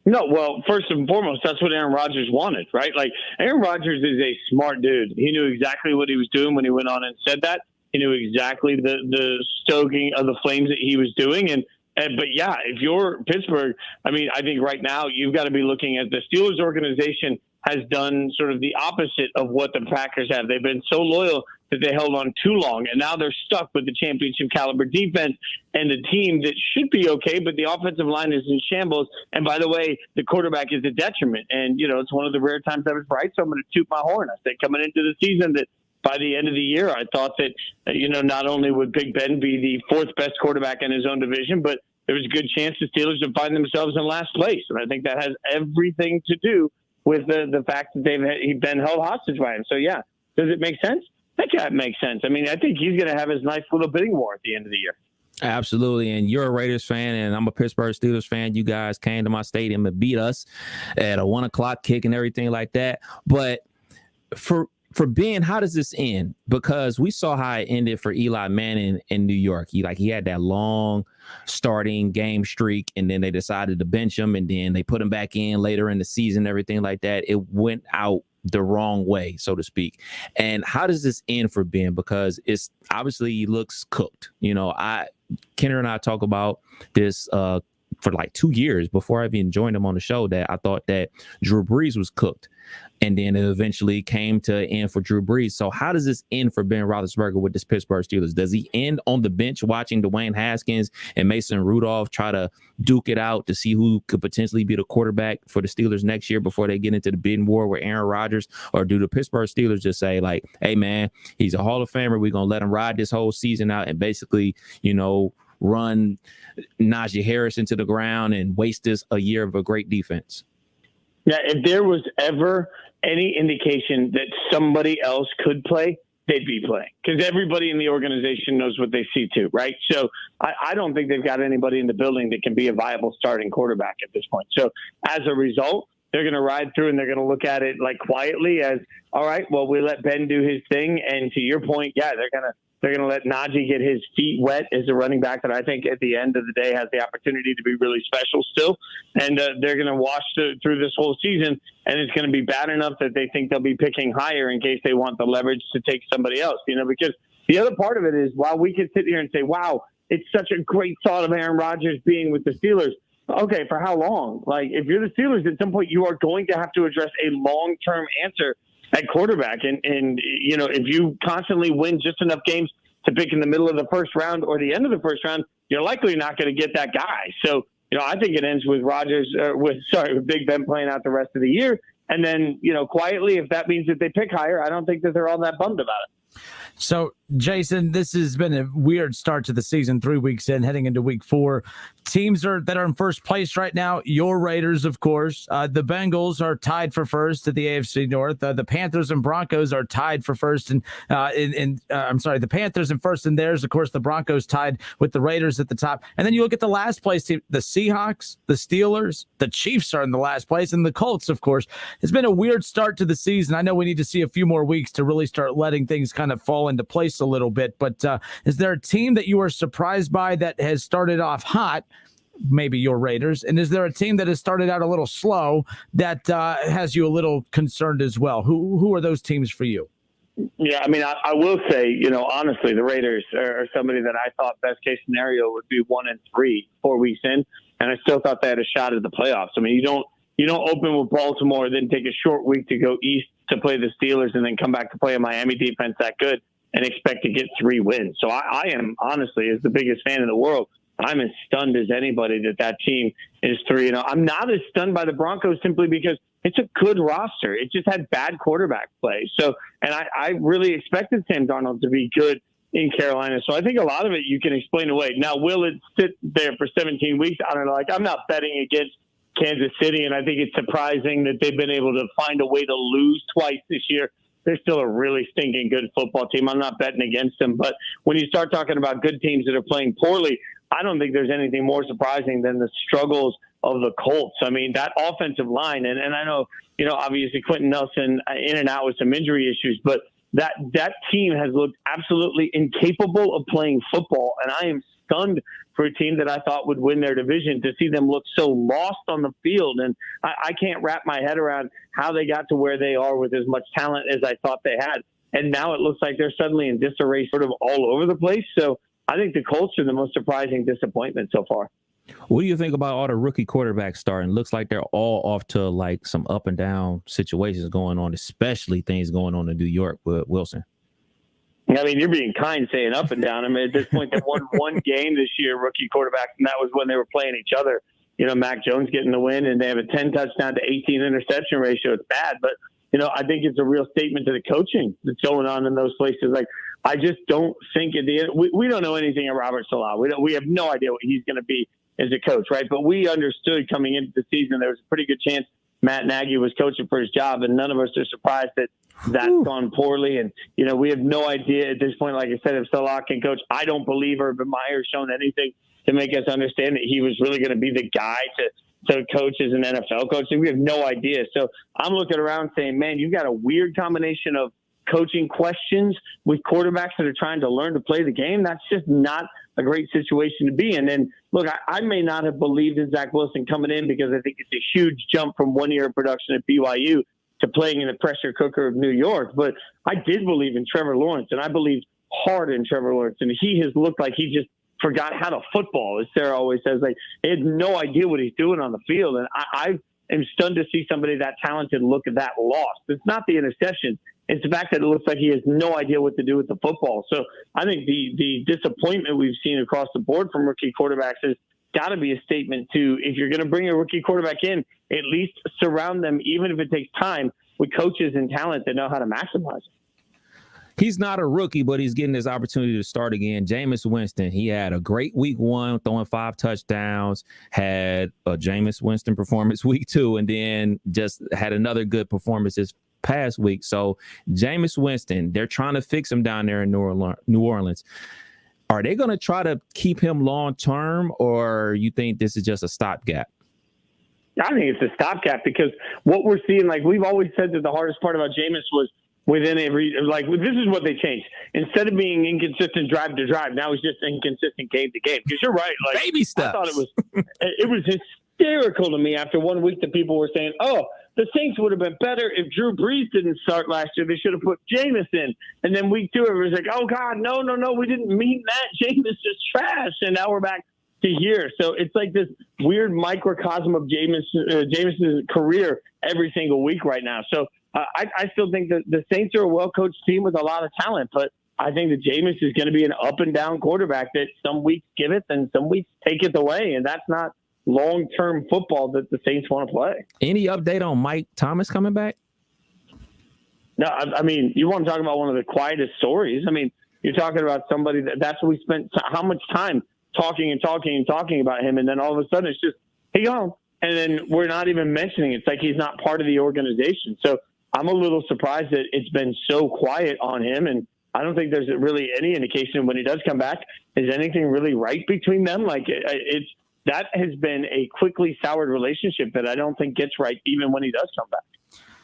No, well, first and foremost, that's what Aaron Rodgers wanted, right? Like, Aaron Rodgers is a smart dude. He knew exactly what he was doing when he went on and said that. He knew exactly the stoking of the flames that he was doing. But yeah, if you're Pittsburgh, I mean, I think right now you've got to be looking at the Steelers organization has done sort of the opposite of what the Packers have. They've been so loyal that they held on too long, and now they're stuck with the championship caliber defense and the team that should be okay, but the offensive line is in shambles. And by the way, the quarterback is a detriment. And, you know, it's one of the rare times I was right, so I'm going to toot my horn. I said coming into the season that by the end of the year, I thought that, you know, not only would Big Ben be the fourth best quarterback in his own division, but there was a good chance the Steelers would find themselves in last place. And I think that has everything to do with the fact that he's been held hostage by him. So, yeah, does it make sense? I think that makes sense. I mean, I think he's going to have his nice little bidding war at the end of the year. Absolutely. And you're a Raiders fan, and I'm a Pittsburgh Steelers fan. You guys came to my stadium and beat us at a 1:00 kick and everything like that. But for Ben, how does this end? Because we saw how it ended for Eli Manning in New York. He had that long starting game streak, and then they decided to bench him, and then they put him back in later in the season, everything like that. It went out the wrong way, so to speak. And how does this end for Ben? Because it's obviously he looks cooked. You know, Kenner and I talk about this for like 2 years before I even joined him on the show, that I thought that Drew Brees was cooked. And then it eventually came to an end for Drew Brees. So how does this end for Ben Roethlisberger with this Pittsburgh Steelers? Does he end on the bench watching Dwayne Haskins and Mason Rudolph try to duke it out to see who could potentially be the quarterback for the Steelers next year before they get into the bidding war with Aaron Rodgers? Or do the Pittsburgh Steelers just say, like, hey, man, he's a Hall of Famer. We're going to let him ride this whole season out and basically, you know, run Najee Harris into the ground and waste a year of a great defense? Yeah, if there was ever any indication that somebody else could play, they'd be playing, because everybody in the organization knows what they see too, right? So I don't think they've got anybody in the building that can be a viable starting quarterback at this point. So as a result, they're going to ride through and they're going to look at it like quietly as, all right, well, we let Ben do his thing. And to your point, yeah, they're going to let Najee get his feet wet as a running back that I think at the end of the day has the opportunity to be really special still. And they're going to wash through this whole season, and it's going to be bad enough that they think they'll be picking higher in case they want the leverage to take somebody else, you know, because the other part of it is, while we can sit here and say, wow, it's such a great thought of Aaron Rodgers being with the Steelers. Okay, for how long? Like, if you're the Steelers, at some point you are going to have to address a long-term answer at quarterback. And you know, if you constantly win just enough games to pick in the middle of the first round or the end of the first round, you're likely not going to get that guy. So, you know, I think it ends with with Big Ben playing out the rest of the year. And then, you know, quietly, if that means that they pick higher, I don't think that they're all that bummed about it. So, Jason, this has been a weird start to the season, 3 weeks in, heading into week 4. Teams that are in first place right now, your Raiders, of course. The Bengals are tied for first at the AFC North. The Panthers and Broncos are tied for first. The Panthers in first in theirs. Of course, the Broncos tied with the Raiders at the top. And then you look at the last place team, the Seahawks, the Steelers, the Chiefs are in the last place, and the Colts, of course. It's been a weird start to the season. I know we need to see a few more weeks to really start letting things kind of fall into place a little bit, but is there a team that you are surprised by that has started off hot, maybe your Raiders, and is there a team that has started out a little slow that has you a little concerned as well? Who are those teams for you? Yeah, I mean, I will say, you know, honestly, the Raiders are somebody that I thought best case scenario would be 1-3 4 weeks in, and I still thought they had a shot at the playoffs. I mean, you don't open with Baltimore, then take a short week to go east to play the Steelers, and then come back to play a Miami defense that good and expect to get 3 wins. So I am, honestly, as the biggest fan in the world, I'm as stunned as anybody that team is 3-0. I'm not as stunned by the Broncos simply because it's a good roster. It just had bad quarterback play. So, and I really expected Sam Darnold to be good in Carolina. So I think a lot of it you can explain away. Now, will it sit there for 17 weeks? I don't know. Like, I'm not betting against Kansas City, and I think it's surprising that they've been able to find a way to lose twice this year they're still a really stinking good football team. I'm not betting against them. But when you start talking about good teams that are playing poorly, I don't think there's anything more surprising than the struggles of the Colts. I mean, that offensive line, and I know, obviously Quentin Nelson in and out with some injury issues, but that team has looked absolutely incapable of playing football. And I am stunned for a team that I thought would win their division to see them look so lost on the field. And I can't wrap my head around how they got to where they are with as much talent as I thought they had. And now it looks like they're suddenly in disarray sort of all over the place. So I think the Colts are the most surprising disappointment so far. What do you think about all the rookie quarterbacks starting? Looks like they're all off to like some up and down situations going on, especially things going on in New York with Wilson. I mean, you're being kind saying up and down. I mean, at this point, they won one game this year, rookie quarterbacks, and that was when they were playing each other. Mac Jones getting the win, and they have a 10 touchdown to 18 interception ratio. It's bad, but, I think it's a real statement to the coaching that's going on in those places. Like, I just don't think at the end, we don't know anything of Robert Saleh. We have no idea what he's going to be as a coach, right? But we understood coming into the season there was a pretty good chance Matt Nagy was coaching for his job, and none of us are surprised that that's gone poorly. And, we have no idea at this point, like I said, if Saleh can coach. I don't believe Urban Meyer's shown anything to make us understand that he was really going to be the guy to coach as an NFL coach. And we have no idea. So I'm looking around saying, man, you've got a weird combination of coaching questions with quarterbacks that are trying to learn to play the game. That's just not a great situation to be in. And look, I may not have believed in Zach Wilson coming in because I think it's a huge jump from 1 year of production at BYU to playing in the pressure cooker of New York. But I did believe in Trevor Lawrence, and I believed hard in Trevor Lawrence. And he has looked like he just forgot how to football, as Sarah always says. Like, he had no idea what he's doing on the field. And I am stunned to see somebody that talented look that lost. It's not the interception. It's the fact that it looks like he has no idea what to do with the football. So I think the disappointment we've seen across the board from rookie quarterbacks has got to be a statement to, if you're going to bring a rookie quarterback in, at least surround them, even if it takes time, with coaches and talent that know how to maximize it. He's not a rookie, but he's getting his opportunity to start again. Jameis Winston, he had a great week 1, throwing 5 touchdowns, had a Jameis Winston performance week 2, and then just had another good performance this past week. So Jameis Winston, they're trying to fix him down there in New Orleans. Are they going to try to keep him long term, or you think this is just a stopgap? I think it's a stopgap because what we're seeing, like we've always said that the hardest part about Jameis was within this is what they changed. Instead of being inconsistent drive to drive, now he's just inconsistent game to game. Because you're right. Like, baby steps. I thought it was hysterical to me after 1 week that people were saying, oh, the Saints would have been better if Drew Brees didn't start last year. They should have put Jameis in. And then week 2, everybody's like, oh, God, no, we didn't mean that. Jameis is trash. And now we're back to here. So it's like this weird microcosm of Jameis's career every single week right now. So I still think that the Saints are a well-coached team with a lot of talent, but I think that Jameis is going to be an up-and-down quarterback that some weeks give it and some weeks take it away, and that's not long-term football that the Saints want to play. Any update on Mike Thomas coming back? No, I mean, you want to talk about one of the quietest stories. I mean, you're talking about somebody that's what we spent how much time talking about him, and then all of a sudden it's just, hey, gone. And then we're not even mentioning it. It's like he's not part of the organization. So I'm a little surprised that it's been so quiet on him, and I don't think there's really any indication when he does come back, is anything really right between them? Like that has been a quickly soured relationship that I don't think gets right even when he does come back.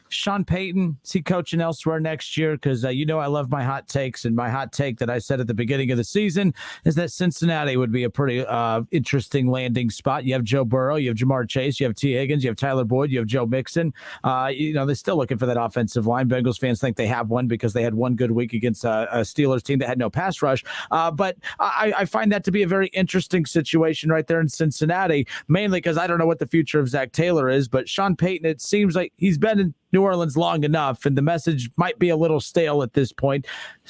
Sean Payton, is he coaching elsewhere next year? Because I love my hot takes, and my hot take that I said at the beginning of the season is that Cincinnati would be a pretty interesting landing spot. You have Joe Burrow, you have Jamar Chase, you have T. Higgins, you have Tyler Boyd, you have Joe Mixon. They're still looking for that offensive line. Bengals fans think they have one because they had one good week against a Steelers team that had no pass rush. But I find that to be a very interesting situation right there in Cincinnati, mainly because I don't know what the future of Zach Taylor is, but Sean Payton, it seems like he's been in New Orleans long enough, and the message might be a little stale at this point.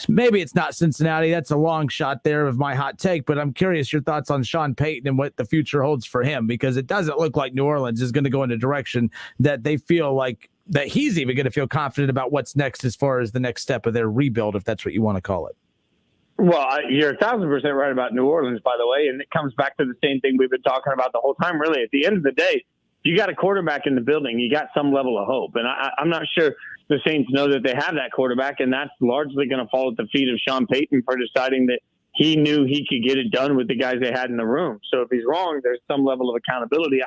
Maybe it's not Cincinnati. That's a long shot there of my hot take, but I'm curious your thoughts on Sean Payton and what the future holds for him, because it doesn't look like New Orleans is going to go in a direction that they feel like that he's even going to feel confident about what's next as far as the next step of their rebuild, if that's what you want to call it. Well, you're 1,000% right about New Orleans, by the way, and it comes back to the same thing we've been talking about the whole time, really. At the end of the day, you got a quarterback in the building. You got some level of hope. And I'm not sure the Saints know that they have that quarterback, and that's largely going to fall at the feet of Sean Payton for deciding that he knew he could get it done with the guys they had in the room. So if he's wrong, there's some level of accountability.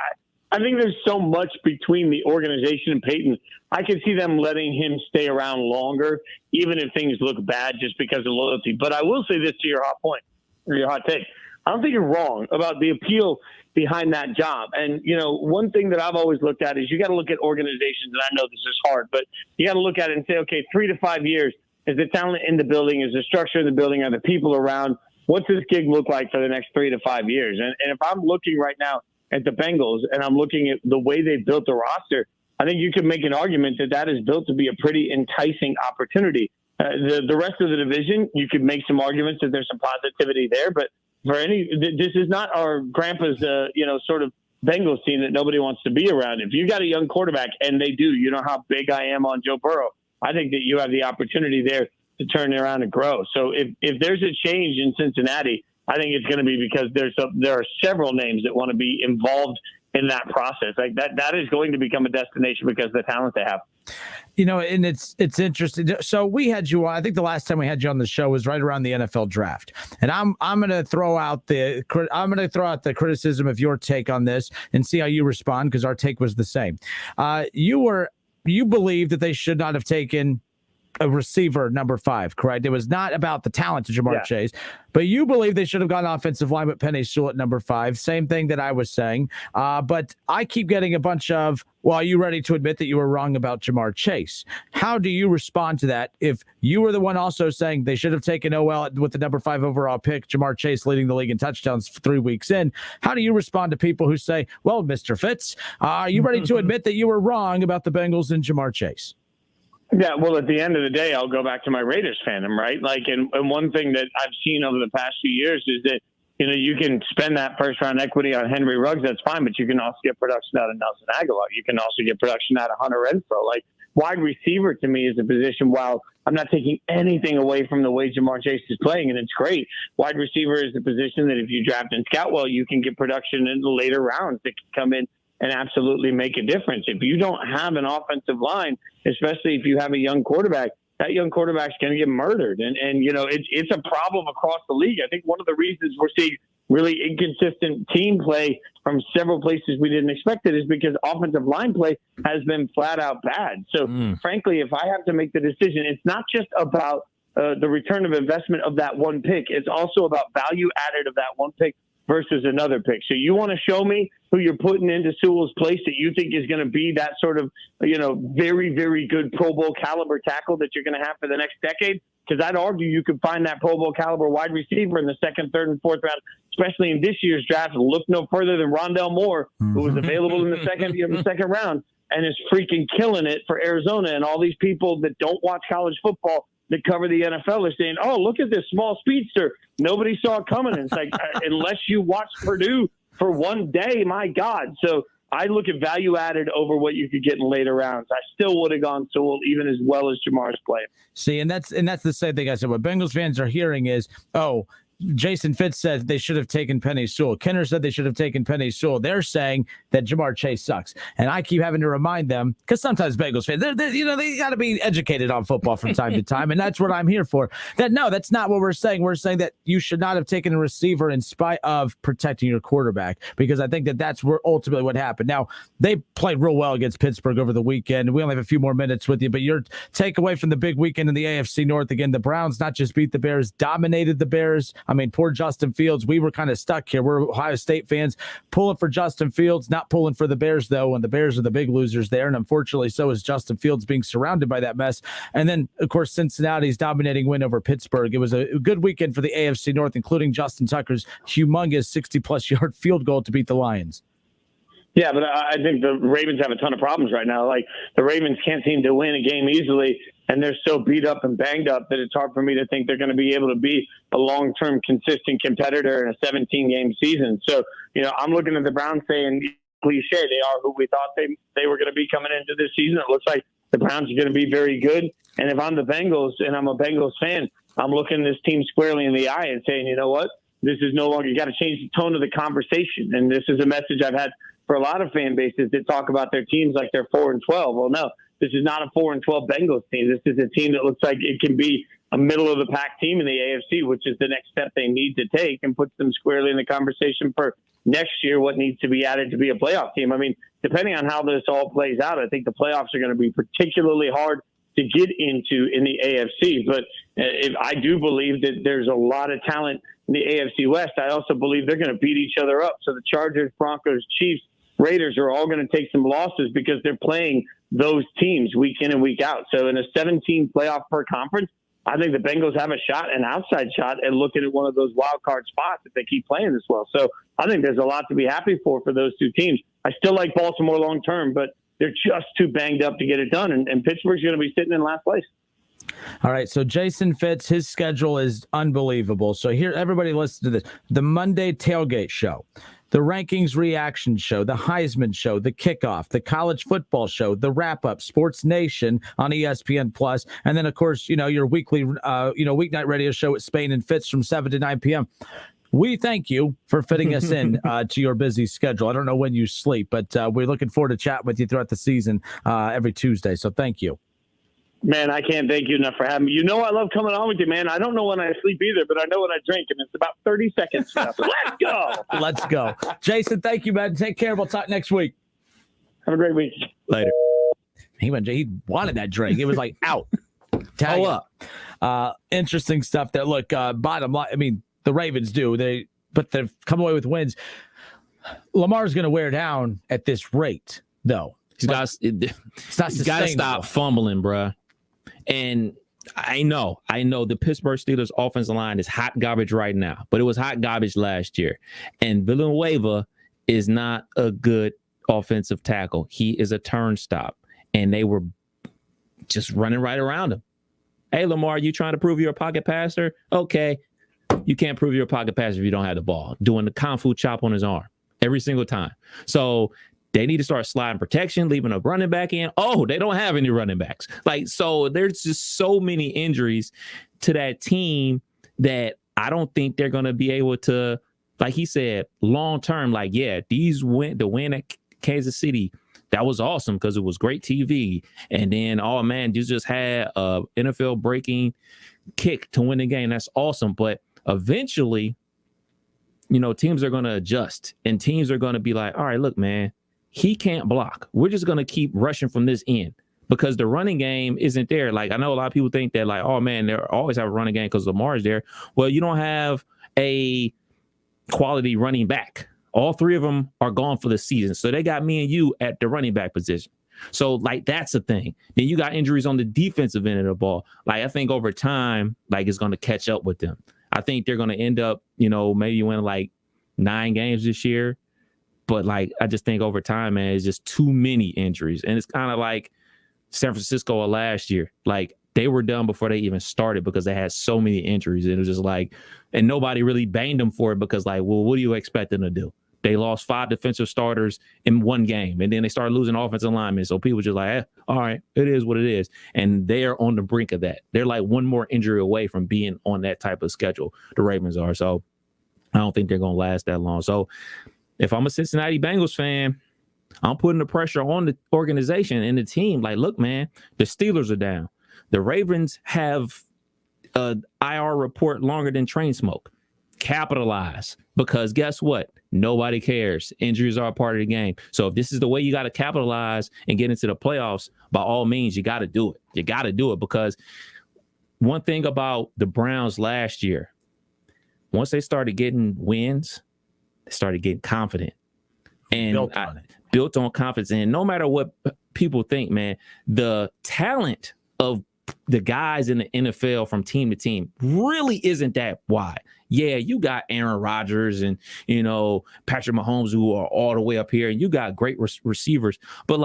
I think there's so much between the organization and Payton. I could see them letting him stay around longer, even if things look bad just because of loyalty. But I will say this to your hot point, or your hot take. I don't think you're wrong about the appeal behind that job. And, one thing that I've always looked at is you got to look at organizations, and I know this is hard, but you got to look at it and say, okay, 3 to 5 years, is the talent in the building, is the structure in the building, are the people around, what's this gig look like for the next 3 to 5 years? And if I'm looking right now at the Bengals and I'm looking at the way they built the roster, I think you could make an argument that is built to be a pretty enticing opportunity. The rest of the division, you could make some arguments that there's some positivity there, but this is not our grandpa's, sort of Bengals team that nobody wants to be around. If you got a young quarterback, and they do, you know how big I am on Joe Burrow, I think that you have the opportunity there to turn it around and grow. So if there's a change in Cincinnati, I think it's going to be because there are several names that want to be involved in that process. Like that is going to become a destination because of the talent they have. And it's interesting. So we had you on, I think the last time we had you on the show was right around the NFL draft. And I'm going to throw out the criticism of your take on this and see how you respond, because our take was the same. You believe that they should not have taken a receiver number 5, correct? It was not about the talent of Jamar Chase, but you believe they should have gone offensive line with Penei Sewell at number 5. Same thing that I was saying. But I keep getting a bunch of, well, are you ready to admit that you were wrong about Jamar Chase? How do you respond to that? If you were the one also saying they should have taken OL with the number 5 overall pick, Jamar Chase leading the league in touchdowns 3 weeks in, how do you respond to people who say, well, Mr. Fitz, are you ready to admit that you were wrong about the Bengals and Jamar Chase? Yeah, well, at the end of the day, I'll go back to my Raiders fandom, right? and one thing that I've seen over the past few years is that, you can spend that first-round equity on Henry Ruggs, that's fine, but you can also get production out of Nelson Aguilar. You can also get production out of Hunter Renfrow. Like, wide receiver to me is a position, while I'm not taking anything away from the way Jamar Chase is playing, and it's great. Wide receiver is a position that if you draft and scout well, you can get production in the later rounds that can come in and absolutely make a difference. If you don't have an offensive line, especially if you have a young quarterback, that young quarterback's going to get murdered. And it's a problem across the league. I think one of the reasons we're seeing really inconsistent team play from several places we didn't expect it is because offensive line play has been flat out bad. So frankly, if I have to make the decision, it's not just about the return of investment of that one pick. It's also about value added of that one pick versus another pick. So you want to show me who you're putting into Sewell's place that you think is going to be that sort of, very, very good Pro Bowl caliber tackle that you're going to have for the next decade? Because I'd argue you could find that Pro Bowl caliber wide receiver in the 2nd, 3rd, and 4th round, especially in this year's draft. Look no further than Rondale Moore, who was available in the second round and is freaking killing it for Arizona. And all these people that don't watch college football that cover the NFL are saying, oh, look at this small speedster. Nobody saw it coming. And it's like, unless you watch Purdue for one day, my God. So I look at value added over what you could get in later rounds. I still would have gone Sewell even as well as Jamar's playing. See, and that's the same thing I said. What Bengals fans are hearing is, oh, Jason Fitz said they should have taken Penei Sewell. Kenner said they should have taken Penei Sewell. They're saying that Jamar Chase sucks. And I keep having to remind them, because sometimes Bengals fans, they got to be educated on football from time to time. And that's what I'm here for. No, that's not what we're saying. We're saying that you should not have taken a receiver in spite of protecting your quarterback, because I think that that's where ultimately what happened. Now, they played real well against Pittsburgh over the weekend. We only have a few more minutes with you, but your takeaway from the big weekend in the AFC North, again, the Browns not just beat the Bears, dominated the Bears. I mean, poor Justin Fields. We were kind of stuck here. We're Ohio State fans pulling for Justin Fields, not pulling for the Bears, though, and the Bears are the big losers there. And unfortunately, so is Justin Fields being surrounded by that mess. And then, of course, Cincinnati's dominating win over Pittsburgh. It was a good weekend for the AFC North, including Justin Tucker's humongous 60-plus yard field goal to beat the Lions. Yeah, but I think the Ravens have a ton of problems right now. Like, the Ravens can't seem to win a game easily, and they're so beat up and banged up that it's hard for me to think they're going to be able to be a long-term consistent competitor in a 17-game season. So, I'm looking at the Browns saying, cliche, they are who we thought they were going to be coming into this season. It looks like the Browns are going to be very good. And if I'm the Bengals and I'm a Bengals fan, I'm looking this team squarely in the eye and saying, you know what? This is no longer, you got to change the tone of the conversation. And this is a message I've had for a lot of fan bases that talk about their teams like they're 4-12. Well, no, this is not a 4-12 Bengals team. This is a team that looks like it can be a middle of the pack team in the AFC, which is the next step they need to take and puts them squarely in the conversation for next year, what needs to be added to be a playoff team. I mean, depending on how this all plays out, I think the playoffs are going to be particularly hard to get into in the AFC. But I do believe that there's a lot of talent in the AFC West. I also believe they're going to beat each other up. So the Chargers, Broncos, Chiefs, Raiders are all going to take some losses because they're playing those teams week in and week out. So in a 17 playoff per conference, I think the Bengals have a shot, an outside shot, at looking at one of those wild card spots if they keep playing this well. So I think there's a lot to be happy for those two teams. I still like Baltimore long term, but they're just too banged up to get it done. And Pittsburgh's going to be sitting in last place. All right, so Jason Fitz, his schedule is unbelievable. So here, everybody listen to this. The Monday Tailgate Show, the Rankings Reaction Show, the Heisman Show, the Kickoff, the College Football Show, the Wrap-Up, Sports Nation on ESPN+, and then, of course, your weekly, weeknight radio show with Spain and Fitz from 7 to 9 p.m. We thank you for fitting us in to your busy schedule. I don't know when you sleep, but we're looking forward to chatting with you throughout the season every Tuesday, so thank you. Man, I can't thank you enough for having me. You know I love coming on with you, man. I don't know when I sleep either, but I know when I drink, and it's about 30 seconds. So let's go. Let's go. Jason, thank you, man. Take care. We'll talk next week. Have a great week. Later. He wanted that drink. It was like, out. Tag up. Interesting stuff there. Look, bottom line, I mean, the Ravens do. But they've come away with wins. Lamar's going to wear down at this rate, though. He's got to stop fumbling, bruh. And I know the Pittsburgh Steelers offensive line is hot garbage right now, but it was hot garbage last year. And Villanueva is not a good offensive tackle. He is a turnstile, and they were just running right around him. Hey, Lamar, you trying to prove you're a pocket passer? Okay. You can't prove you're a pocket passer if you don't have the ball. Doing the Kung Fu chop on his arm every single time. So they need to start sliding protection, leaving a running back in. Oh, they don't have any running backs. So there's just so many injuries to that team that I don't think they're going to be able to, like he said, long term, the win at Kansas City, that was awesome because it was great TV. And then, oh man, you just had a NFL breaking kick to win the game. That's awesome. But eventually, teams are going to adjust and teams are going to be like, all right, look, man, he can't block. We're just going to keep rushing from this end because the running game isn't there. Like, I know a lot of people think that, like, oh, man, they always have a running game because Lamar's there. Well, you don't have a quality running back. All three of them are gone for the season. So they got me and you at the running back position. So, that's a thing. Then you got injuries on the defensive end of the ball. I think over time, it's going to catch up with them. I think they're going to end up, maybe win 9 games this year. But I just think over time, man, it's just too many injuries. And it's kind of like San Francisco last year. They were done before they even started because they had so many injuries. And it was just and nobody really banged them for it because well, what do you expect them to do? They lost 5 defensive starters in one game. And then they started losing offensive linemen. So people just all right, it is what it is. And they're on the brink of that. They're one more injury away from being on that type of schedule. The Ravens are. So I don't think they're going to last that long. So if I'm a Cincinnati Bengals fan, I'm putting the pressure on the organization and the team. Look, man, the Steelers are down. The Ravens have an IR report longer than train smoke. Capitalize, because guess what? Nobody cares. Injuries are a part of the game. So if this is the way you got to capitalize and get into the playoffs, by all means, you got to do it. You got to do it because one thing about the Browns last year, once they started getting wins, they started getting confident and built on confidence. And no matter what people think, man, the talent of the guys in the NFL from team to team really isn't that wide. Yeah, you got Aaron Rodgers and, Patrick Mahomes who are all the way up here, and you got great receivers. But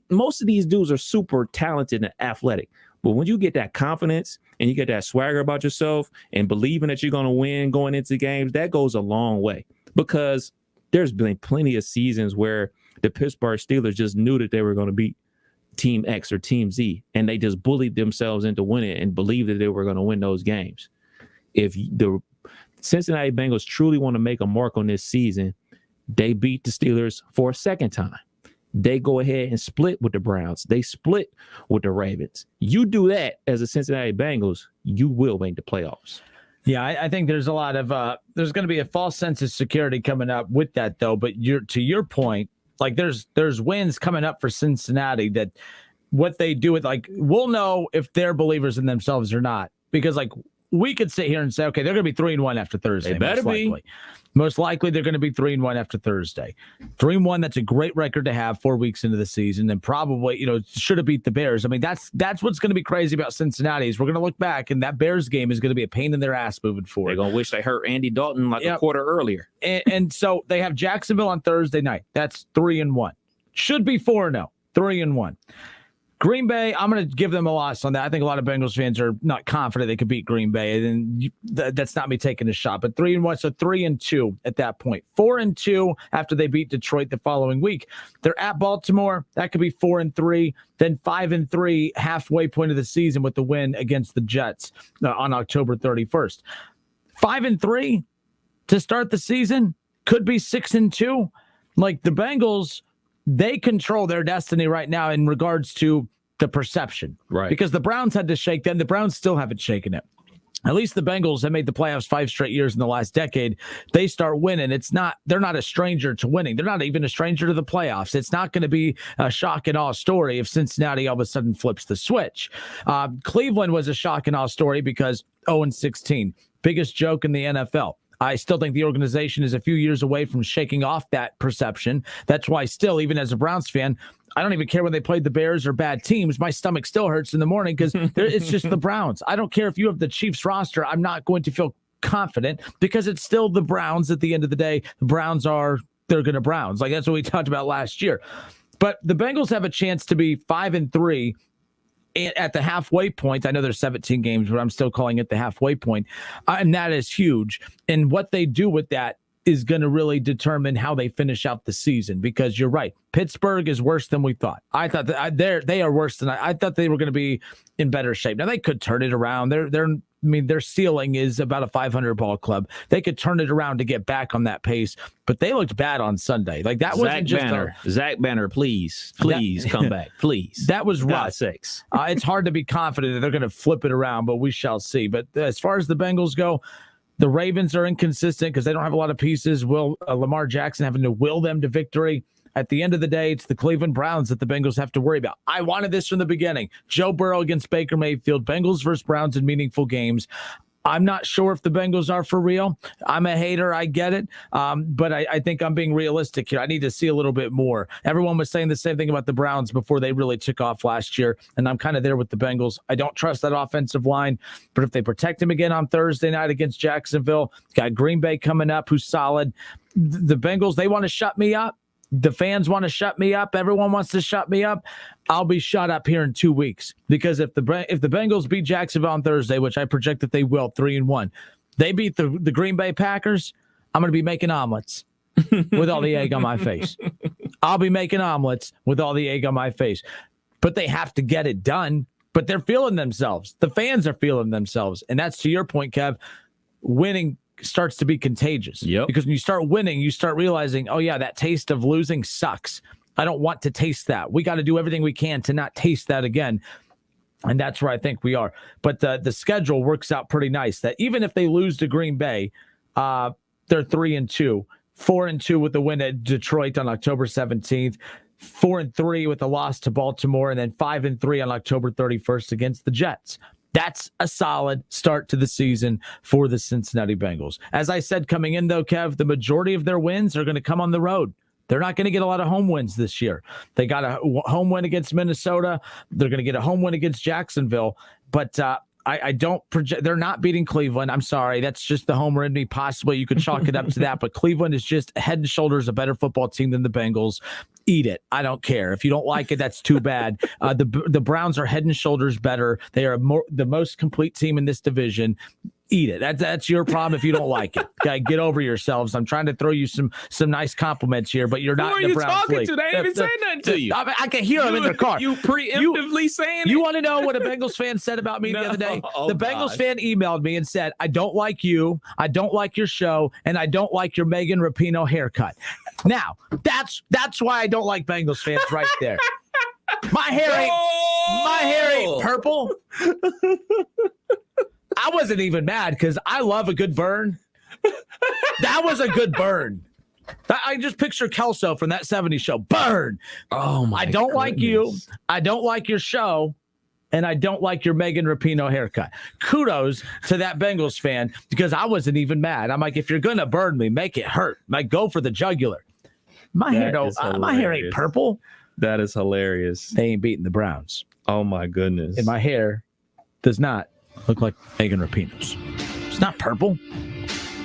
most of these dudes are super talented and athletic. But when you get that confidence and you get that swagger about yourself and believing that you're going to win going into games, that goes a long way. Because there's been plenty of seasons where the Pittsburgh Steelers just knew that they were going to beat Team X or Team Z, and they just bullied themselves into winning and believed that they were going to win those games. If the Cincinnati Bengals truly want to make a mark on this season, they beat the Steelers for a second time. they go ahead and split with the Browns. They split with the Ravens. You do that as a Cincinnati Bengals, you will make the playoffs. Yeah, I think there's a lot of there's going to be a false sense of security coming up with that, though. But to your point, like there's wins coming up for Cincinnati that what they do with, like, we'll know if they're believers in themselves or not, because like we could sit here and say, okay, they're going to be 3-1 after Thursday. They better be. Most likely they're going to be 3-1 after Thursday. 3-1, that's a great record to have 4 weeks into the season, and probably, should have beat the Bears. I mean, that's what's going to be crazy about Cincinnati is we're going to look back, and that Bears game is going to be a pain in their ass moving forward. They're going to wish they hurt Andy Dalton a quarter earlier. And so they have Jacksonville on Thursday night. That's 3-1. Should be 4-0. 3-1. Green Bay, I'm going to give them a loss on that. I think a lot of Bengals fans are not confident they could beat Green Bay, and that's not me taking a shot. But 3-1, so 3-2 at that point. 4-2 after they beat Detroit the following week. They're at Baltimore. That could be 4-3. Then 5-3 halfway point of the season with the win against the Jets on October 31st. 5-3 to start the season could be 6-2. Like the Bengals, they control their destiny right now in regards to the perception. Right. Because the Browns had to shake them. The Browns still haven't shaken it. At least the Bengals have made the playoffs 5 straight years in the last decade. They start winning. They're not a stranger to winning. They're not even a stranger to the playoffs. It's not going to be a shock and awe story if Cincinnati all of a sudden flips the switch. Cleveland was a shock and awe story because 0-16, biggest joke in the NFL. I still think the organization is a few years away from shaking off that perception. That's why still, even as a Browns fan, I don't even care when they played the Bears or bad teams. My stomach still hurts in the morning because it's just the Browns. I don't care if you have the Chiefs roster. I'm not going to feel confident because it's still the Browns at the end of the day. The Browns they're going to Browns. Like that's what we talked about last year. But the Bengals have a chance to be 5-3 at the halfway point. I know there's 17 games, but I'm still calling it the halfway point. And that is huge. And what they do with that is going to really determine how they finish out the season, because you're right. Pittsburgh is worse than we thought. I thought that they are worse than I thought they were going to be in better shape. Now they could turn it around. Their ceiling is about a 500 ball club. They could turn it around to get back on that pace, but they looked bad on Sunday. Like that wasn't just Zach Banner, please come back, please. That was rough. Sakes. It's hard to be confident that they're going to flip it around, but we shall see. But as far as the Bengals go, the Ravens are inconsistent because they don't have a lot of pieces. Lamar Jackson having to will them to victory. At the end of the day, it's the Cleveland Browns that the Bengals have to worry about. I wanted this from the beginning. Joe Burrow against Baker Mayfield, Bengals versus Browns in meaningful games. I'm not sure if the Bengals are for real. I'm a hater. I get it. But I think I'm being realistic here. I need to see a little bit more. Everyone was saying the same thing about the Browns before they really took off last year. And I'm kind of there with the Bengals. I don't trust that offensive line. But if they protect him again on Thursday night against Jacksonville, got Green Bay coming up who's solid. The Bengals, they want to shut me up. The fans want to shut me up. Everyone wants to shut me up. I'll be shut up here in 2 weeks, because if the Bengals beat Jacksonville on Thursday, which I project that they will, 3-1, they beat the Green Bay Packers, I'm going to be making omelets with all the egg on my face. I'll be making omelets with all the egg on my face. But they have to get it done. But they're feeling themselves. The fans are feeling themselves. And that's to your point, Kev. Winning starts to be contagious. Yep. Because when you start winning, you start realizing, oh yeah, that taste of losing sucks. I don't want to taste that. We got to do everything we can to not taste that again. And that's where I think we are. But the schedule works out pretty nice, that even if they lose to Green Bay, they're 3-2, 4-2 with the win at Detroit on October 17th, 4-3 with the loss to Baltimore, and then 5-3 on October 31st against the Jets. That's a solid start to the season for the Cincinnati Bengals. As I said coming in, though, Kev, the majority of their wins are going to come on the road. They're not going to get a lot of home wins this year. They got a home win against Minnesota. They're going to get a home win against Jacksonville. But I don't project. They're not beating Cleveland. I'm sorry. That's just the homer in me. Possibly you could chalk it up to that. But Cleveland is just head and shoulders a better football team than the Bengals. Eat it. I don't care. If you don't like it, that's too bad. The Browns are head and shoulders better. They are the most complete team in this division. eat it. That's your problem if you don't like it. Okay, get over yourselves. I'm trying to throw you some nice compliments here, but you're not in the Browns talking league. to? They ain't even saying nothing to you. I can hear them in their car. You preemptively saying it? You want to know what a Bengals fan said about me the other day? The Bengals fan emailed me and said, I don't like you, I don't like your show, and I don't like your Megan Rapinoe haircut. Now, that's why I don't like Bengals fans right there. My hair ain't purple. I wasn't even mad because I love a good burn. That was a good burn. I just picture Kelso from that 70s show. Burn. Oh, my I don't like you. I don't like your show. And I don't like your Megan Rapinoe haircut. Kudos to that Bengals fan because I wasn't even mad. I'm like, if you're going to burn me, make it hurt. Like, go for the jugular. My hair ain't purple. That is hilarious. They ain't beating the Browns. Oh, my goodness. And my hair does not look like Megan Rapinoe's. It's not purple.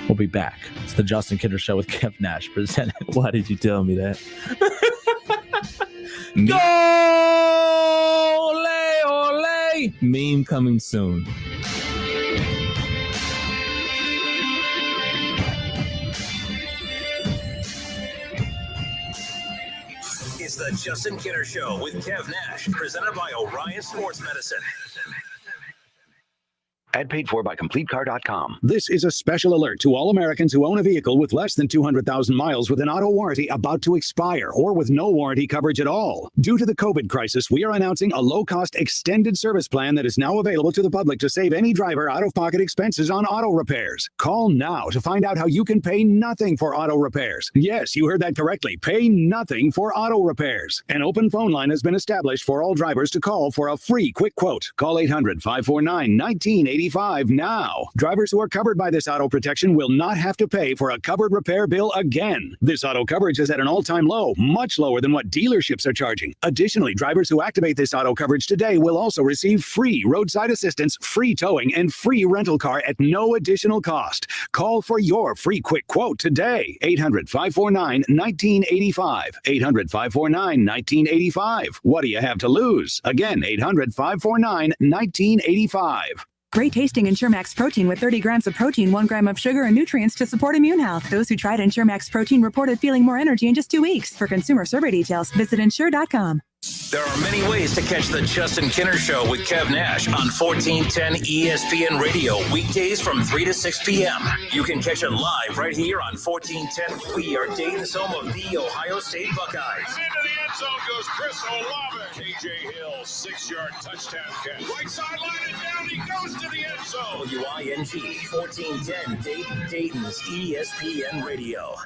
We'll be back. It's the Justin Kinder Show with Kev Nash presented. Why did you tell me that? Go! Ole, ole! Meme coming soon. It's the Justin Kinder Show with Kev Nash, presented by Orion Sports Medicine. Ad paid for by CompleteCar.com. This is a special alert to all Americans who own a vehicle with less than 200,000 miles with an auto warranty about to expire or with no warranty coverage at all. Due to the COVID crisis, we are announcing a low-cost extended service plan that is now available to the public to save any driver out-of-pocket expenses on auto repairs. Call now to find out how you can pay nothing for auto repairs. Yes, you heard that correctly. Pay nothing for auto repairs. An open phone line has been established for all drivers to call for a free quick quote. Call 800-549-1980. Now. Drivers who are covered by this auto protection will not have to pay for a covered repair bill again. This auto coverage is at an all-time low, much lower than what dealerships are charging. Additionally, drivers who activate this auto coverage today will also receive free roadside assistance, free towing, and free rental car at no additional cost. Call for your free quick quote today. 800-549-1985. 800-549-1985. What do you have to lose? Again, 800-549-1985. Great tasting Ensure Max Protein with 30 grams of protein, 1 gram of sugar, and nutrients to support immune health. Those who tried Ensure Max Protein reported feeling more energy in just 2 weeks. For consumer survey details, visit Ensure.com. There are many ways to catch the Justin Kinder Show with Kev Nash on 1410 ESPN Radio, weekdays from 3 to 6 p.m. You can catch it live right here on 1410. We are Dayton's home of the Ohio State Buckeyes. And into the end zone goes Chris Olave. KJ Hill, 6-yard touchdown catch. Right sideline and down he goes to the end zone. WING 1410 Dayton, Dayton's ESPN Radio.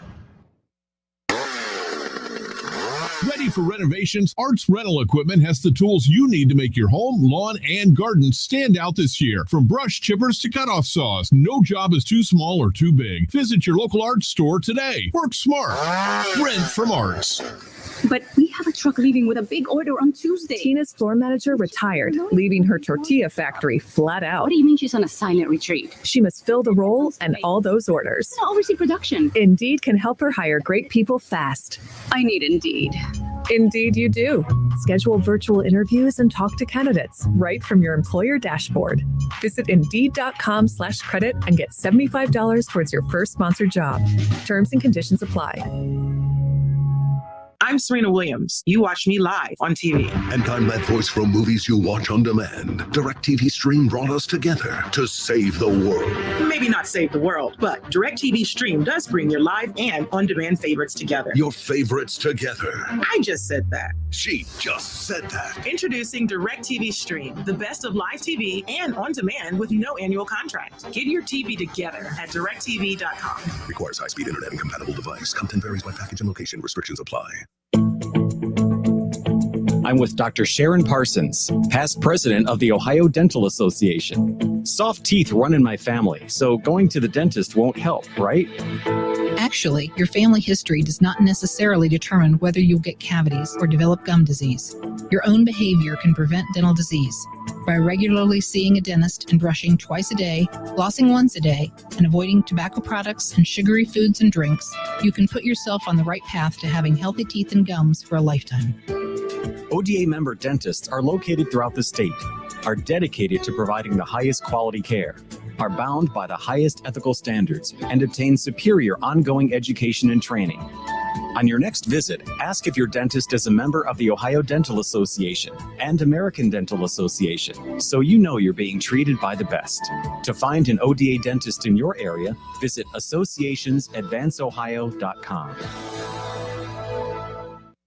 Ready for renovations? Arts Rental Equipment has the tools you need to make your home, lawn, and garden stand out this year. From brush chippers to cutoff saws, no job is too small or too big. Visit your local Arts store today. Work smart. Rent from Arts. But we have a truck leaving with a big order on Tuesday. Tina's floor manager retired, leaving her tortilla factory flat out. What do you mean she's on a silent retreat? She must fill the role and all those orders. Oversee production. Indeed can help her hire great people fast. I need Indeed. Indeed you do. Schedule virtual interviews and talk to candidates right from your employer dashboard. Visit Indeed.com/credit and get $75 towards your first sponsored job. Terms and conditions apply. I'm Serena Williams. You watch me live on TV. And I'm that voice from movies you watch on demand. DirecTV Stream brought us together to save the world. Maybe not save the world, but DirecTV Stream does bring your live and on-demand favorites together. Your favorites together. I just said that. She just said that. Introducing DirecTV Stream, the best of live TV and on-demand with no annual contract. Get your TV together at DirecTV.com. Requires high-speed internet and compatible device. Content varies by package and location. Restrictions apply. I'm with Dr. Sharon Parsons, past president of the Ohio Dental Association. Soft teeth run in my family, so going to the dentist won't help, right? Actually, your family history does not necessarily determine whether you'll get cavities or develop gum disease. Your own behavior can prevent dental disease. By regularly seeing a dentist and brushing twice a day, flossing once a day, and avoiding tobacco products and sugary foods and drinks, you can put yourself on the right path to having healthy teeth and gums for a lifetime. ODA member dentists are located throughout the state, are dedicated to providing the highest quality care. are bound by the highest ethical standards and obtain superior ongoing education and training. On your next visit, ask if your dentist is a member of the Ohio Dental Association and American Dental Association, so you know you're being treated by the best. To find an ODA dentist in your area, visit associationsadvanceohio.com.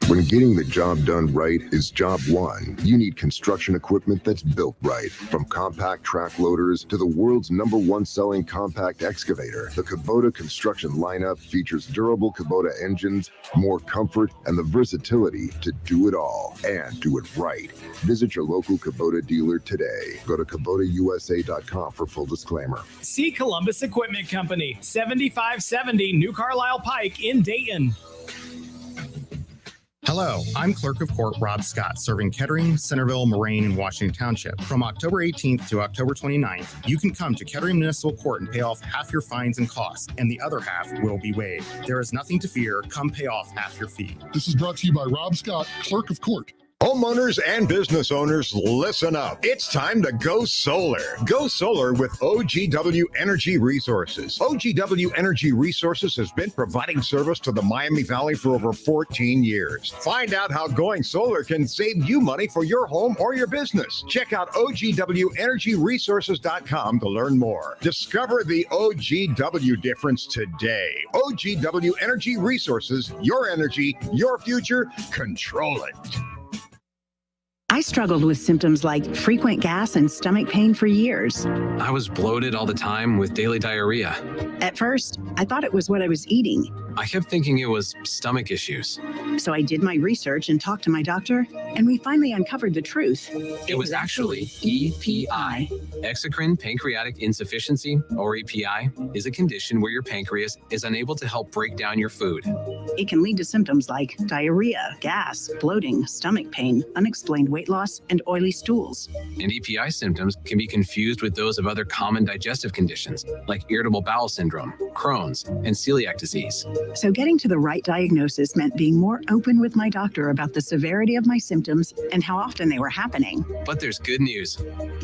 When getting the job done right is job one, you need construction equipment that's built right. From compact track loaders to the world's #1 selling compact excavator, the Kubota construction lineup features durable Kubota engines, more comfort, and the versatility to do it all and do it right. Visit your local Kubota dealer today. Go to KubotaUSA.com for full disclaimer. See Columbus Equipment Company, 7570 New Carlisle Pike in Dayton. Hello, I'm Clerk of Court Rob Scott, serving Kettering, Centerville, Moraine, and Washington Township. From October 18th to October 29th, you can come to Kettering Municipal Court and pay off half your fines and costs, and the other half will be waived. There is nothing to fear. Come pay off half your fee. This is brought to you by Rob Scott, Clerk of Court. Homeowners and business owners, listen up. It's time to go solar. Go solar with OGW Energy Resources. OGW Energy Resources has been providing service to the Miami Valley for over 14 years. Find out how going solar can save you money for your home or your business. Check out OGWEnergyResources.com to learn more. Discover the OGW difference today. OGW Energy Resources, your energy, your future, control it. I struggled with symptoms like frequent gas and stomach pain for years. I was bloated all the time with daily diarrhea. At first, I thought it was what I was eating. I kept thinking it was stomach issues. So I did my research and talked to my doctor, and we finally uncovered the truth. It was actually EPI. Exocrine pancreatic insufficiency, or EPI, is a condition where your pancreas is unable to help break down your food. It can lead to symptoms like diarrhea, gas, bloating, stomach pain, unexplained weight loss, and oily stools. And EPI symptoms can be confused with those of other common digestive conditions like irritable bowel syndrome, Crohn's, and celiac disease. So getting to the right diagnosis meant being more open with my doctor about the severity of my symptoms and how often they were happening. But there's good news.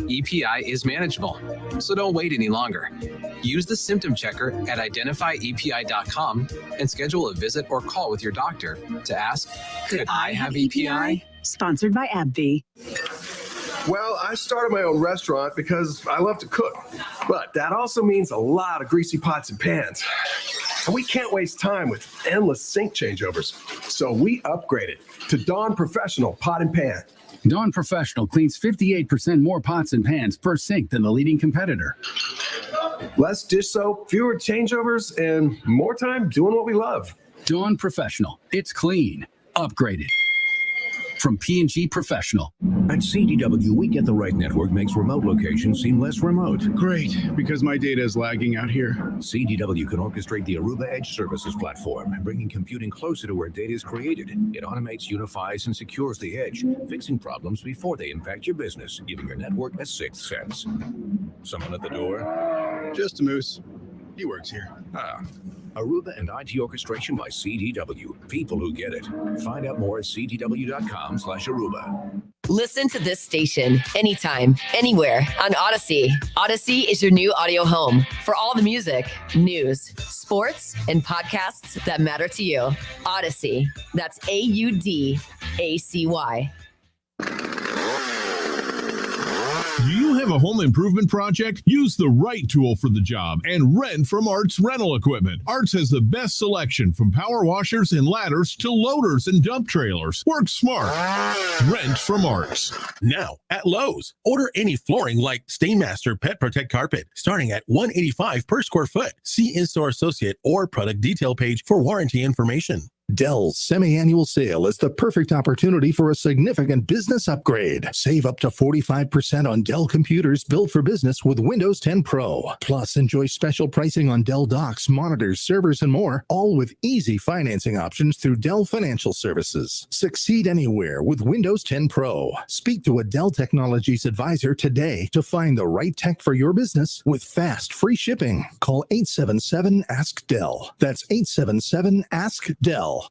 EPI is manageable, so don't wait any longer. Use the symptom checker at identifyepi.com and schedule a visit or call with your doctor to ask, could I have EPI? Sponsored by AbbVie. Well, I started my own restaurant because I love to cook, but that also means a lot of greasy pots and pans. And we can't waste time with endless sink changeovers. So we upgraded to Dawn Professional Pot and Pan. Dawn Professional cleans 58% more pots and pans per sink than the leading competitor. Less dish soap, fewer changeovers, and more time doing what we love. Dawn Professional. It's clean. Upgraded. From P&G Professional. At CDW, we get the right network makes remote locations seem less remote. Great, because my data is lagging out here. CDW can orchestrate the Aruba Edge Services platform, bringing computing closer to where data is created. It automates, unifies, and secures the edge, fixing problems before they impact your business, giving your network a sixth sense. Someone at the door? Just a moose. He works here. Aruba and IT orchestration by CDW. People who get it. Find out more at cdw.com/Aruba. Listen to this station anytime, anywhere on Odyssey. Odyssey is your new audio home for all the music, news, sports, and podcasts that matter to you. Odyssey. That's AUDACY. Do you have a home improvement project? Use the right tool for the job and rent from Arts Rental Equipment. Arts has the best selection from power washers and ladders to loaders and dump trailers. Work smart. Rent from Arts. Now at Lowe's, order any flooring like Stainmaster Pet Protect Carpet, starting at $185 per square foot. See in-store associate or product detail page for warranty information. Dell's semi-annual sale is the perfect opportunity for a significant business upgrade. Save up to 45% on Dell computers built for business with Windows 10 Pro. Plus, enjoy special pricing on Dell docks, monitors, servers, and more, all with easy financing options through Dell Financial Services. Succeed anywhere with Windows 10 Pro. Speak to a Dell Technologies advisor today to find the right tech for your business with fast, free shipping. Call 877-ASK-DELL. That's 877-ASK-DELL. all.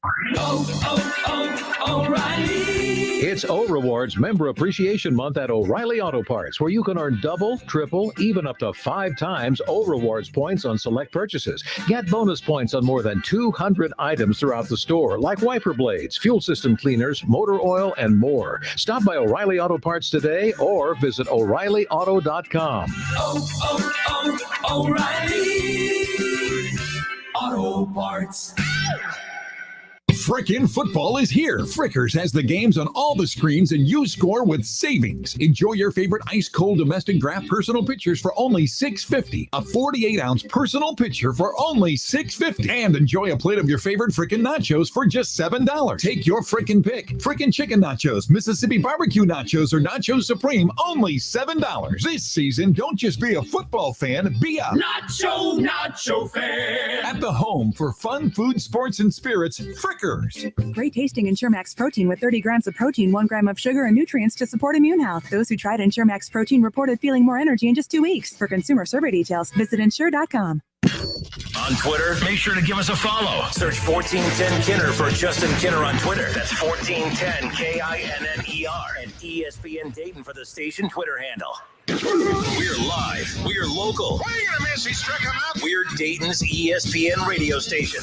O'Reilly. It's O Rewards Member Appreciation Month at O'Reilly Auto Parts, where you can earn double, triple, even up to 5 times O Rewards points on select purchases. Get bonus points on more than 200 items throughout the store, like wiper blades, fuel system cleaners, motor oil, and more. Stop by O'Reilly Auto Parts today or visit O'ReillyAuto.com. O'Reilly Auto Parts. Frickin' football is here. Frickers has the games on all the screens and you score with savings. Enjoy your favorite ice cold domestic draft personal pictures for only $6.50. A 48-ounce personal picture for only $6.50. And enjoy a plate of your favorite frickin' nachos for just $7. Take your frickin' pick. Frickin' chicken nachos, Mississippi barbecue nachos, or Nachos Supreme, only $7. This season, don't just be a football fan, be a nacho fan. At the home for fun, food, sports, and spirits, Frickers. Great tasting Ensure Max protein with 30 grams of protein, 1 gram of sugar, and nutrients to support immune health. Those who tried Ensure Max protein reported feeling more energy in just 2 weeks. For consumer survey details, visit ensure.com. On Twitter, make sure to give us a follow. Search 1410 Kinner for Justin Kinner on Twitter. That's 1410 KINNER and ESPN Dayton for the station Twitter handle. We're live. We're local. What are you gonna miss? He struck him out. We're Dayton's ESPN radio station.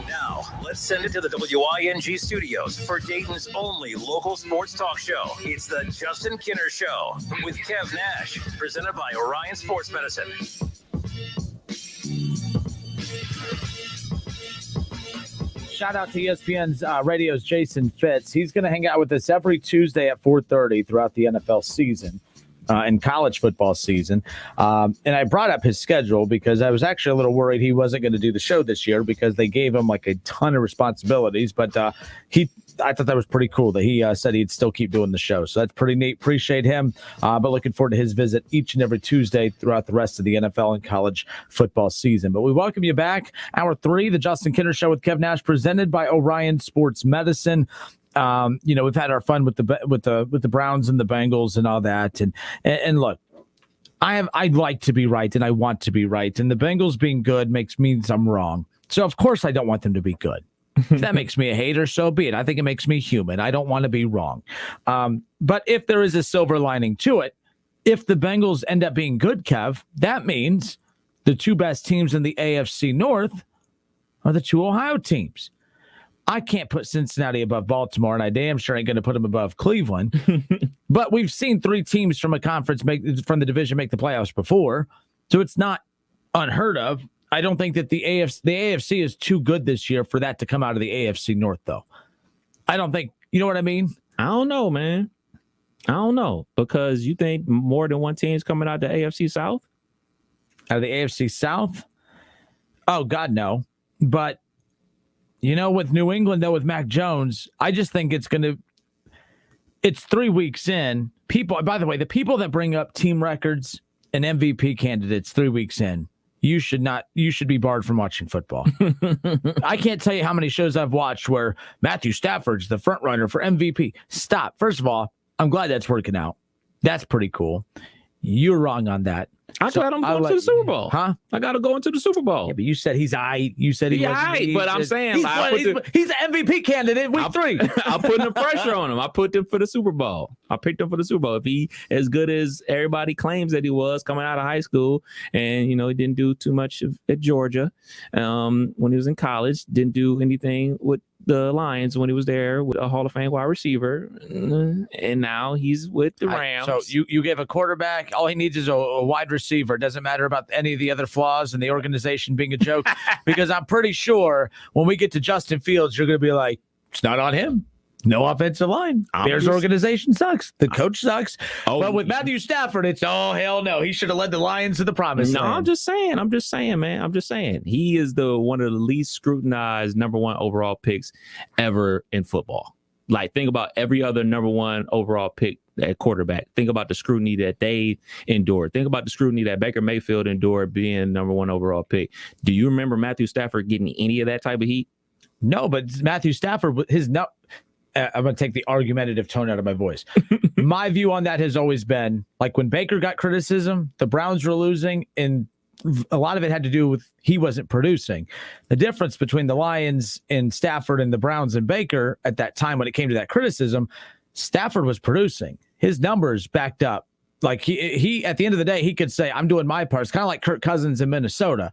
Now, let's send it to the WING studios for Dayton's only local sports talk show. It's the Justin Kinner Show with Kev Nash, presented by Orion Sports Medicine. Shout out to ESPN's radio's Jason Fitz. He's going to hang out with us every Tuesday at 4:30 throughout the NFL season. And college football season. And I brought up his schedule because I was actually a little worried he wasn't going to do the show this year because they gave him like a ton of responsibilities. But I thought that was pretty cool that he said he'd still keep doing the show. So that's pretty neat. Appreciate him. But looking forward to his visit each and every Tuesday throughout the rest of the NFL and college football season. But we welcome you back. Hour 3, the Justin Kinner Show with Kev Nash, presented by Orion Sports Medicine. We've had our fun with the Browns and the Bengals and all that. And look, I'd like to be right and I want to be right. And the Bengals being good means I'm wrong. So of course I don't want them to be good. If that makes me a hater, so be it. I think it makes me human. I don't want to be wrong. But if there is a silver lining to it, if the Bengals end up being good, Kev, that means the 2 best teams in the AFC North are the 2 Ohio teams. I can't put Cincinnati above Baltimore, and I damn sure ain't going to put them above Cleveland. But we've seen 3 teams from a conference from the division make the playoffs before, so it's not unheard of. I don't think that the AFC is too good this year for that to come out of the AFC North, though. I don't think, you know what I mean? I don't know, man. I don't know, because you think more than one team's coming out of the AFC South? Out of the AFC South? Oh, God, no. But with New England, though, with Mac Jones, I just think it's 3 weeks in. By the way, the people that bring up team records and MVP candidates 3 weeks in, you should be barred from watching football. I can't tell you how many shows I've watched where Matthew Stafford's the front runner for MVP. Stop. First of all, I'm glad that's working out. That's pretty cool. You're wrong on that. I'm glad I'm going to the Super Bowl. Huh? I got to go into the Super Bowl. Yeah, but you said he's aight. You said he wasn't. But I'm saying he's an MVP candidate week 3. I'm putting the pressure on him. I put him for the Super Bowl. I picked him for the Super Bowl. If he as good as everybody claims that he was coming out of high school, and he didn't do too much at Georgia when he was in college, didn't do anything with the Lions when he was there with a Hall of Fame wide receiver, and now he's with the Rams. So you give a quarterback, all he needs is a wide receiver. It doesn't matter about any of the other flaws and the organization being a joke, because I'm pretty sure when we get to Justin Fields, you're going to be like, it's not on him. No offensive line. Bears organization sucks. The coach sucks. But with Matthew Stafford, it's hell no. He should have led the Lions to the promised land. I'm just saying, man. I'm just saying. He is one of the least scrutinized number 1 overall picks ever in football. Like, think about every other number 1 overall pick at quarterback. Think about the scrutiny that they endured. Think about the scrutiny that Baker Mayfield endured being number 1 overall pick. Do you remember Matthew Stafford getting any of that type of heat? No, but Matthew Stafford, I'm going to take the argumentative tone out of my voice. My view on that has always been, like, when Baker got criticism, the Browns were losing, and a lot of it had to do with he wasn't producing. The difference between the Lions and Stafford and the Browns and Baker at that time when it came to that criticism, Stafford was producing. His numbers backed up. Like he at the end of the day, he could say, I'm doing my part. It's kind of like Kirk Cousins in Minnesota,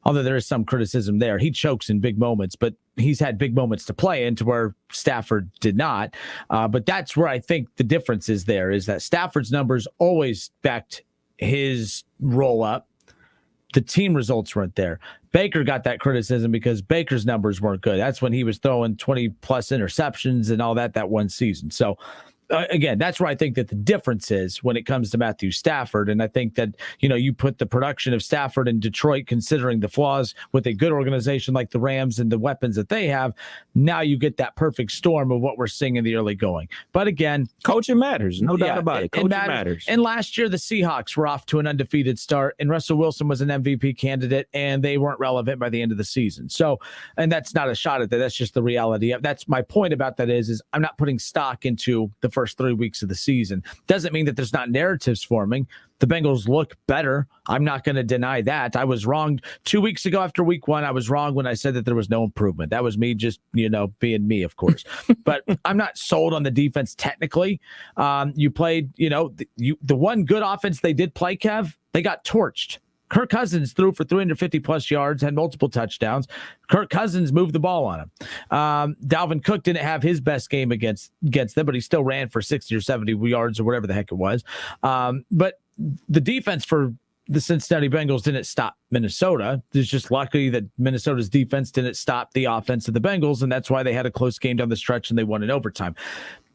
although there is some criticism there. He chokes in big moments, but he's had big moments to play in to where Stafford did not. But that's where I think the difference is there, is that Stafford's numbers always backed his roll up. The team results weren't there. Baker got that criticism because Baker's numbers weren't good. That's when he was throwing 20-plus interceptions and all that one season. So, again, that's where I think that the difference is when it comes to Matthew Stafford. And I think that, you put the production of Stafford in Detroit, considering the flaws with a good organization like the Rams and the weapons that they have, now you get that perfect storm of what we're seeing in the early going. But again, coaching matters. No doubt about it. Coaching matters. And last year, the Seahawks were off to an undefeated start, and Russell Wilson was an MVP candidate, and they weren't relevant by the end of the season. So, and that's not a shot at that. That's just the reality. That's my point about that is I'm not putting stock into the first 3 weeks of the season. Doesn't mean that there's not narratives forming. The Bengals look better. I'm not going to deny that. I was wrong 2 weeks ago after week 1. I was wrong when I said that there was no improvement. That was me just, being me, of course. But I'm not sold on the defense technically. You played, the one good offense they did play, Kev, they got torched. Kirk Cousins threw for 350-plus yards, had multiple touchdowns. Kirk Cousins moved the ball on him. Dalvin Cook didn't have his best game against them, but he still ran for 60 or 70 yards or whatever the heck it was. But the defense for the Cincinnati Bengals didn't stop Minnesota. It's just lucky that Minnesota's defense didn't stop the offense of the Bengals, and that's why they had a close game down the stretch and they won in overtime.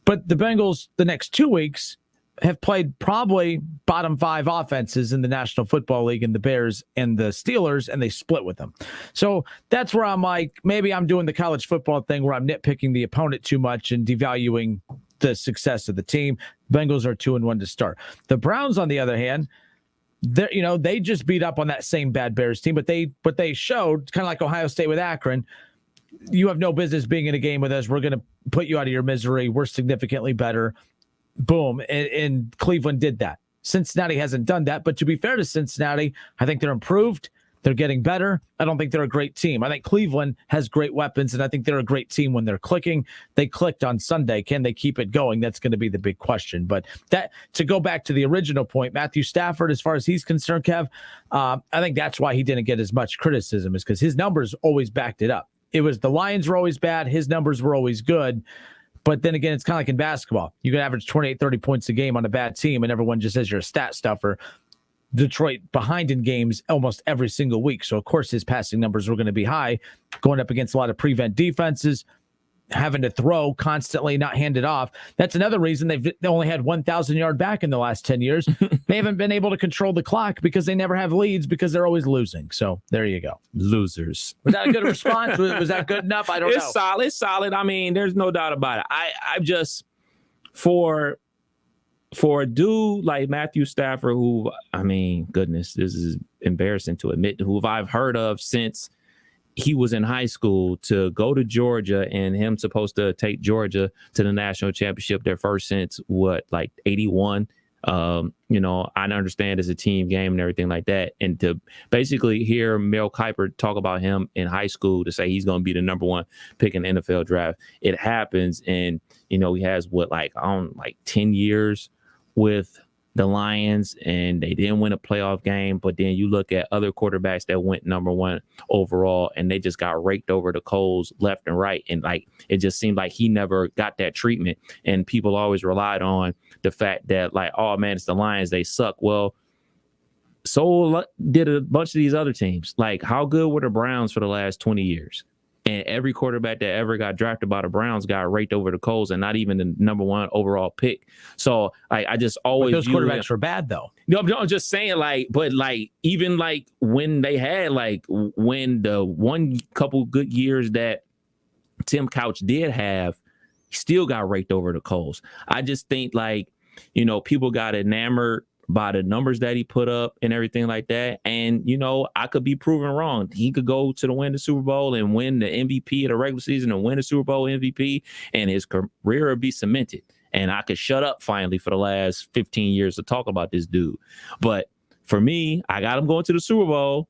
But the Bengals, the next 2 weeks, have played probably bottom 5 offenses in the National Football League, and the Bears and the Steelers, and they split with them. So that's where I'm like, maybe I'm doing the college football thing where I'm nitpicking the opponent too much and devaluing the success of the team. Bengals are 2-1 to start. The Browns, on the other hand, they just beat up on that same bad Bears team, but they showed, kind of like Ohio State with Akron, you have no business being in a game with us. We're going to put you out of your misery. We're significantly better. Boom. And Cleveland did that. Cincinnati hasn't done that. But to be fair to Cincinnati, I think they're improved. They're getting better. I don't think they're a great team. I think Cleveland has great weapons, and I think they're a great team when they're clicking. They clicked on Sunday. Can they keep it going? That's going to be the big question. But that, to go back to the original point, Matthew Stafford, as far as he's concerned, Kev, I think that's why he didn't get as much criticism, is because his numbers always backed it up. It was the Lions were always bad. His numbers were always good. But then again, it's kind of like in basketball. You can average 28, 30 points a game on a bad team, and everyone just says you're a stat stuffer. Detroit behind in games almost every single week. So, of course, his passing numbers were going to be high, going up against a lot of prevent defenses, having to throw constantly, not hand it off. That's another reason they only had 1,000-yard back in the last 10 years. They haven't been able to control the clock because they never have leads because they're always losing. So there you go. Losers. Was that a good response? Was that good enough? I don't know. It's solid. I mean, there's no doubt about it. I just, for a dude like Matthew Stafford, who, I mean, goodness, this is embarrassing to admit, who I've heard of since he was in high school, to go to Georgia and him supposed to take Georgia to the national championship, their first since 81. I understand it's a team game and everything like that. And to basically hear Mel Kiper talk about him in high school to say he's going to be the number 1 pick in the NFL draft, it happens. And, he has 10 years with the Lions, and they didn't win a playoff game. But then you look at other quarterbacks that went number 1 overall, and they just got raked over the coals left and right. And it just seemed like he never got that treatment. And people always relied on the fact that oh man, it's the Lions, they suck. Well, so did a bunch of these other teams. How good were the Browns for the last 20 years? And every quarterback that ever got drafted by the Browns got raked over the coals, and not even the number 1 overall pick. So I just always, but those quarterbacks were bad though. No, I'm just saying even when they had when the one couple good years that Tim Couch did have, he still got raked over the coals. I just think people got enamored by the numbers that he put up and everything like that. And, I could be proven wrong. He could go to win the Super Bowl and win the MVP of the regular season and win the Super Bowl MVP, and his career would be cemented. And I could shut up finally for the last 15 years to talk about this dude. But for me, I got him going to the Super Bowl.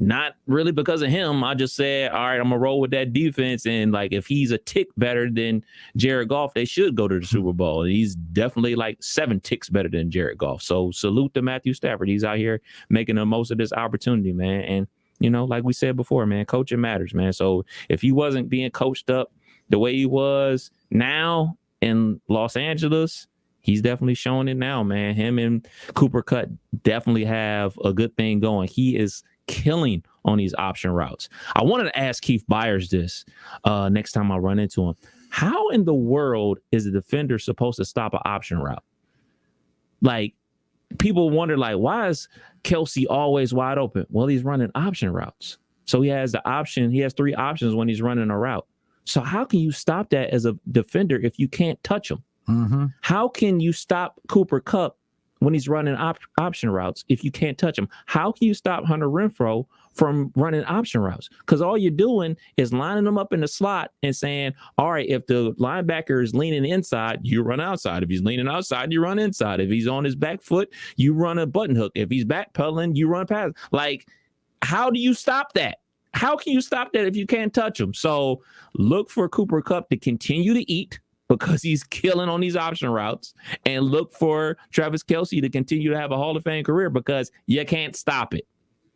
Not really because of him. I just said, all right, I'm gonna roll with that defense. And like, if he's a tick better than Jared Goff, they should go to the Super Bowl. And he's definitely like 7 ticks better than Jared Goff. So salute to Matthew Stafford. He's out here making the most of this opportunity, man. And like we said before, man, coaching matters, man. So if he wasn't being coached up the way he was now in Los Angeles, he's definitely showing it now, man. Him and Cooper Kupp definitely have a good thing going. He is killing on these option routes. I wanted to ask Keith Byers this next time I run into him. How in the world is a defender supposed to stop an option route? Like, people wonder, like, why is Kelsey always wide open? Well, he's running option routes. So he has 3 options when he's running a route. So how can you stop that as a defender if you can't touch him? Mm-hmm. How can you stop Cooper Kupp when he's running option routes if you can't touch him? How can you stop Hunter Renfrow from running option routes? Because all you're doing is lining them up in the slot and saying, all right, if the linebacker is leaning inside, you run outside. If he's leaning outside, you run inside. If he's on his back foot, you run a button hook. If he's backpedaling, you run past. Like, how do you stop that? How can you stop that if you can't touch him? So look for Cooper Kupp to continue to eat, because he's killing on these option routes, and look for Travis Kelce to continue to have a Hall of Fame career, because you can't stop it.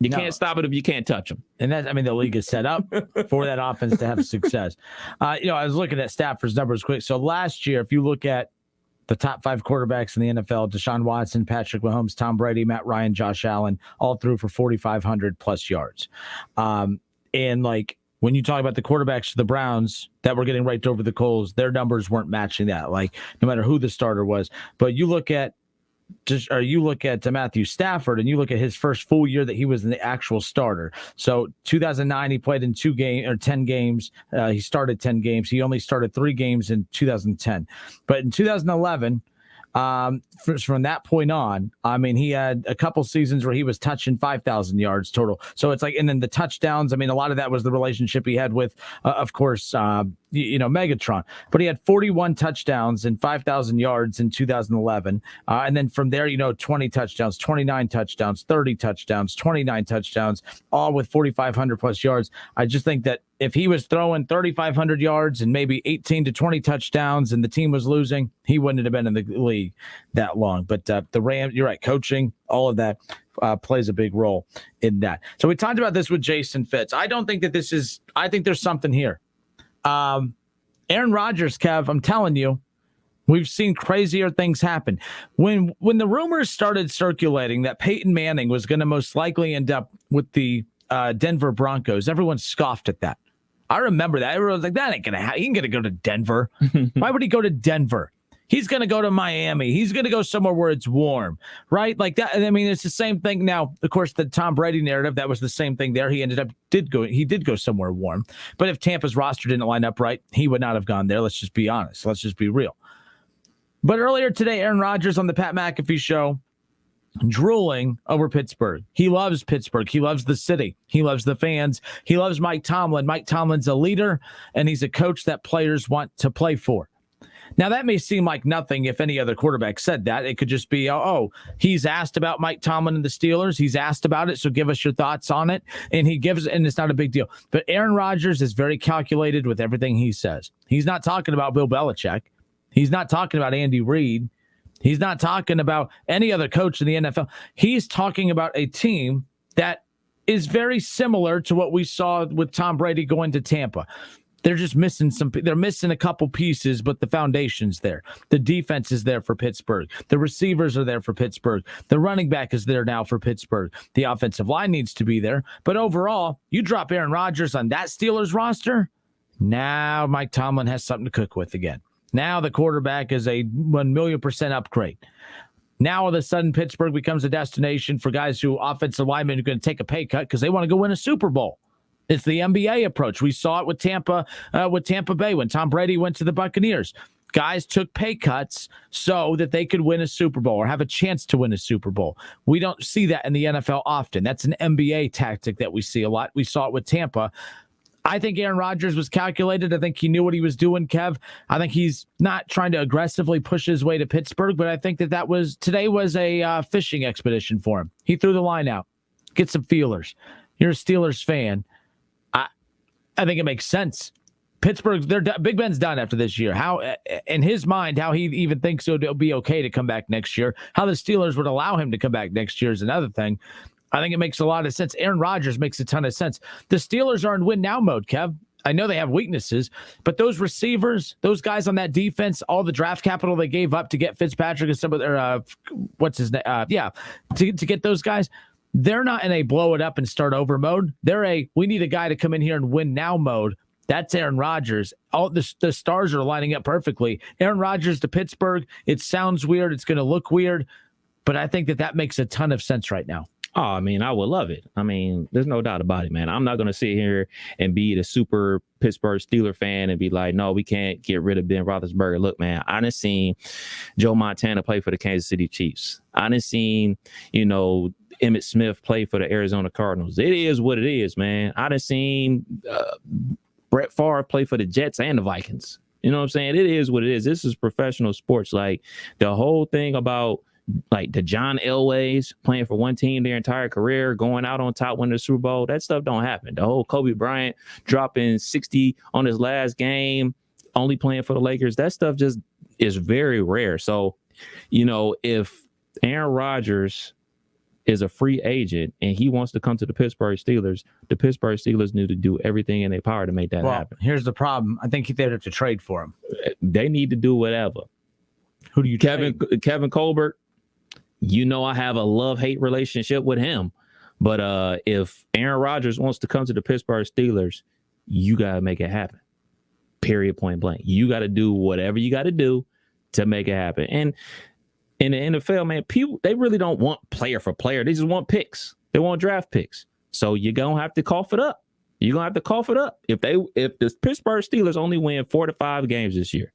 You can't stop it if you can't touch him. And that's, the league is set up for that offense to have success. I was looking at Stafford's numbers quick. So last year, if you look at the top 5 quarterbacks in the NFL, Deshaun Watson, Patrick Mahomes, Tom Brady, Matt Ryan, Josh Allen, all threw for 4,500 plus yards. And like, when you talk about the quarterbacks of the Browns that were getting raked over the coals, their numbers weren't matching that, like, no matter who the starter was. But you look at Matthew Stafford, and you look at his first full year that he was the actual starter. So 2009, he played in 10 games. He started 10 games. He only started 3 games in 2010. But in 2011, from that point on, he had a couple seasons where he was touching 5,000 yards total. So it's like, and then the touchdowns, a lot of that was the relationship he had with, of course, Megatron. But he had 41 touchdowns and 5,000 yards in 2011. And then from there, 20 touchdowns, 29 touchdowns, 30 touchdowns, 29 touchdowns, all with 4,500 plus yards. I just think that if he was throwing 3,500 yards and maybe 18 to 20 touchdowns and the team was losing, he wouldn't have been in the league that long. But the Rams, you're right, coaching, all of that plays a big role in that. So we talked about this with Jason Fitz. I don't think that I think there's something here. Aaron Rodgers, Kev, I'm telling you, we've seen crazier things happen. When the rumors started circulating that Peyton Manning was going to most likely end up with the Denver Broncos, everyone scoffed at that. I remember that. Everyone was like, that ain't going to happen. He ain't going to go to Denver. Why would he go to Denver? He's going to go to Miami. He's going to go somewhere where it's warm, right? Like that. It's the same thing now. Of course, the Tom Brady narrative, that was the same thing there. He did go somewhere warm. But if Tampa's roster didn't line up right, he would not have gone there. Let's just be honest. Let's just be real. But earlier today, Aaron Rodgers on the Pat McAfee show, drooling over Pittsburgh. He loves Pittsburgh. He loves the city. He loves the fans. He loves Mike Tomlin. Mike Tomlin's a leader, and he's a coach that players want to play for. Now, that may seem like nothing if any other quarterback said that. It could just be, he's asked about Mike Tomlin and the Steelers. He's asked about it, so give us your thoughts on it. And and it's not a big deal. But Aaron Rodgers is very calculated with everything he says. He's not talking about Bill Belichick. He's not talking about Andy Reid. He's not talking about any other coach in the NFL. He's talking about a team that is very similar to what we saw with Tom Brady going to Tampa. They're just missing they're missing a couple pieces, but the foundation's there. The defense is there for Pittsburgh. The receivers are there for Pittsburgh. The running back is there now for Pittsburgh. The offensive line needs to be there. But overall, you drop Aaron Rodgers on that Steelers roster, now Mike Tomlin has something to cook with again. Now the quarterback is a 1,000,000% upgrade. Now all of a sudden Pittsburgh becomes a destination for guys who offensive linemen are going to take a pay cut because they want to go win a Super Bowl. It's the NBA approach. We saw it with Tampa Bay when Tom Brady went to the Buccaneers. Guys took pay cuts so that they could win a Super Bowl or have a chance to win a Super Bowl. We don't see that in the NFL often. That's an NBA tactic that we see a lot. We saw it with Tampa. I think Aaron Rodgers was calculated. I think he knew what he was doing, Kev. I think he's not trying to aggressively push his way to Pittsburgh, but I think that today was a fishing expedition for him. He threw the line out, get some feelers. You're a Steelers fan. I think it makes sense. Pittsburgh, Big Ben's done after this year. How, in his mind, how he even thinks it'll be okay to come back next year. How the Steelers would allow him to come back next year is another thing. I think it makes a lot of sense. Aaron Rodgers makes a ton of sense. The Steelers are in win now mode, Kev. I know they have weaknesses, but those receivers, those guys on that defense, all the draft capital they gave up to get Fitzpatrick and some of their, what's his name? To get those guys. They're not in a blow it up and start over mode. We need a guy to come in here and win now mode. That's Aaron Rodgers. All the stars are lining up perfectly. Aaron Rodgers to Pittsburgh. It sounds weird. It's going to look weird, but I think that makes a ton of sense right now. Oh, I mean, I would love it. I mean, there's no doubt about it, man. I'm not going to sit here and be the super Pittsburgh Steeler fan and be like, no, we can't get rid of Ben Roethlisberger. Look, man, I done seen Joe Montana play for the Kansas City Chiefs. I done seen, Emmitt Smith play for the Arizona Cardinals. It is what it is, man. I done seen Brett Favre play for the Jets and the Vikings. You know what I'm saying? It is what it is. This is professional sports. Like, the whole thing about like the John Elways playing for one team their entire career, going out on top, winning the Super Bowl, that stuff don't happen. The whole Kobe Bryant dropping 60 on his last game, only playing for the Lakers, that stuff just is very rare. So, if Aaron Rodgers is a free agent and he wants to come to the Pittsburgh Steelers need to do everything in their power to make that happen. Here's the problem. I think they'd have to trade for him. They need to do whatever. Who do you trade? Kevin Colbert. I have a love-hate relationship with him. But if Aaron Rodgers wants to come to the Pittsburgh Steelers, you got to make it happen. Period, point blank. You got to do whatever you got to do to make it happen. And in the NFL, man, people, they really don't want player for player. They just want picks. They want draft picks. So you're going to have to cough it up. You're going to have to cough it up. If the Pittsburgh Steelers only win 4 to 5 games this year,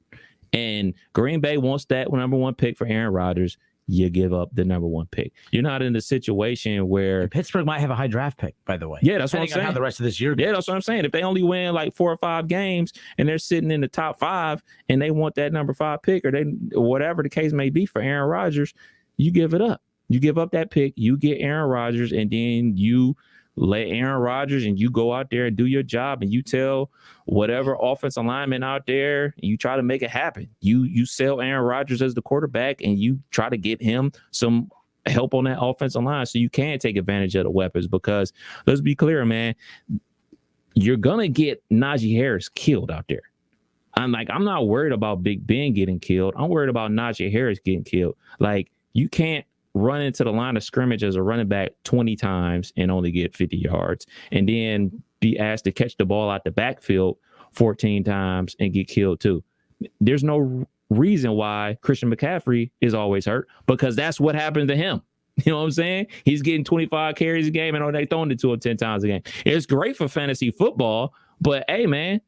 and Green Bay wants that number 1 pick for Aaron Rodgers, you give up the number 1 pick. You're not in the situation where Pittsburgh might have a high draft pick, by the way. Yeah, that's what I'm saying. How the rest of this year goes. Yeah, that's what I'm saying. If they only win like 4 or 5 games and they're sitting in the top 5 and they want that number 5 pick or whatever the case may be for Aaron Rodgers, you give it up. You give up that pick, you get Aaron Rodgers, and then you let Aaron Rodgers and you go out there and do your job, and you tell whatever offensive lineman out there, you try to make it happen. You sell Aaron Rodgers as the quarterback, and you try to get him some help on that offensive line so you can take advantage of the weapons. Because let's be clear, man, you're gonna get Najee Harris killed out there. I'm not worried about Big Ben getting killed. I'm worried about Najee Harris getting killed. Like, you can't run into the line of scrimmage as a running back 20 times and only get 50 yards, and then be asked to catch the ball out the backfield 14 times and get killed too. There's no reason why Christian McCaffrey is always hurt, because that's what happened to him. You know what I'm saying? He's getting 25 carries a game and they throwing it to him 10 times a game. It's great for fantasy football, but hey, man,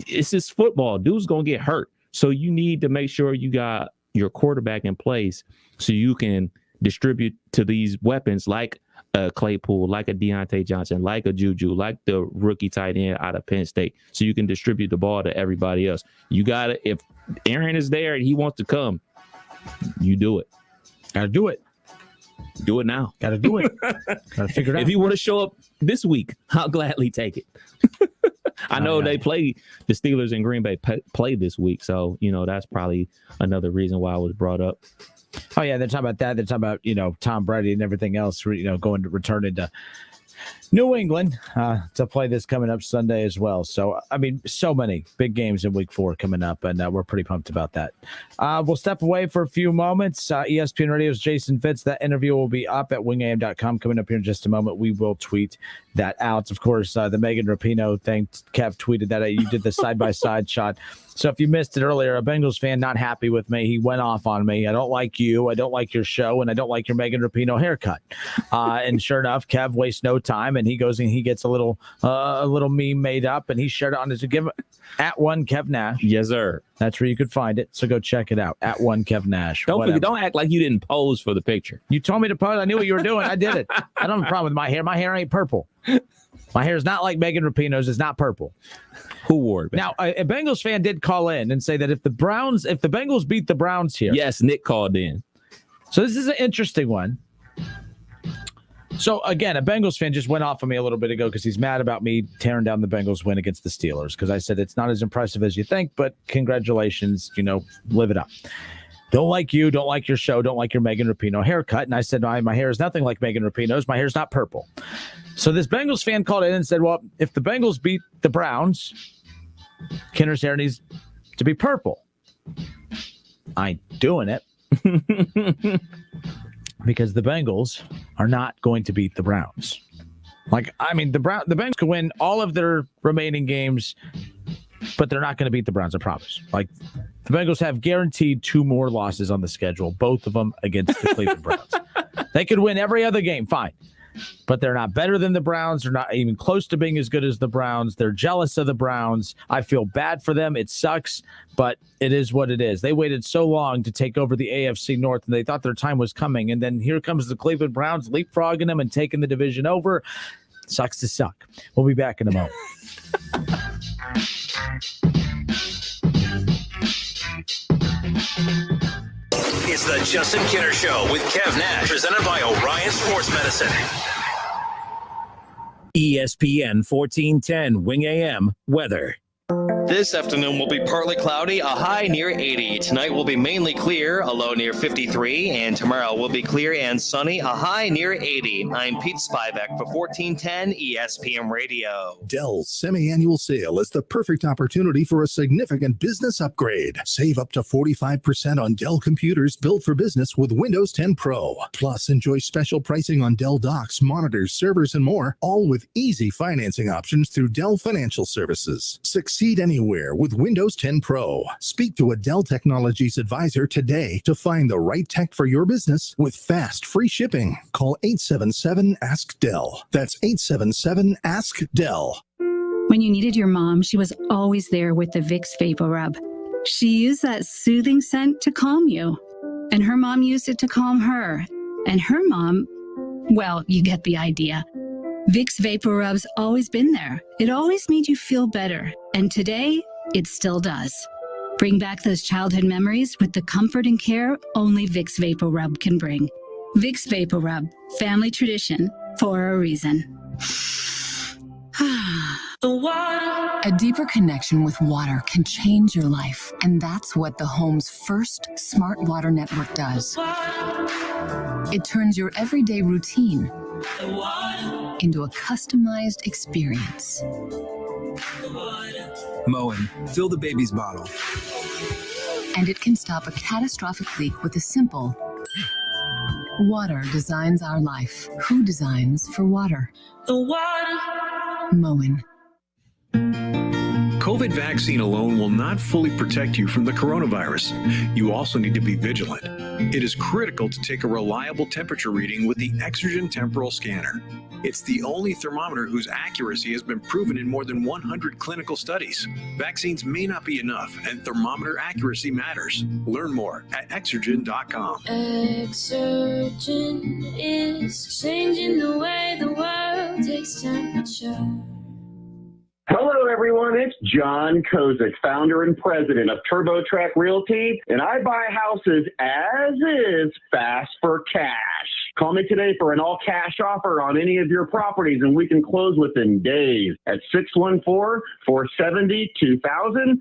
it's just football. Dude's going to get hurt. So you need to make sure you got your quarterback in place so you can distribute to these weapons like a Claypool, like a Deontay Johnson, like a Juju, like the rookie tight end out of Penn State, so you can distribute the ball to everybody else. You got to, if Aaron is there and he wants to come, you do it. Got to do it. Do it now. Got to do it. Got to figure it out. If you want to show up this week, I'll gladly take it. I know they play the Steelers and Green Bay play this week, so that's probably another reason why it was brought up. Oh yeah, they're talking about that. They're talking about Tom Brady and everything else. Going to return into New England to play this coming up Sunday as well. So I mean, so many big games in Week 4 coming up, and we're pretty pumped about that. We'll step away for a few moments. ESPN Radio's Jason Fitz. That interview will be up at wingam.com coming up here in just a moment. We will tweet that out. Of course, the Megan Rapinoe thing. Kev tweeted that you did the side-by-side shot. So if you missed it earlier, a Bengals fan not happy with me. He went off on me. I don't like you. I don't like your show, and I don't like your Megan Rapinoe haircut. And sure enough, Kev wastes no time, and he goes and he gets a little meme made up, and he shared it on his at one Kev Nash. Yes, sir. That's where you could find it. So go check it out at one Kev Nash. Don't act like you didn't pose for the picture. You told me to pose. I knew what you were doing. I did it. I don't have a problem with my hair. My hair ain't purple. My hair is not like Megan Rapinoe's. It's not purple. Who wore it? Now, a Bengals fan did call in and say that if the Bengals beat the Browns here. Yes, Nick called in. So this is an interesting one. So, again, a Bengals fan just went off on me a little bit ago because he's mad about me tearing down the Bengals win against the Steelers because I said it's not as impressive as you think, but congratulations, live it up. Don't like you, don't like your show, don't like your Megan Rapinoe haircut. And I said, my hair is nothing like Megan Rapinoe's. My hair's not purple. So this Bengals fan called in and said, well, if the Bengals beat the Browns, Kinner's hair needs to be purple. I ain't doing it. Because the Bengals are not going to beat the Browns. The Bengals can win all of their remaining games, but they're not going to beat the Browns, I promise. The Bengals have guaranteed 2 more losses on the schedule, both of them against the Cleveland Browns. They could win every other game, fine. But they're not better than the Browns. They're not even close to being as good as the Browns. They're jealous of the Browns. I feel bad for them. It sucks, but it is what it is. They waited so long to take over the AFC North, and they thought their time was coming. And then here comes the Cleveland Browns leapfrogging them and taking the division over. Sucks to suck. We'll be back in a moment. It's the Justin Kinner Show with Kev Nash, presented by Orion Sports Medicine. ESPN 1410 Wing AM weather. This afternoon will be partly cloudy, a high near 80. Tonight will be mainly clear, a low near 53. And tomorrow will be clear and sunny, a high near 80. I'm Pete Spivak for 1410 ESPN Radio. Dell's semi-annual sale is the perfect opportunity for a significant business upgrade. Save up to 45% on Dell computers built for business with Windows 10 Pro. Plus, enjoy special pricing on Dell docks, monitors, servers, and more, all with easy financing options through Dell Financial Services. Succeed anywhere with Windows 10 Pro. Speak to a Dell Technologies advisor today to find the right tech for your business with fast, free shipping. Call 877-ASK-DELL. That's 877-ASK-DELL. When you needed your mom, she was always there with the Vicks Vapor Rub. She used that soothing scent to calm you. And her mom used it to calm her. And her mom, well, you get the idea. Vicks Vapor Rub's always been there. It always made you feel better. And today, it still does. Bring back those childhood memories with the comfort and care only Vicks Vapor Rub can bring. Vicks Vapor Rub, family tradition for a reason. A deeper connection with water can change your life, and that's what the home's first smart water network does. It turns your everyday routine into a customized experience. Mowing. Fill the baby's bottle. And it can stop a catastrophic leak with a simple water designs our life. Who designs for water? Mowing. COVID vaccine alone will not fully protect you from the coronavirus. You also need to be vigilant. It is critical to take a reliable temperature reading with the Exergen Temporal Scanner. It's the only thermometer whose accuracy has been proven in more than 100 clinical studies. Vaccines may not be enough, and thermometer accuracy matters. Learn more at Exergen.com. Exergen is changing the way the world takes temperature. Hello, everyone. It's John Kozik, founder and president of TurboTrack Realty, and I buy houses as is, fast for cash. Call me today for an all-cash offer on any of your properties, and we can close within days at 614-470-2000,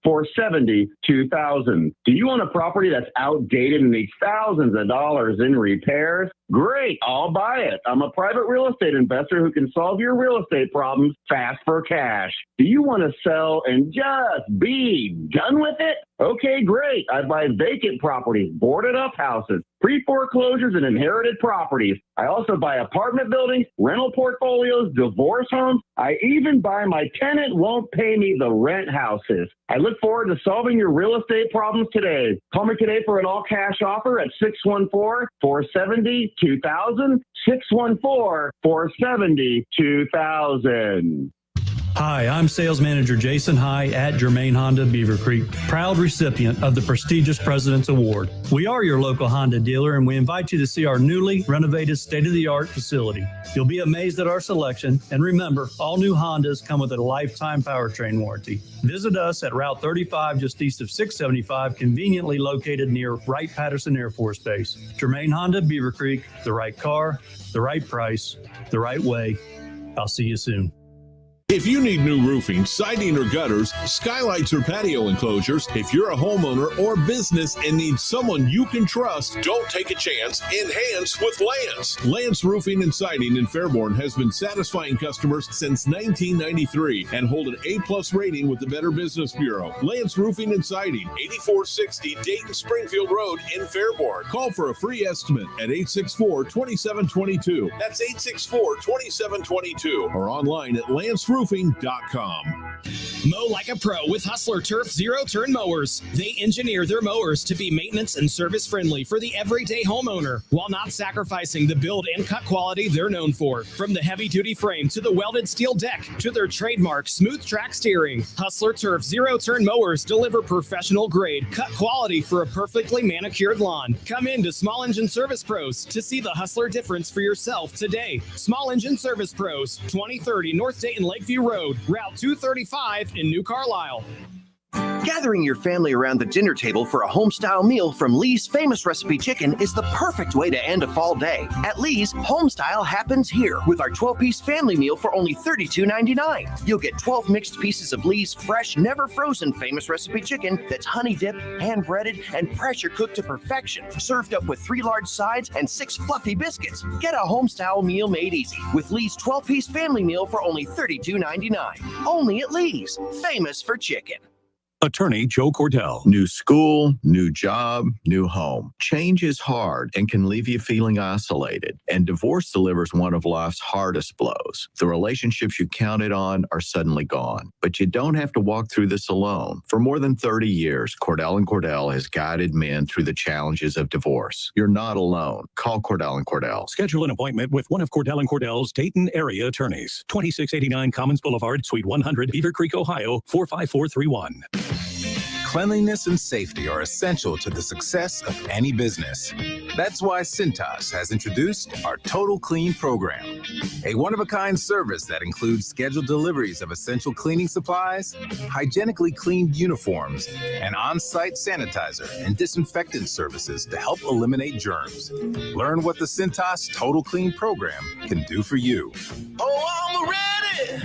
614-470-2000. Do you own a property that's outdated and needs thousands of dollars in repairs? Great, I'll buy it. I'm a private real estate investor who can solve your real estate problems fast for cash. Do you want to sell and just be done with it? Okay, great. I buy vacant properties, boarded up houses, pre-foreclosures, and inherited properties. I also buy apartment buildings, rental portfolios, divorce homes. I even buy my tenant won't pay me the rent houses. I look forward to solving your real estate problems today. Call me today for an all-cash offer at 614-470-2000, 614-470-2000. Hi, I'm Sales Manager Jason High at Germain Honda Beaver Creek, proud recipient of the prestigious President's Award. We are your local Honda dealer, and we invite you to see our newly renovated state-of-the-art facility. You'll be amazed at our selection, and remember, all new Hondas come with a lifetime powertrain warranty. Visit us at Route 35, just east of 675, conveniently located near Wright-Patterson Air Force Base. Germain Honda Beaver Creek, the right car, the right price, the right way. I'll see you soon. If you need new roofing, siding, or gutters, skylights, or patio enclosures, if you're a homeowner or business and need someone you can trust, don't take a chance. Enhance with Lance. Lance Roofing and Siding in Fairborn has been satisfying customers since 1993 and hold an A+ rating with the Better Business Bureau. Lance Roofing and Siding, 8460 Dayton Springfield Road in Fairborn. Call for a free estimate at 864-2722. That's 864-2722 or online at lanceroofing.com. Mow like a pro with Hustler Turf zero-turn mowers. They engineer their mowers to be maintenance and service friendly for the everyday homeowner while not sacrificing the build and cut quality they're known for. From the heavy-duty frame to the welded steel deck to their trademark smooth track steering, Hustler Turf zero-turn mowers deliver professional grade cut quality for a perfectly manicured lawn. Come in to Small Engine Service Pros to see the Hustler difference for yourself today. Small Engine Service Pros, 2030 North Dayton Lakeview Road, Route 235 in New Carlisle. Gathering your family around the dinner table for a home-style meal from Lee's Famous Recipe Chicken is the perfect way to end a fall day. At Lee's, homestyle happens here with our 12-piece family meal for only $32.99. You'll get 12 mixed pieces of Lee's fresh, never-frozen Famous Recipe Chicken that's honey-dipped, hand-breaded, and pressure-cooked to perfection, served up with 3 large sides and 6 fluffy biscuits. Get a homestyle meal made easy with Lee's 12-piece family meal for only $32.99. Only at Lee's, famous for chicken. Attorney Joe Cordell. New school, new job, new home. Change is hard and can leave you feeling isolated. And divorce delivers one of life's hardest blows. The relationships you counted on are suddenly gone. But you don't have to walk through this alone. For more than 30 years, Cordell & Cordell has guided men through the challenges of divorce. You're not alone. Call Cordell & Cordell. Schedule an appointment with one of Cordell & Cordell's Dayton area attorneys. 2689 Commons Boulevard, Suite 100, Beaver Creek, Ohio, 45431. Cleanliness and safety are essential to the success of any business. That's why Cintas has introduced our Total Clean program, a one-of-a-kind service that includes scheduled deliveries of essential cleaning supplies, hygienically cleaned uniforms, and on-site sanitizer and disinfectant services to help eliminate germs. Learn what the Cintas Total Clean program can do for you. Oh, I'm ready!